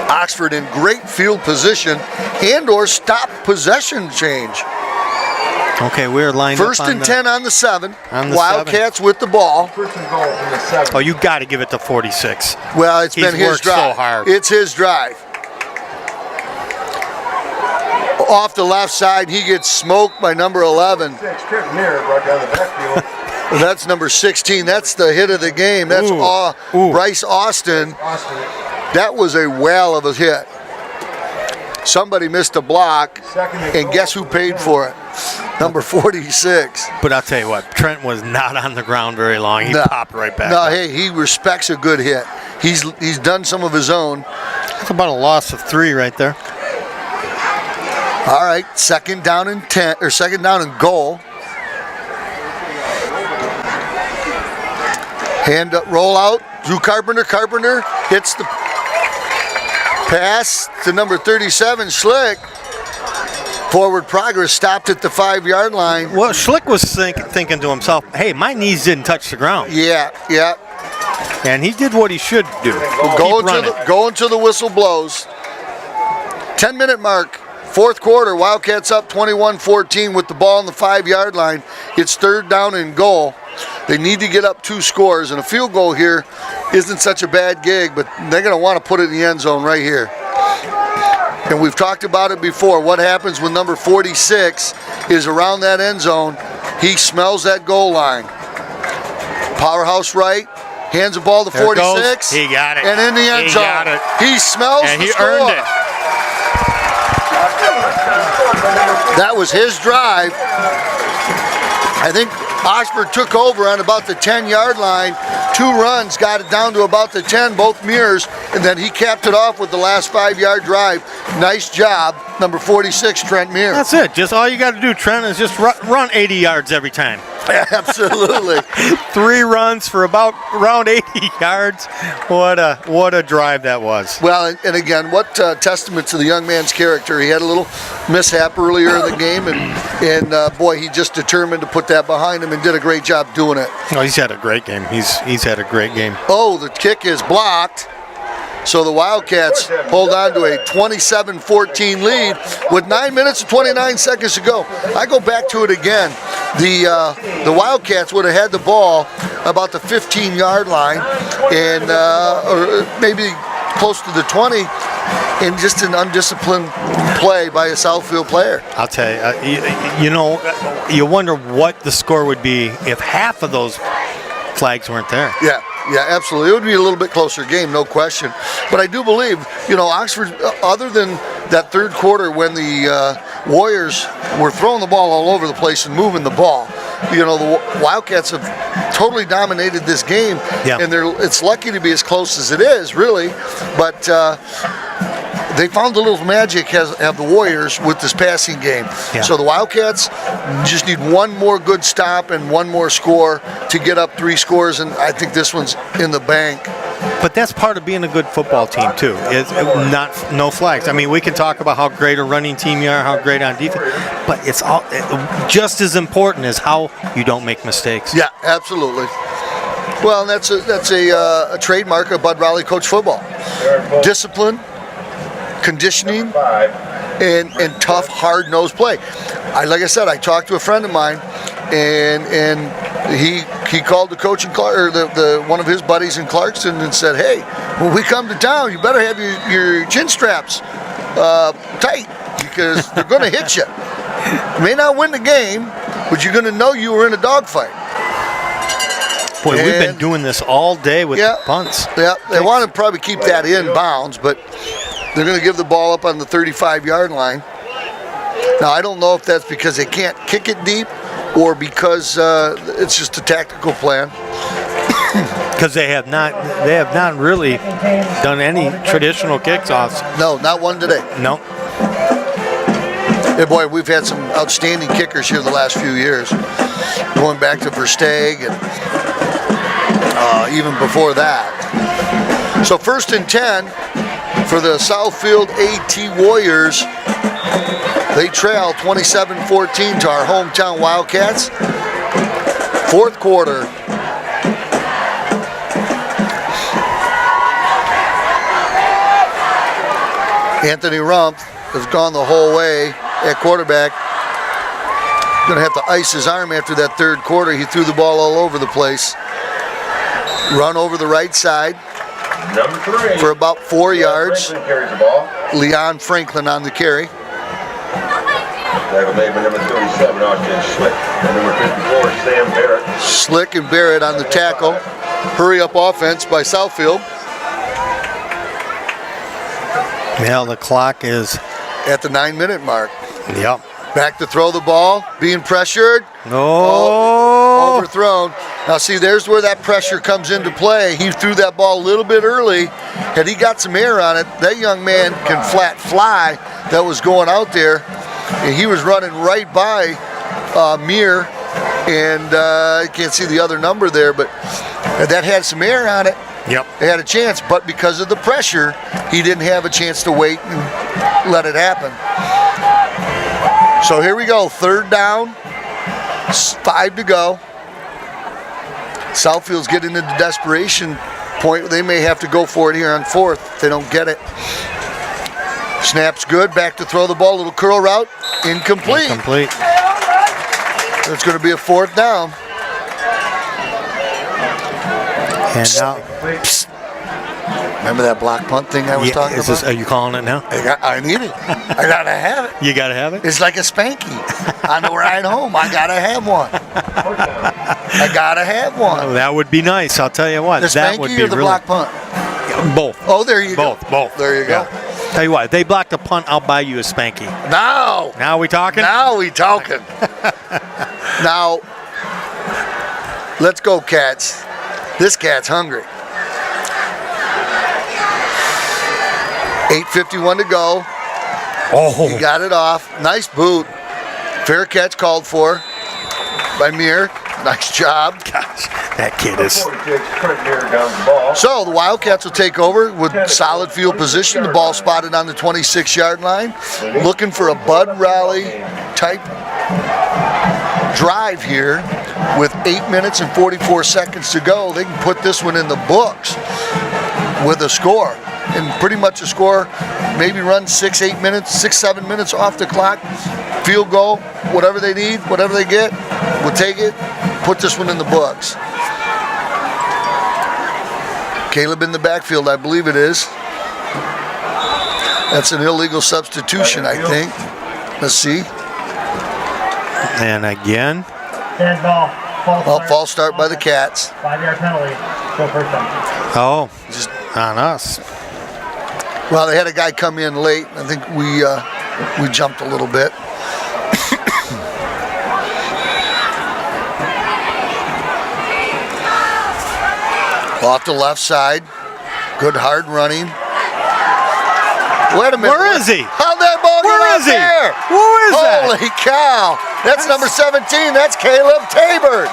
Oxford in great field position and or stop possession change. Okay, we're lined First up on and 10 on the 7. On the Wildcats with the ball. First and goal from the 7. Oh, you got to give it to 46. Well, it's been his worked drive. so hard. It's his drive. Off the left side, he gets smoked by number 11. Trent Mirror brought down the backfield. That's number 16. That's the hit of the game. That's Bryce Austin. That was a whale of a hit. Somebody missed a block, and guess who paid for it? Number 46. But I'll tell you what, Trent was not on the ground very long. He popped right back. No, hey, he respects a good hit. He's done some of his own. That's about a loss of 3 right there. All right, second down and goal. Hand up, roll out. Drew Carpenter. Carpenter hits the pass to number 37, Schlick. Forward progress stopped at the 5-yard line. Well, Schlick was thinking to himself, hey, my knees didn't touch the ground. Yeah. And he did what he should do. Going to the whistle blows. 10-minute mark. Fourth quarter, Wildcats up 21-14 with the ball on the 5-yard line. It's third down and goal. They need to get up 2 scores, and a field goal here isn't such a bad gig, but they're going to want to put it in the end zone right here. And we've talked about it before. What happens when number 46 is around that end zone? He smells that goal line. Powerhouse right, hands the ball to 46. He got it. And in the end zone. Got it. He smells and the he score. earned it. That was his drive. I think Oxford took over on about the 10-yard line. 2 runs, got it down to about the 10, both mirrors, and then he capped it off with the last 5-yard drive. Nice job, number 46, Trent Mears. That's it. Just all you got to do, Trent, is just run 80 yards every time. Absolutely. 3 runs for about around 80 yards. What a drive that was. Well, and again, what testament to the young man's character. He had a little mishap earlier in the game, and boy, he just determined to put that behind him and did a great job doing it. Oh, he's had a great game. He's had a great game. Oh, the kick is blocked. So the Wildcats hold on to a 27-14 lead with 9 minutes and 29 seconds to go. I go back to it again. The Wildcats would have had the ball about the 15-yard line, and or maybe close to the 20, and just an undisciplined play by a Southfield player. I'll tell you, you wonder what the score would be if half of those flags weren't there. Yeah, absolutely. It would be a little bit closer game, no question. But I do believe, Oxford, other than that third quarter when the Warriors were throwing the ball all over the place and moving the ball, the Wildcats have totally dominated this game. Yeah. And it's lucky to be as close as it is, really. But they found a little magic have the Warriors with this passing game. Yeah. So the Wildcats just need one more good stop and one more score to get up 3 scores, and I think this one's in the bank. But that's part of being a good football team too. No flags. I mean, we can talk about how great a running team you are, how great on defense, but it's all just as important as how you don't make mistakes. Yeah, absolutely. Well, that's a trademark of Bud Raleigh coach football. Discipline, conditioning, and tough, hard-nosed play. Like I said, I talked to a friend of mine, and he called the coach in one of his buddies in Clarkston and said, "Hey, when we come to town, you better have your chin straps tight because they're going to hit you. You may not win the game, but you're going to know you were in a dogfight." Boy, we've been doing this all day with punts. Yeah, they want to probably keep that in bounds, but they're going to give the ball up on the 35-yard line. Now, I don't know if that's because they can't kick it deep or because it's just a tactical plan. Because they have not really done any traditional kickoffs. No, not one today. No. Hey, boy, we've had some outstanding kickers here the last few years, going back to Versteeg and even before that. So 1st and 10 for the Southfield AT Warriors. They trail 27-14 to our hometown Wildcats. 4th quarter. Anthony Rumpf has gone the whole way at quarterback. Going to have to ice his arm after that 3rd quarter. He threw the ball all over the place. Run over the right side Number 3. for about 4 yards. Franklin carries the ball. Leon Franklin on the carry. Tackle made by number 37, Austin Slick. And number 54, Sam Barrett. Slick and Barrett on the tackle. Hurry up offense by Southfield. Yeah, the clock is At the 9-minute mark. Yep. Back to throw the ball. Being pressured. No. Overthrown. Now see, there's where that pressure comes into play. He threw that ball a little bit early. Had he got some air on it, that young man can flat fly that was going out there. And he was running right by Mir. And I can't see the other number there, but that had some air on it. Yep. They had a chance, but because of the pressure, he didn't have a chance to wait and let it happen. So here we go, 3rd down, 5 to go. Southfield's getting into desperation point. They may have to go for it here on 4th if they don't get it. Snap's good, back to throw the ball, little curl route, incomplete. Incomplete. It's going to be a 4th down. And now, Remember that block punt thing I was talking about? Are you calling it now? I need it. I gotta have it. You got to have it? It's like a spanky. On the ride home, I gotta have one. I gotta have one. Oh, that would be nice. I'll tell you what. The that would spanky be or the really, block punt? Both. Oh, there you go. Both. There you go. Yeah. Tell you what, if they block the punt, I'll buy you a spanky. Now we talking? Now we talking. Now, let's go, Cats. This cat's hungry. 8:51 to go. Oh. He got it off. Nice boot. Fair catch called for by Mir. Nice job. Gosh, that kid is. So the Wildcats will take over with solid field position. The ball spotted on the 26-yard line. Looking for a Bud Raleigh type drive here with 8 minutes and 44 seconds to go. They can put this one in the books with a score. And pretty much a score, maybe run 6-7 minutes off the clock. Field goal, whatever they need, whatever they get, we'll take it, put this one in the books. Caleb in the backfield, I believe it is. That's an illegal substitution, I think. Let's see. And again. Dead ball. False start by the Cats. 5-yard penalty. Go first down. Oh, just on us. Well, they had a guy come in late. I think we jumped a little bit. Off the left side. Good hard running. Wait a minute. Where is he? How'd that ball get out there? Who is that? Holy cow. That's number 17. That's Caleb Tabor.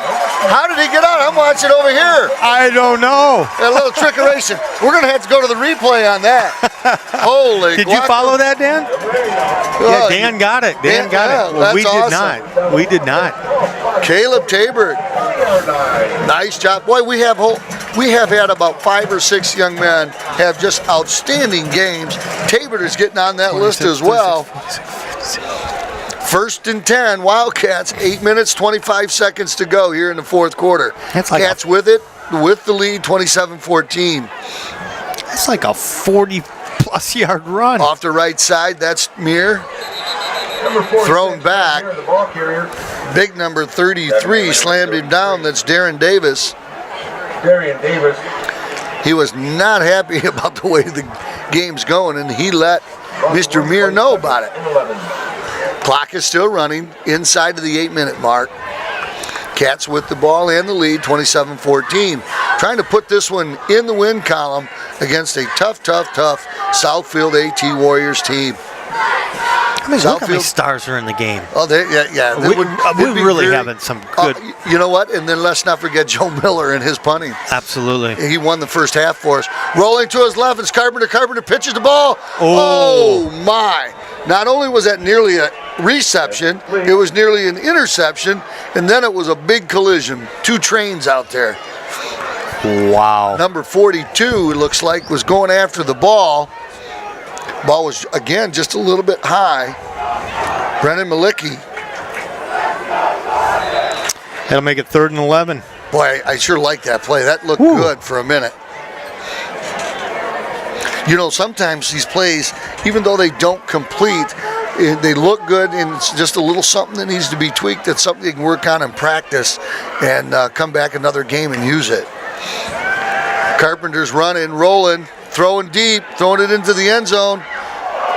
How did he get out? I'm watching over here. I don't know. A little trickeration. We're going to have to go to the replay on that. Holy Did you follow that, Dan? Yeah, Dan got it. Dan got it. Well, we did not. We did not. Caleb Tabor. Nice job. Boy, we have had about 5 or 6 young men have just outstanding games. Tabor is getting on that list as well. 1st and 10, Wildcats, 8 minutes, 25 seconds to go here in the 4th quarter. Cats with it, with the lead, 27-14. That's like a 40-plus yard run. Off the right side, that's Mir. Thrown back. Big number 33 slammed him down. That's Darren Davis. He was not happy about the way the game's going, and he let Mr. Mir know about it. Clock is still running inside of the 8-minute mark. Cats with the ball and the lead, 27-14. Trying to put this one in the win column against a tough Southfield AT Warriors team. I mean, look how many stars are in the game. Oh, yeah. We're really having some good. You know what? And then let's not forget Joe Miller and his punting. Absolutely. He won the first half for us. Rolling to his left, it's Carpenter. Carpenter pitches the ball. Oh my. Not only was that nearly a reception, it was nearly an interception, and then it was a big collision. 2 trains out there. Wow. Number 42, it looks like, was going after the ball. Ball was, again, just a little bit high. Brennan Malicki. That'll make it 3rd and 11. Boy, I sure like that play. That looked good for a minute. You know, sometimes these plays, even though they don't complete, they look good, and it's just a little something that needs to be tweaked. That's something you can work on in practice and come back another game and use it. Carpenter's running, rolling, throwing deep, throwing it into the end zone.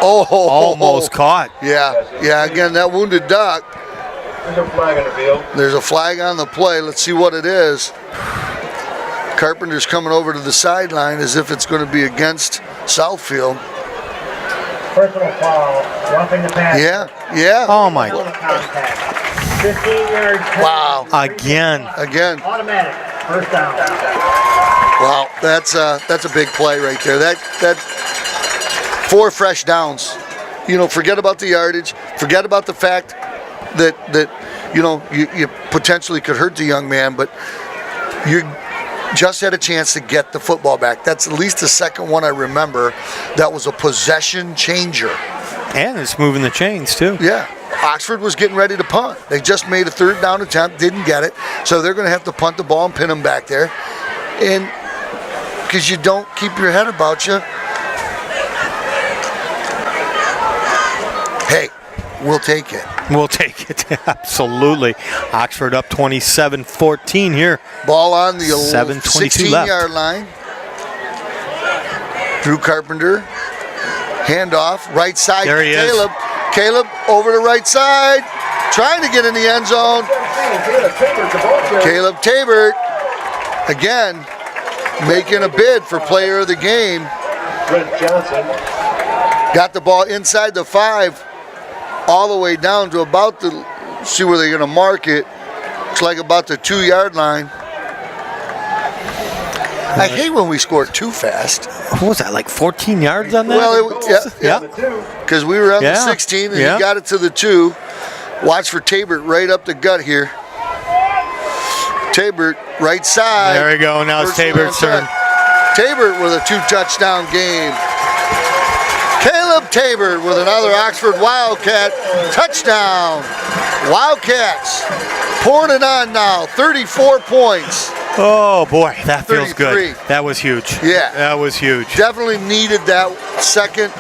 Almost caught. Yeah, again, that wounded duck. There's a flag on the field. There's a flag on the play. Let's see what it is. Carpenter's coming over to the sideline as if it's going to be against Southfield. Personal foul, roughing the pass. Yeah. Oh, my. 15 yards. Wow. Again. Automatic. First down. Wow, that's a big play right there. That 4 fresh downs. You know, forget about the yardage. Forget about the fact that you know, you potentially could hurt the young man, but you just had a chance to get the football back. That's at least the second one I remember that was a possession changer. And it's moving the chains, too. Yeah. Oxford was getting ready to punt. They just made a 3rd down attempt, didn't get it, so they're going to have to punt the ball and pin them back there. And because you don't keep your head about you, hey, we'll take it. We'll take it. Absolutely. Oxford up 27-14 here. Ball on the 7:22 16-yard line. Drew Carpenter. Handoff. Right side. There he is. Caleb over the right side. Trying to get in the end zone. Caleb Tabert. Again, making a bid for player of the game. Brent Johnson. Got the ball inside the 5. All the way down to about the, see where they're going to mark it. Looks like about the 2-yard line. I hate when we score too fast. What was that, like 14 yards on that? Well, yeah. Because we were on the 16 and he got it to the 2. Watch for Tabert right up the gut here. Tabert, right side. There we go. Now it's Tabert's turn. Tabert with a 2-touchdown game. Caleb Tabert with another Oxford Wildcat touchdown. Wildcats pouring it on now, 34 points. Oh boy, that feels 33. good. That was huge. Yeah. That was huge. Definitely needed that second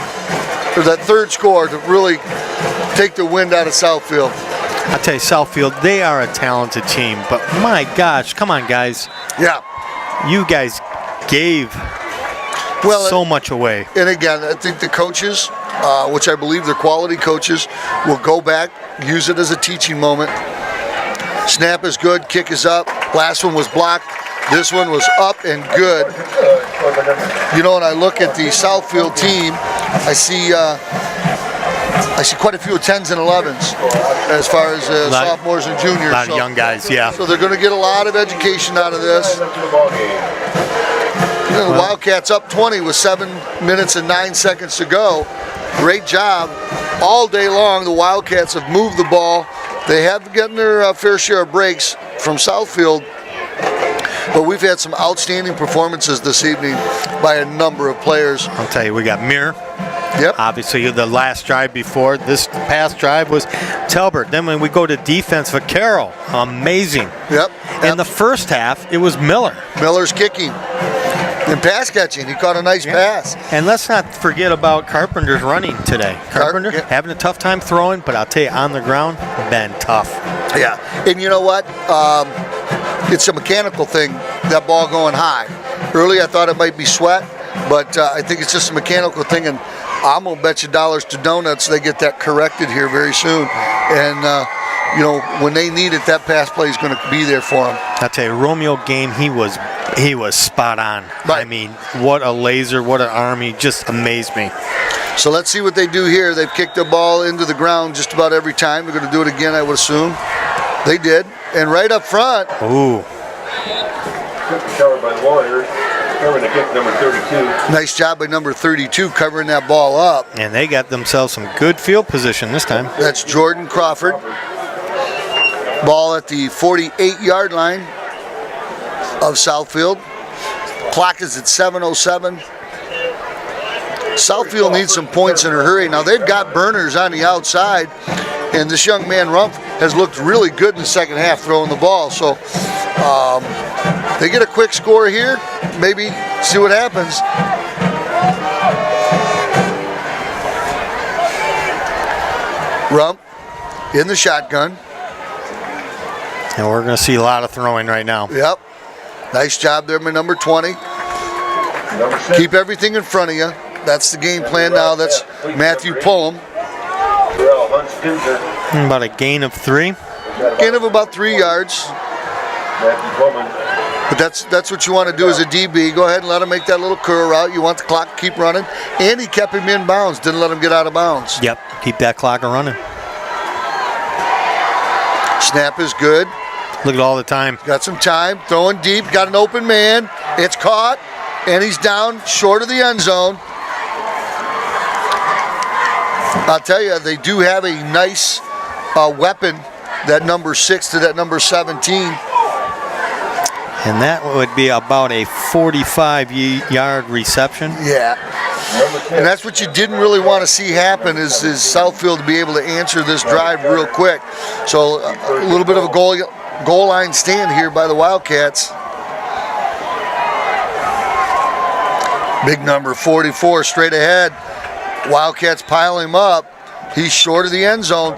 or that 3rd score to really take the wind out of Southfield. I'll tell you, Southfield, they are a talented team, but my gosh, come on, guys. Yeah. You guys gave so much away. And again, I think the coaches, which I believe they're quality coaches, will go back, use it as a teaching moment. Snap is good, kick is up. Last one was blocked. This one was up and good. You know, when I look at the Southfield team, I see quite a few 10s and 11s as far as sophomores and juniors. A lot of young guys, yeah. So they're going to get a lot of education out of this. The Wildcats up 20 with 7 minutes and 9 seconds to go. Great job. All day long, the Wildcats have moved the ball. They have gotten their fair share of breaks from Southfield, but we've had some outstanding performances this evening by a number of players. I'll tell you, we got Muir. Yep. Obviously, the last drive before this past drive was Talbert. Then when we go to defense, Vaquero, amazing. Yep. In the first half, it was Miller. Miller's kicking and pass catching. He caught a nice pass. And let's not forget about Carpenter's running today. Carpenter having a tough time throwing, but I'll tell you, on the ground, been tough. Yeah. And you know what? It's a mechanical thing, that ball going high. Early, I thought it might be sweat, but I think it's just a mechanical thing. And I'm going to bet you dollars to donuts they get that corrected here very soon. And when they need it, that pass play is going to be there for them. I'll tell you, Romeo game, he was spot on. Right. I mean, what a laser, what an arm. He just amazed me. So let's see what they do here. They've kicked the ball into the ground just about every time. They're going to do it again, I would assume. They did. And right up front. Ooh. Covered by the Warriors. Covering the kick, number 32. Nice job by number 32 covering that ball up. And they got themselves some good field position this time. That's Jordan Crawford. Ball at the 48-yard line of Southfield. Clock is at 7:07. Southfield needs some points in a hurry. Now they've got burners on the outside, and this young man Rumpf has looked really good in the second half throwing the ball. So they get a quick score here, maybe see what happens. Rumpf in the shotgun. And we're going to see a lot of throwing right now. Yep. Nice job there by number 20. Keep everything in front of you. That's the game plan now. That's Matthew Pullum. About a gain of 3. Gain of about 3 yards. But that's what you want to do as a DB. Go ahead and let him make that little curl route. You want the clock to keep running. And he kept him in bounds. Didn't let him get out of bounds. Yep. Keep that clock running. Snap is good. Look at all the time. Got some time. Throwing deep. Got an open man. It's caught. And he's down short of the end zone. I'll tell you, they do have a nice weapon, that number 6 to that number 17. And that would be about a 45-yard reception. Yeah. And that's what you didn't really want to see happen is Southfield to be able to answer this drive real quick. So a little bit of a goal line stand here by the Wildcats. Big number 44 straight ahead. Wildcats pile him up. He's short of the end zone.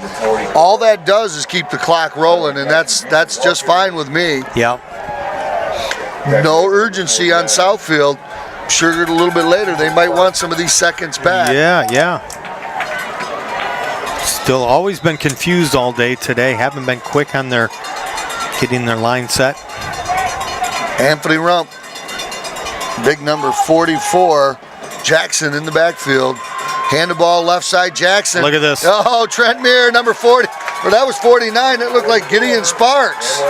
All that does is keep the clock rolling, and that's just fine with me. Yep. No urgency on Southfield. Sure, a little bit later they might want some of these seconds back. Yeah. Still always been confused all day today. Haven't been quick on their getting their line set. Anthony Rumpf, big number 44. Jackson in the backfield. Hand the ball left side, Jackson. Look at this. Oh, Trent Meir, number 40. Well, that was 49. It looked like Gideon Sparks.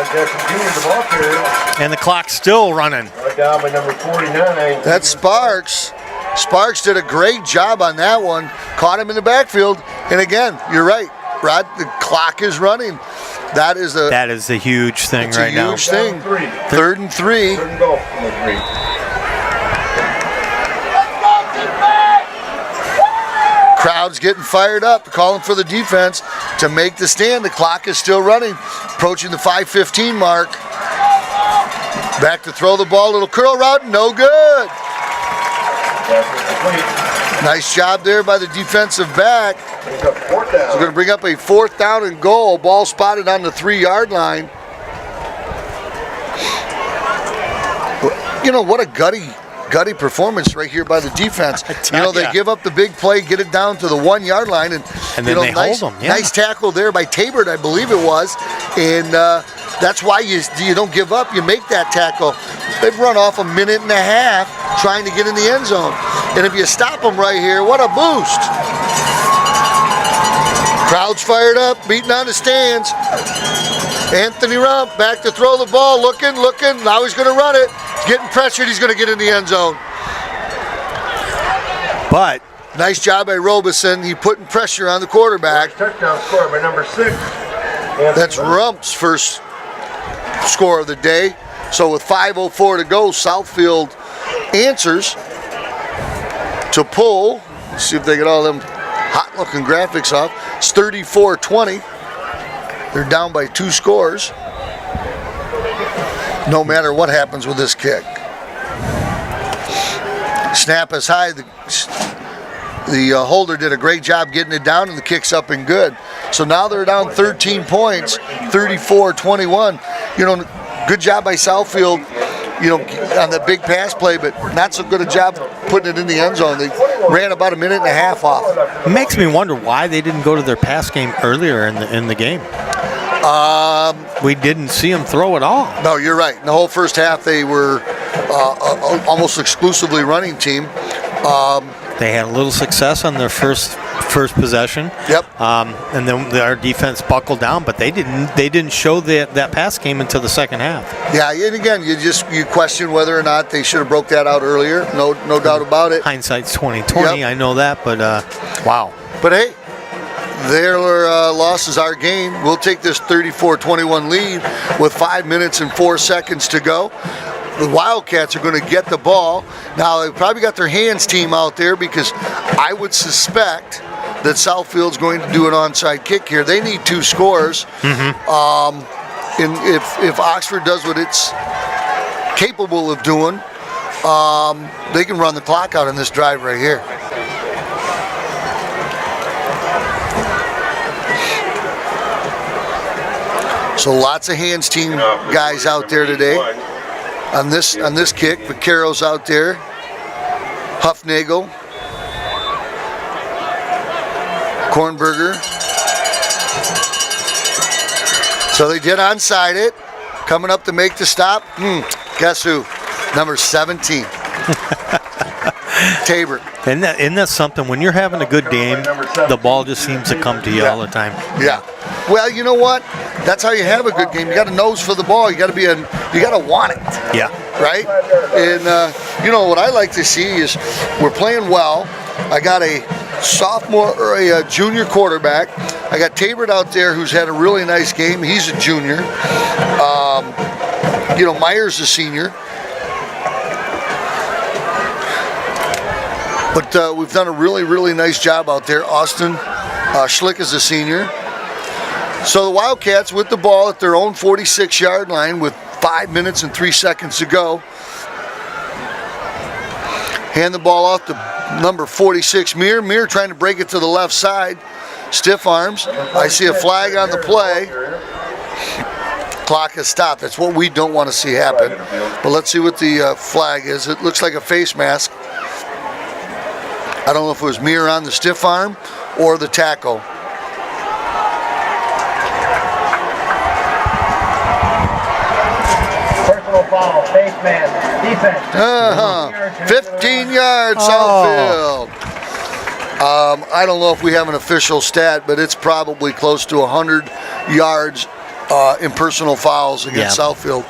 And the clock's still running. Down by number 49. That's Sparks. Sparks did a great job on that one. Caught him in the backfield. And again, you're right, Rod, the clock is running. That is a huge thing right now. It's a huge thing. 3rd and 3. 3rd and goal from the 3. Crowd's getting fired up, calling for the defense to make the stand. The clock is still running, approaching the 5:15 mark. Back to throw the ball, little curl route, no good. Nice job there by the defensive back. So we're going to bring up a 4th down and goal. Ball spotted on the 3-yard line. You know, what a gutty performance right here by the defense. They give up the big play, get it down to the 1-yard line, and then they hold them. Yeah. Nice tackle there by Tabert, I believe it was, and that's why you don't give up. You make that tackle. They've run off a minute and a half trying to get in the end zone, and if you stop them right here, what a boost! Crowd's fired up, beating on the stands. Anthony Rumpf back to throw the ball, looking. Now he's going to run it. He's getting pressured. He's going to get in the end zone. But nice job by Robeson. He putting pressure on the quarterback. Touchdown score by number 6. That's Rumpf's first score of the day. So with 5:04 to go, Southfield answers to pull. Let's see if they get all them hot-looking graphics off. It's 34-20. They're down by 2 scores. No matter what happens with this kick. Snap is high. The holder did a great job getting it down, and the kick's up and good. So now they're down 13 points, 34-21. Good job by Southfield, on the big pass play, but not so good a job putting it in the end zone. They ran about a minute and a half off. It makes me wonder why they didn't go to their pass game earlier in the game. We didn't see them throw at all. No, you're right. In the whole first half, they were almost exclusively running team. They had a little success on their first possession. Yep. And then our defense buckled down, but they didn't show that pass game until the second half. Yeah, and again, you question whether or not they should have broke that out earlier. No doubt about it. Hindsight's 20/20. Yep. I know that, but wow. But hey, their loss is our gain. We'll take this 34-21 lead with 5 minutes and 4 seconds to go. The Wildcats are going to get the ball. Now, they've probably got their hands team out there because I would suspect that Southfield's going to do an onside kick here. They need 2 scores. And if Oxford does what it's capable of doing, they can run the clock out in this drive right here. So lots of hands team guys out there today. On this kick, Vaccaro's out there. Huffnagel. Kornberger. So they did onside it. Coming up to make the stop. Guess who? Number 17. Tabor. Isn't that something? When you're having a good game, the ball just seems to come to you all the time. Yeah. Well, you know what? That's how you have a good game. You got to nose for the ball. You got to want it. Yeah. Right? And what I like to see is we're playing well. I got a sophomore or a junior quarterback. I got Tabor out there who's had a really nice game. He's a junior. Meyer's a senior. But we've done a really, really nice job out there. Austin Schlick is a senior. So the Wildcats with the ball at their own 46-yard line with 5 minutes and 3 seconds to go. Hand the ball off to number 46, Mir. Mir trying to break it to the left side. Stiff arms. I see a flag on the play. Clock has stopped. That's what we don't want to see happen. But let's see what the flag is. It looks like a face mask. I don't know if it was Mir on the stiff arm or the tackle. Personal foul, face mask, defense. 15 yards, Southfield. I don't know if we have an official stat, but it's probably close to 100 yards in personal fouls against Southfield.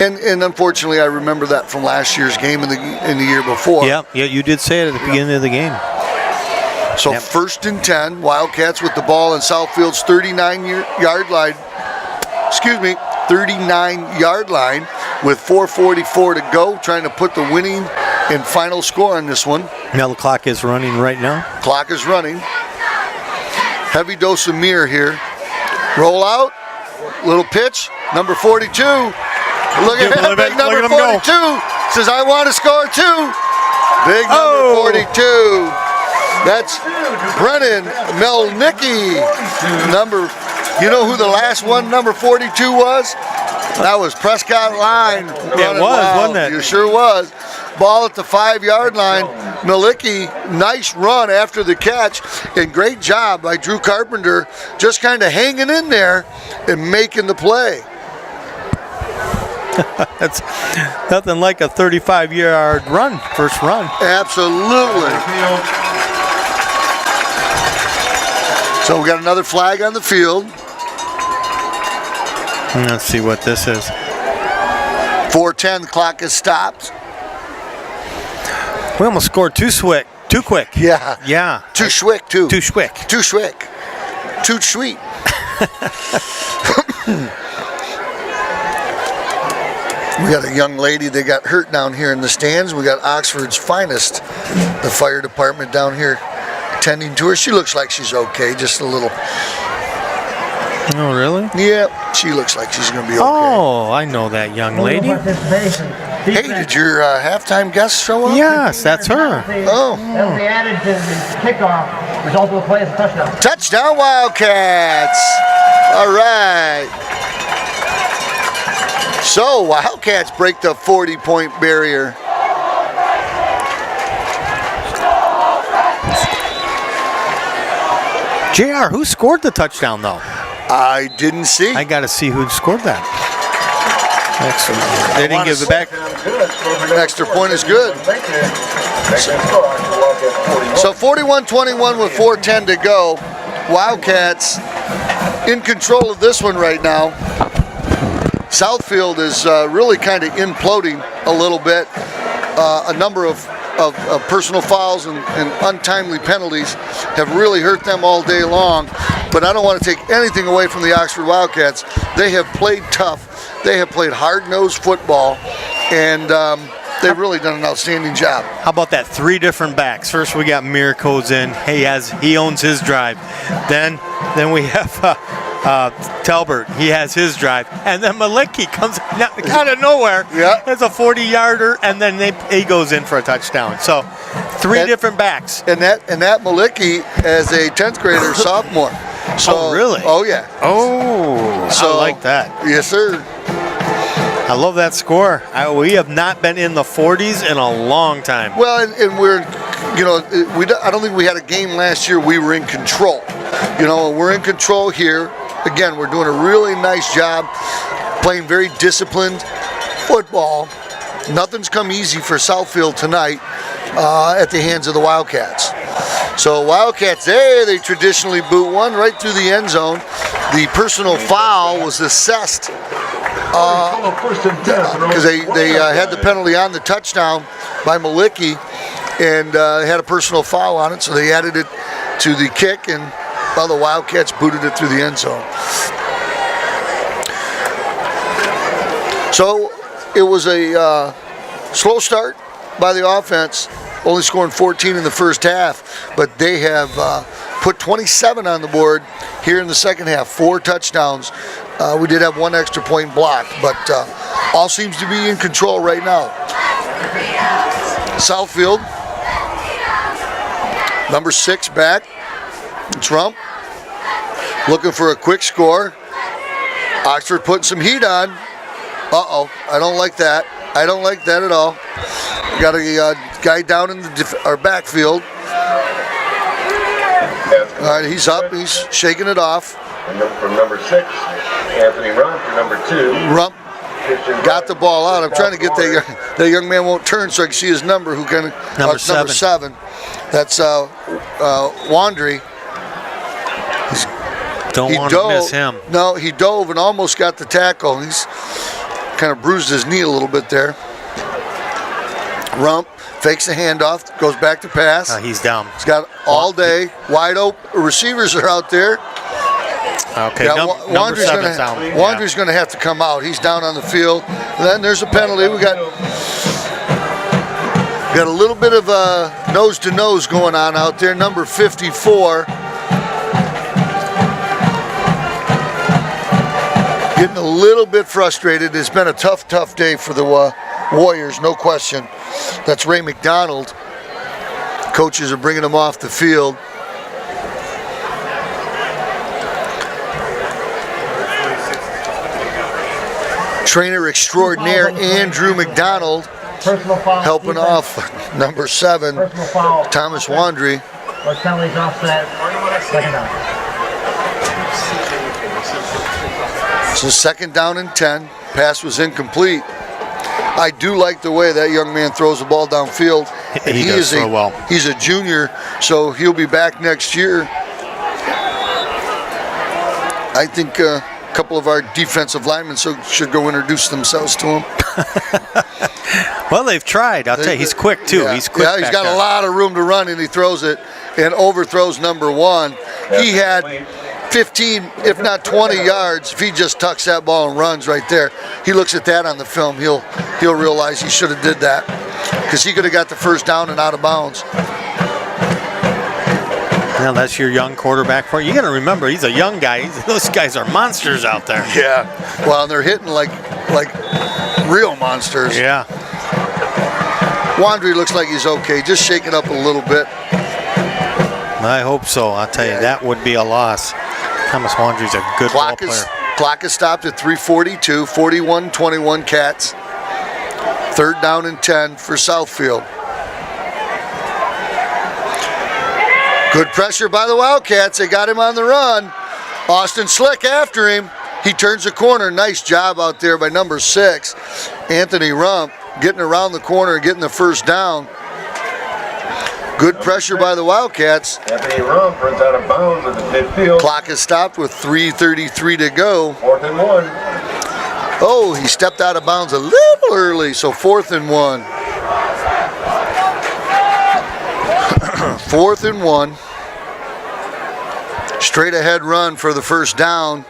And unfortunately, I remember that from last year's game in the year before. Yeah, you did say it at the beginning of the game. So 1st and 10, Wildcats with the ball in Southfield's 39-yard line. 39-yard line with 4:44 to go, trying to put the winning and final score on this one. Now the clock is running right now. Clock is running. Heavy dose of Mir here. Roll out, little pitch, number 42. Look at him, big number 42. Says, I want to score 2. Big number 42. That's Brennan Melnicki. You know who the last one, number 42 was? That was Prescott Line. Yeah, it was, wasn't it? You sure was. Ball at the 5-yard line. Melnicki, nice run after the catch, and great job by Drew Carpenter, just kind of hanging in there and making the play. That's nothing like a 35-yard run, first run. Absolutely. So we got another flag on the field. Let's see what this is. 4:10, the clock is stopped. We almost scored too quick. Yeah. Yeah. Too swick, too. Too swick. Too swick. Too sweet. We got a young lady that got hurt down here in the stands. We got Oxford's finest, the fire department down here attending to her. She looks like she's okay, just a little. Oh, really? Yeah, she looks like she's going to be okay. Oh, I know that young lady. Hey, did your halftime guest show up? Yes, that's her. Oh. That'll be added to the kickoff. Result of the play is a touchdown. Touchdown, Wildcats. All right. So, Wildcats break the 40-point barrier. JR, who scored the touchdown, though? I didn't see. I got to see who scored that. Excellent. They didn't give it back. An extra point is good. So 41-21 with 4:10 to go. Wildcats in control of this one right now. Southfield is really kind of imploding a little bit. A number of personal fouls and untimely penalties have really hurt them all day long. But I don't want to take anything away from the Oxford Wildcats. They have played tough. They have played hard-nosed football, and they've really done an outstanding job. How about that? 3 different backs. First, we got Miracles in. He owns his drive. Then we have Talbert. He has his drive, and then Malicki comes out of nowhere. Yeah, has a 40-yarder, and then he goes in for a touchdown. So 3 different backs. And that Malicki as a 10th grader, sophomore. So, oh, really? Oh, yeah. Oh, so, I like that. Yes, sir. I love that score. We have not been in the 40s in a long time. Well, and we're, I don't think we had a game last year we were in control. We're in control here. Again, we're doing a really nice job playing very disciplined football. Nothing's come easy for Southfield tonight at the hands of the Wildcats. So Wildcats, they traditionally boot one right through the end zone. The personal foul was assessed because they had the penalty on the touchdown by Malicki and had a personal foul on it, so they added it to the kick, and the Wildcats booted it through the end zone. So it was a slow start by the offense, only scoring 14 in the first half, but they have put 27 on the board here in the second half, 4 touchdowns. We did have 1 extra point blocked, but all seems to be in control right now. Southfield, number 6 back, Trump, looking for a quick score. Oxford putting some heat on. Uh-oh, I don't like that. I don't like that at all. Got a guy down in our backfield. All right, he's up. He's shaking it off. From number 6, Anthony Rump to number 2. Rump got the ball out. I'm trying to get that young man won't turn so I can see his number. Number 7. That's Wandry. Don't want to miss him. No, he dove and almost got the tackle. He's kind of bruised his knee a little bit there. Rump fakes the handoff, goes back to pass. He's down. He's got all day wide open. Receivers are out there. Okay, number 7's down. Wandry's going to have to come out. He's down on the field. And then there's a penalty. We got a little bit of nose-to-nose going on out there. Number 54. Getting a little bit frustrated. It's been a tough day for the Warriors, no question. That's Ray McDonald. Coaches are bringing him off the field. Trainer extraordinaire Andrew McDonald helping off number 7, Thomas Wandry. Penalties offset, second down. So second down and 10. Pass was incomplete. I do like the way that young man throws the ball downfield. He does so well. He's a junior, so he'll be back next year. I think a couple of our defensive linemen should go introduce themselves to him. Well, they've tried. I'll tell you, he's quick too. Yeah. He's quick. Yeah, he's got a lot of room to run, and he throws it and overthrows number 1. He had 15, if not 20 yards, if he just tucks that ball and runs right there. He looks at that on the film, he'll realize he should have did that because he could have got the first down and out of bounds. Now that's your young quarterback for you. You got to remember, he's a young guy. Those guys are monsters out there. Yeah. Well, they're hitting like real monsters. Yeah. Wandry looks like he's okay, just shaking up a little bit. I hope so. I'll tell you, that would be a loss. Thomas Wandry's a good ball player. Clock is stopped at 3:42, 41-21 Cats. Third down and 10 for Southfield. Good pressure by the Wildcats. They got him on the run. Austin Slick after him. He turns the corner. Nice job out there by number 6, Anthony Rump, getting around the corner and getting the first down. Good pressure by the Wildcats. Anthony Rump runs out of bounds at the midfield. Clock is stopped with 3:33 to go. 4th and 1. Oh, he stepped out of bounds a little early, so 4th and 1. 4th and 1. Straight ahead run for the first down.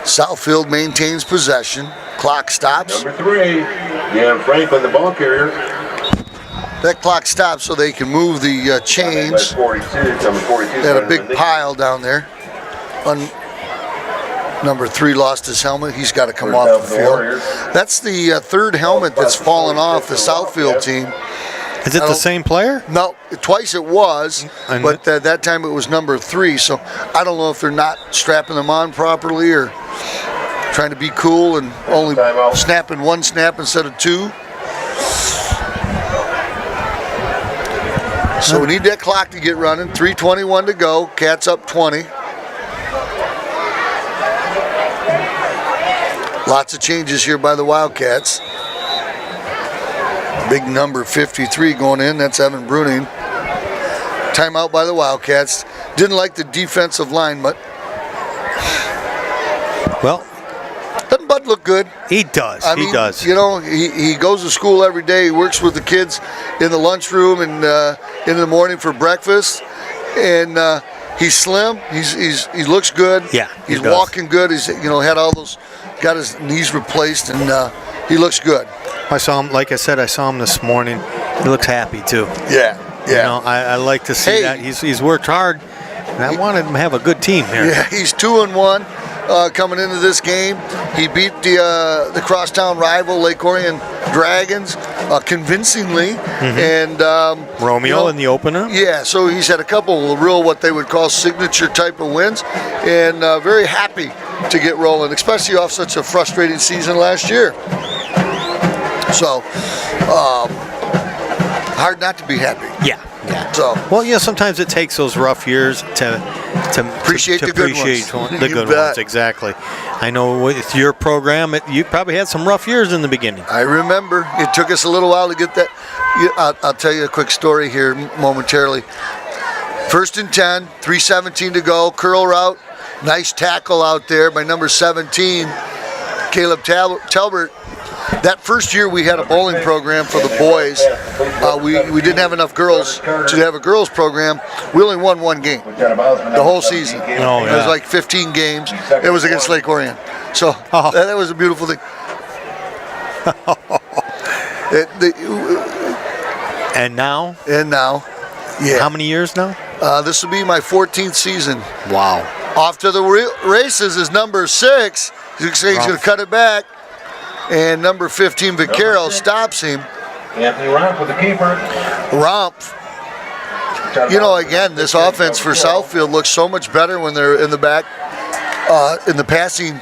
Southfield maintains possession. Clock stops. Number 3, Deanne Franklin, the ball carrier. That clock stops so they can move the chains. Number 42. They had a big pile down there. Number 3 lost his helmet. He's got to come off the field. That's the third helmet that's fallen off the Southfield team. Is it the same player? No, twice it was, but that time it was number 3. So I don't know if they're not strapping them on properly or trying to be cool and only snapping 1 snap instead of 2. So we need that clock to get running. 3:21 to go. Cats up 20. Lots of changes here by the Wildcats. Big number 53 going in. That's Evan Bruning. Timeout by the Wildcats. Didn't like the defensive line, but well, doesn't Bud look good? He does. I mean, he does. You know, he goes to school every day. He works with the kids in the lunchroom and in the morning for breakfast. And he's slim. He looks good. Yeah, he's walking good. He's had all those, got his knees replaced, and he looks good. I saw him. Like I said, I saw him this morning. He looks happy too. Yeah. You know, I like to see that. He's worked hard, and I wanted him to have a good team here. Yeah, he's 2-1 coming into this game. He beat the crosstown rival Lake Orion Dragons convincingly, and Romeo in the opener. Yeah, so he's had a couple of real what they would call signature type of wins, and very happy to get rolling, especially off such a frustrating season last year. So. Hard not to be happy. Yeah. So well, yeah. Sometimes it takes those rough years to appreciate the good ones. Exactly. I know with your program, you probably had some rough years in the beginning. I remember. It took us a little while to get that. I'll tell you a quick story here momentarily. 1st and 10, 3:17 to go. Curl route. Nice tackle out there by number 17, Caleb Talbert. That first year we had a bowling program for the boys. We didn't have enough girls to have a girls program. We only won 1 game the whole season. It was like 15 games. It was against Lake Orion. So that was a beautiful thing. And now? Yeah. How many years now? This will be my 14th season. Wow. Off to the races is number 6. He's going to cut it back. And number 15, Vaquero, stops him. Anthony Rump with the keeper. Rump. Again, this offense for Southfield looks so much better when they're in the back, in the passing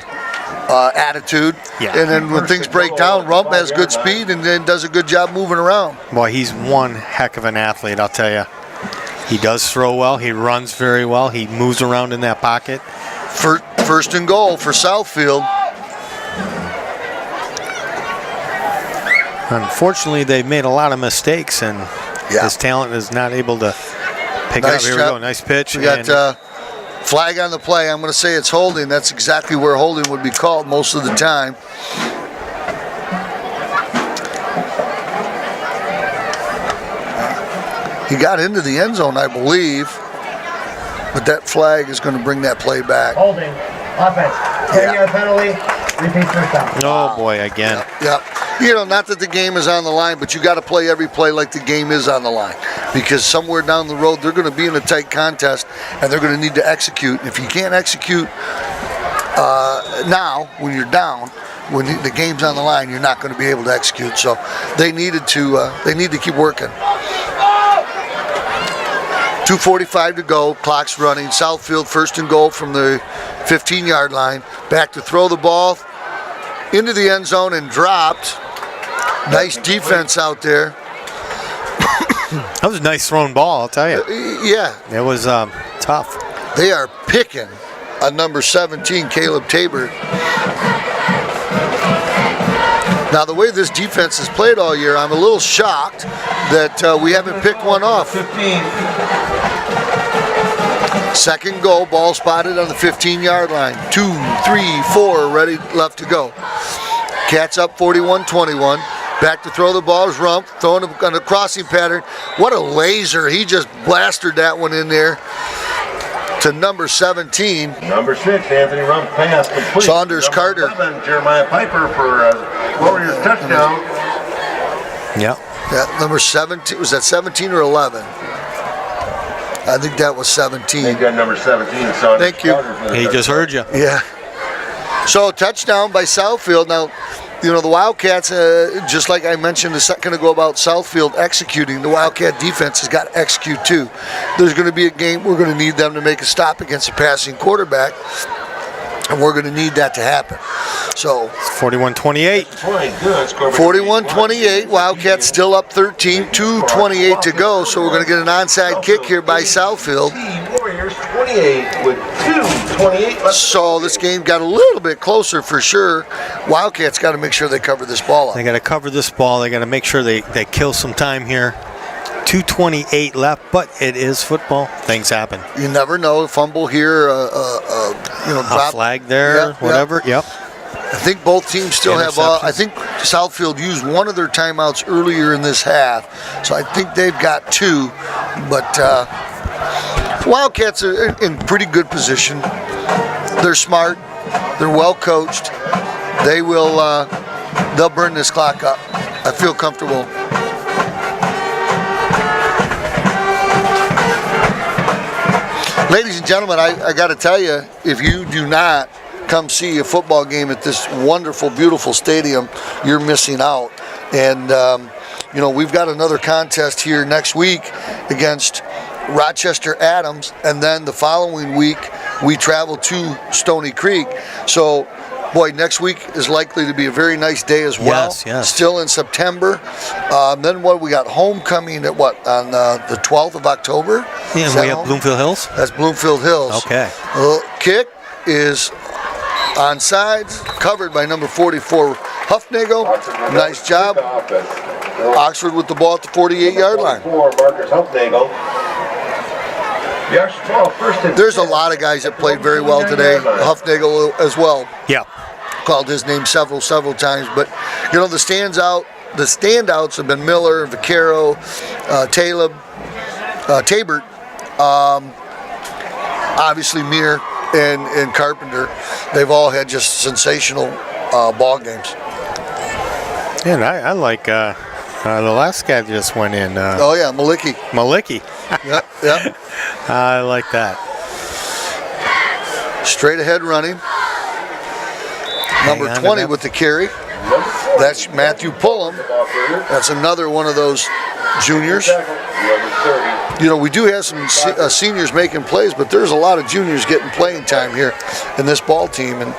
attitude. Yeah. And then when things break down, Rump has good speed and then does a good job moving around. Boy, he's one heck of an athlete, I'll tell you. He does throw well. He runs very well. He moves around in that pocket. First and goal for Southfield. Unfortunately, they've made a lot of mistakes, and his talent is not able to pick up. Here we go. Nice pitch. We got flag on the play. I'm going to say it's holding. That's exactly where holding would be called most of the time. He got into the end zone, I believe, but that flag is going to bring that play back. Holding. Offense. 10-yard penalty. Repeat first down. Oh, boy, again. Yep. Not that the game is on the line, but you got to play every play like the game is on the line, because somewhere down the road they're going to be in a tight contest and they're going to need to execute. If you can't execute now when you're down, when the game's on the line, you're not going to be able to execute. So they need to keep working. 2:45 to go. Clock's running. Southfield 1st and goal from the 15-yard line. Back to throw the ball into the end zone and dropped. Nice defense out there. That was a nice thrown ball, I'll tell you. Yeah. It was tough. They are picking on number 17, Caleb Tabor. Now, the way this defense has played all year, I'm a little shocked that we haven't picked one off. 15. Second goal, ball spotted on the 15-yard line. 2, 3, 4, ready, left to go. Cats up 41-21. Back to throw the ball is Rump, throwing on a crossing pattern. What a laser. He just blasted that one in there to number 17. Number 6, Anthony Rump pass complete. Saunders Number Carter. 11, Jeremiah Piper for Warriors touchdown. Yeah. Yeah, number 17, was that 17 or 11? I think that was 17. They got number 17, Saunders Thank you. Carter for the He just heard you. Yeah. So touchdown by Southfield. Now, you know, the Wildcats, just like I mentioned a second ago about Southfield executing, the Wildcat defense has got to execute too. There's going to be a game we're going to need them to make a stop against a passing quarterback, and we're going to need that to happen. So 41-28. 41-28, Wildcats still up 13, 2:28 to go, so we're going to get an onside kick here by Southfield. Warriors 28 with 2:28 left. So this game got a little bit closer for sure. Wildcats got to make sure they cover this ball up. They got to cover this ball. They got to make sure they kill some time here. 2:28 left, but it is football. Things happen. You never know. Fumble here, drop. A flag there, Yep, whatever. Yep. I think both teams still have. I think Southfield used one of their timeouts earlier in this half, so I think they've got 2. But Wildcats are in pretty good position. They're smart. They're well coached. They will. They'll burn this clock up. I feel comfortable. Ladies and gentlemen, I got to tell you, if you do not come see a football game at this wonderful, beautiful stadium, you're missing out. And, we've got another contest here next week against Rochester Adams, and then the following week we travel to Stony Creek. So, boy, next week is likely to be a very nice day as well. Yes. Still in September. Then we got homecoming at on the 12th of October? Yeah, and we have Bloomfield Hills. That's Bloomfield Hills. Okay. Kick is onside, covered by number 44, Huffnagel. Nice job. Oxford with the ball at the 48-yard line. Marcus Huffnagel. There's a lot of guys that played very well today. Huffnagel as well. Yeah. Called his name several times. But, the standouts have been Miller, Vaquero, Tabert, obviously Meir and Carpenter. They've all had just sensational ball games. And I like the last guy that just went in. Malicki. Malicki. Yep. I like that. Straight ahead running. Number 20 with the carry. That's Matthew Pullum. That's another one of those juniors. We do have some seniors making plays, but there's a lot of juniors getting playing time here in this ball team. And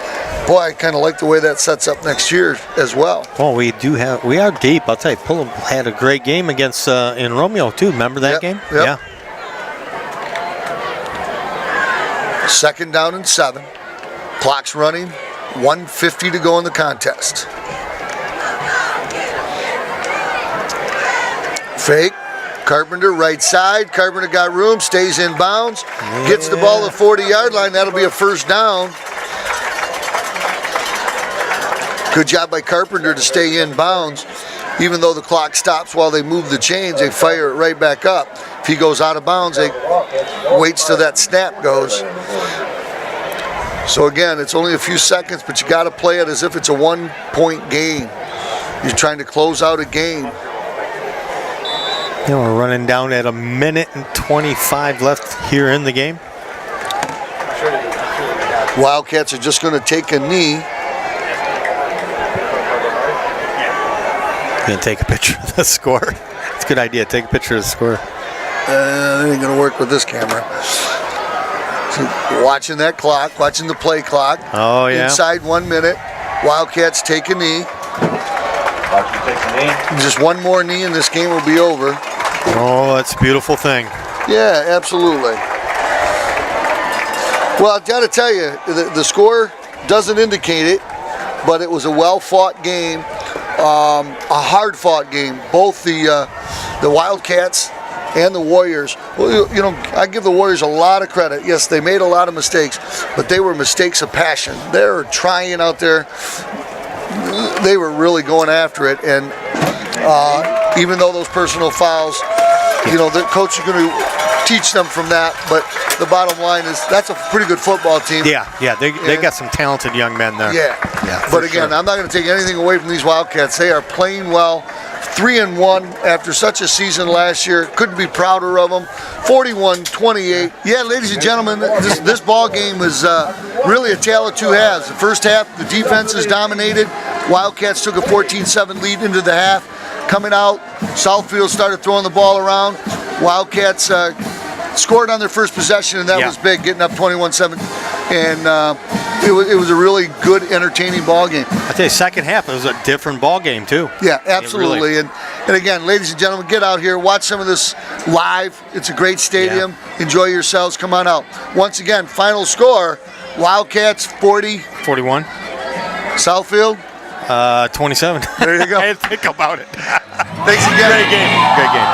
boy, I kind of like the way that sets up next year as well. Well, we are deep. I'll tell you, Pullum had a great game against in Romeo too. Remember that game? Yep. Yeah. 2nd down and 7. Clock's running. 1:50 to go in the contest. Fake. Carpenter right side. Carpenter got room. Stays in bounds. Gets the ball at the 40-yard line. That'll be a first down. Good job by Carpenter to stay in bounds. Even though the clock stops while they move the chains, they fire it right back up. If he goes out of bounds, they waits till that snap goes. So again, it's only a few seconds, but you got to play it as if it's a 1-point game. You're trying to close out a game. We're running down at 1:25 left here in the game. Wildcats are just going to take a knee. Going to take a picture of the score. It's a good idea. Take a picture of the score. It ain't going to work with this camera. So watching that clock, watching the play clock. Oh, yeah. Inside 1 minute. Wildcats take a knee. Just one more knee and this game will be over. Oh, that's a beautiful thing. Yeah, absolutely. Well, I've got to tell you, the score doesn't indicate it, but it was a well-fought game, a hard-fought game. Both the Wildcats and the Warriors. Well, you know, I give the Warriors a lot of credit. Yes, they made a lot of mistakes, but they were mistakes of passion. They were trying out there. They were really going after it, and even though those personal fouls, you know, the coach is going to teach them from that, but the bottom line is that's a pretty good football team. Yeah, they got some talented young men there. Yeah. But again, sure. I'm not going to take anything away from these Wildcats. They are playing well. 3-1 after such a season last year. Couldn't be prouder of them. 41-28. Yeah, ladies and gentlemen, this ball game was really a tale of two halves. The first half, the defense is dominated. Wildcats took a 14-7 lead into the half. Coming out, Southfield started throwing the ball around. Wildcats scored on their first possession, and that was big, getting up 21-7. And it was a really good, entertaining ball game. I tell you, second half, it was a different ball game, too. Yeah, absolutely. And again, ladies and gentlemen, get out here, watch some of this live. It's a great stadium. Yeah. Enjoy yourselves. Come on out. Once again, final score, Wildcats 40-41. Southfield 27. There you go. I had to think about it. Thanks again. Great game. Great game.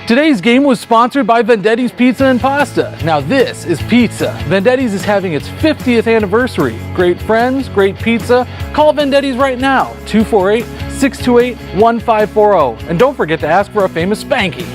Today's game was sponsored by Vendetti's Pizza and Pasta. Now this is pizza. Vendetti's is having its 50th anniversary. Great friends, great pizza. Call Vendetti's right now, 248-628-1540. And don't forget to ask for a famous Spanky.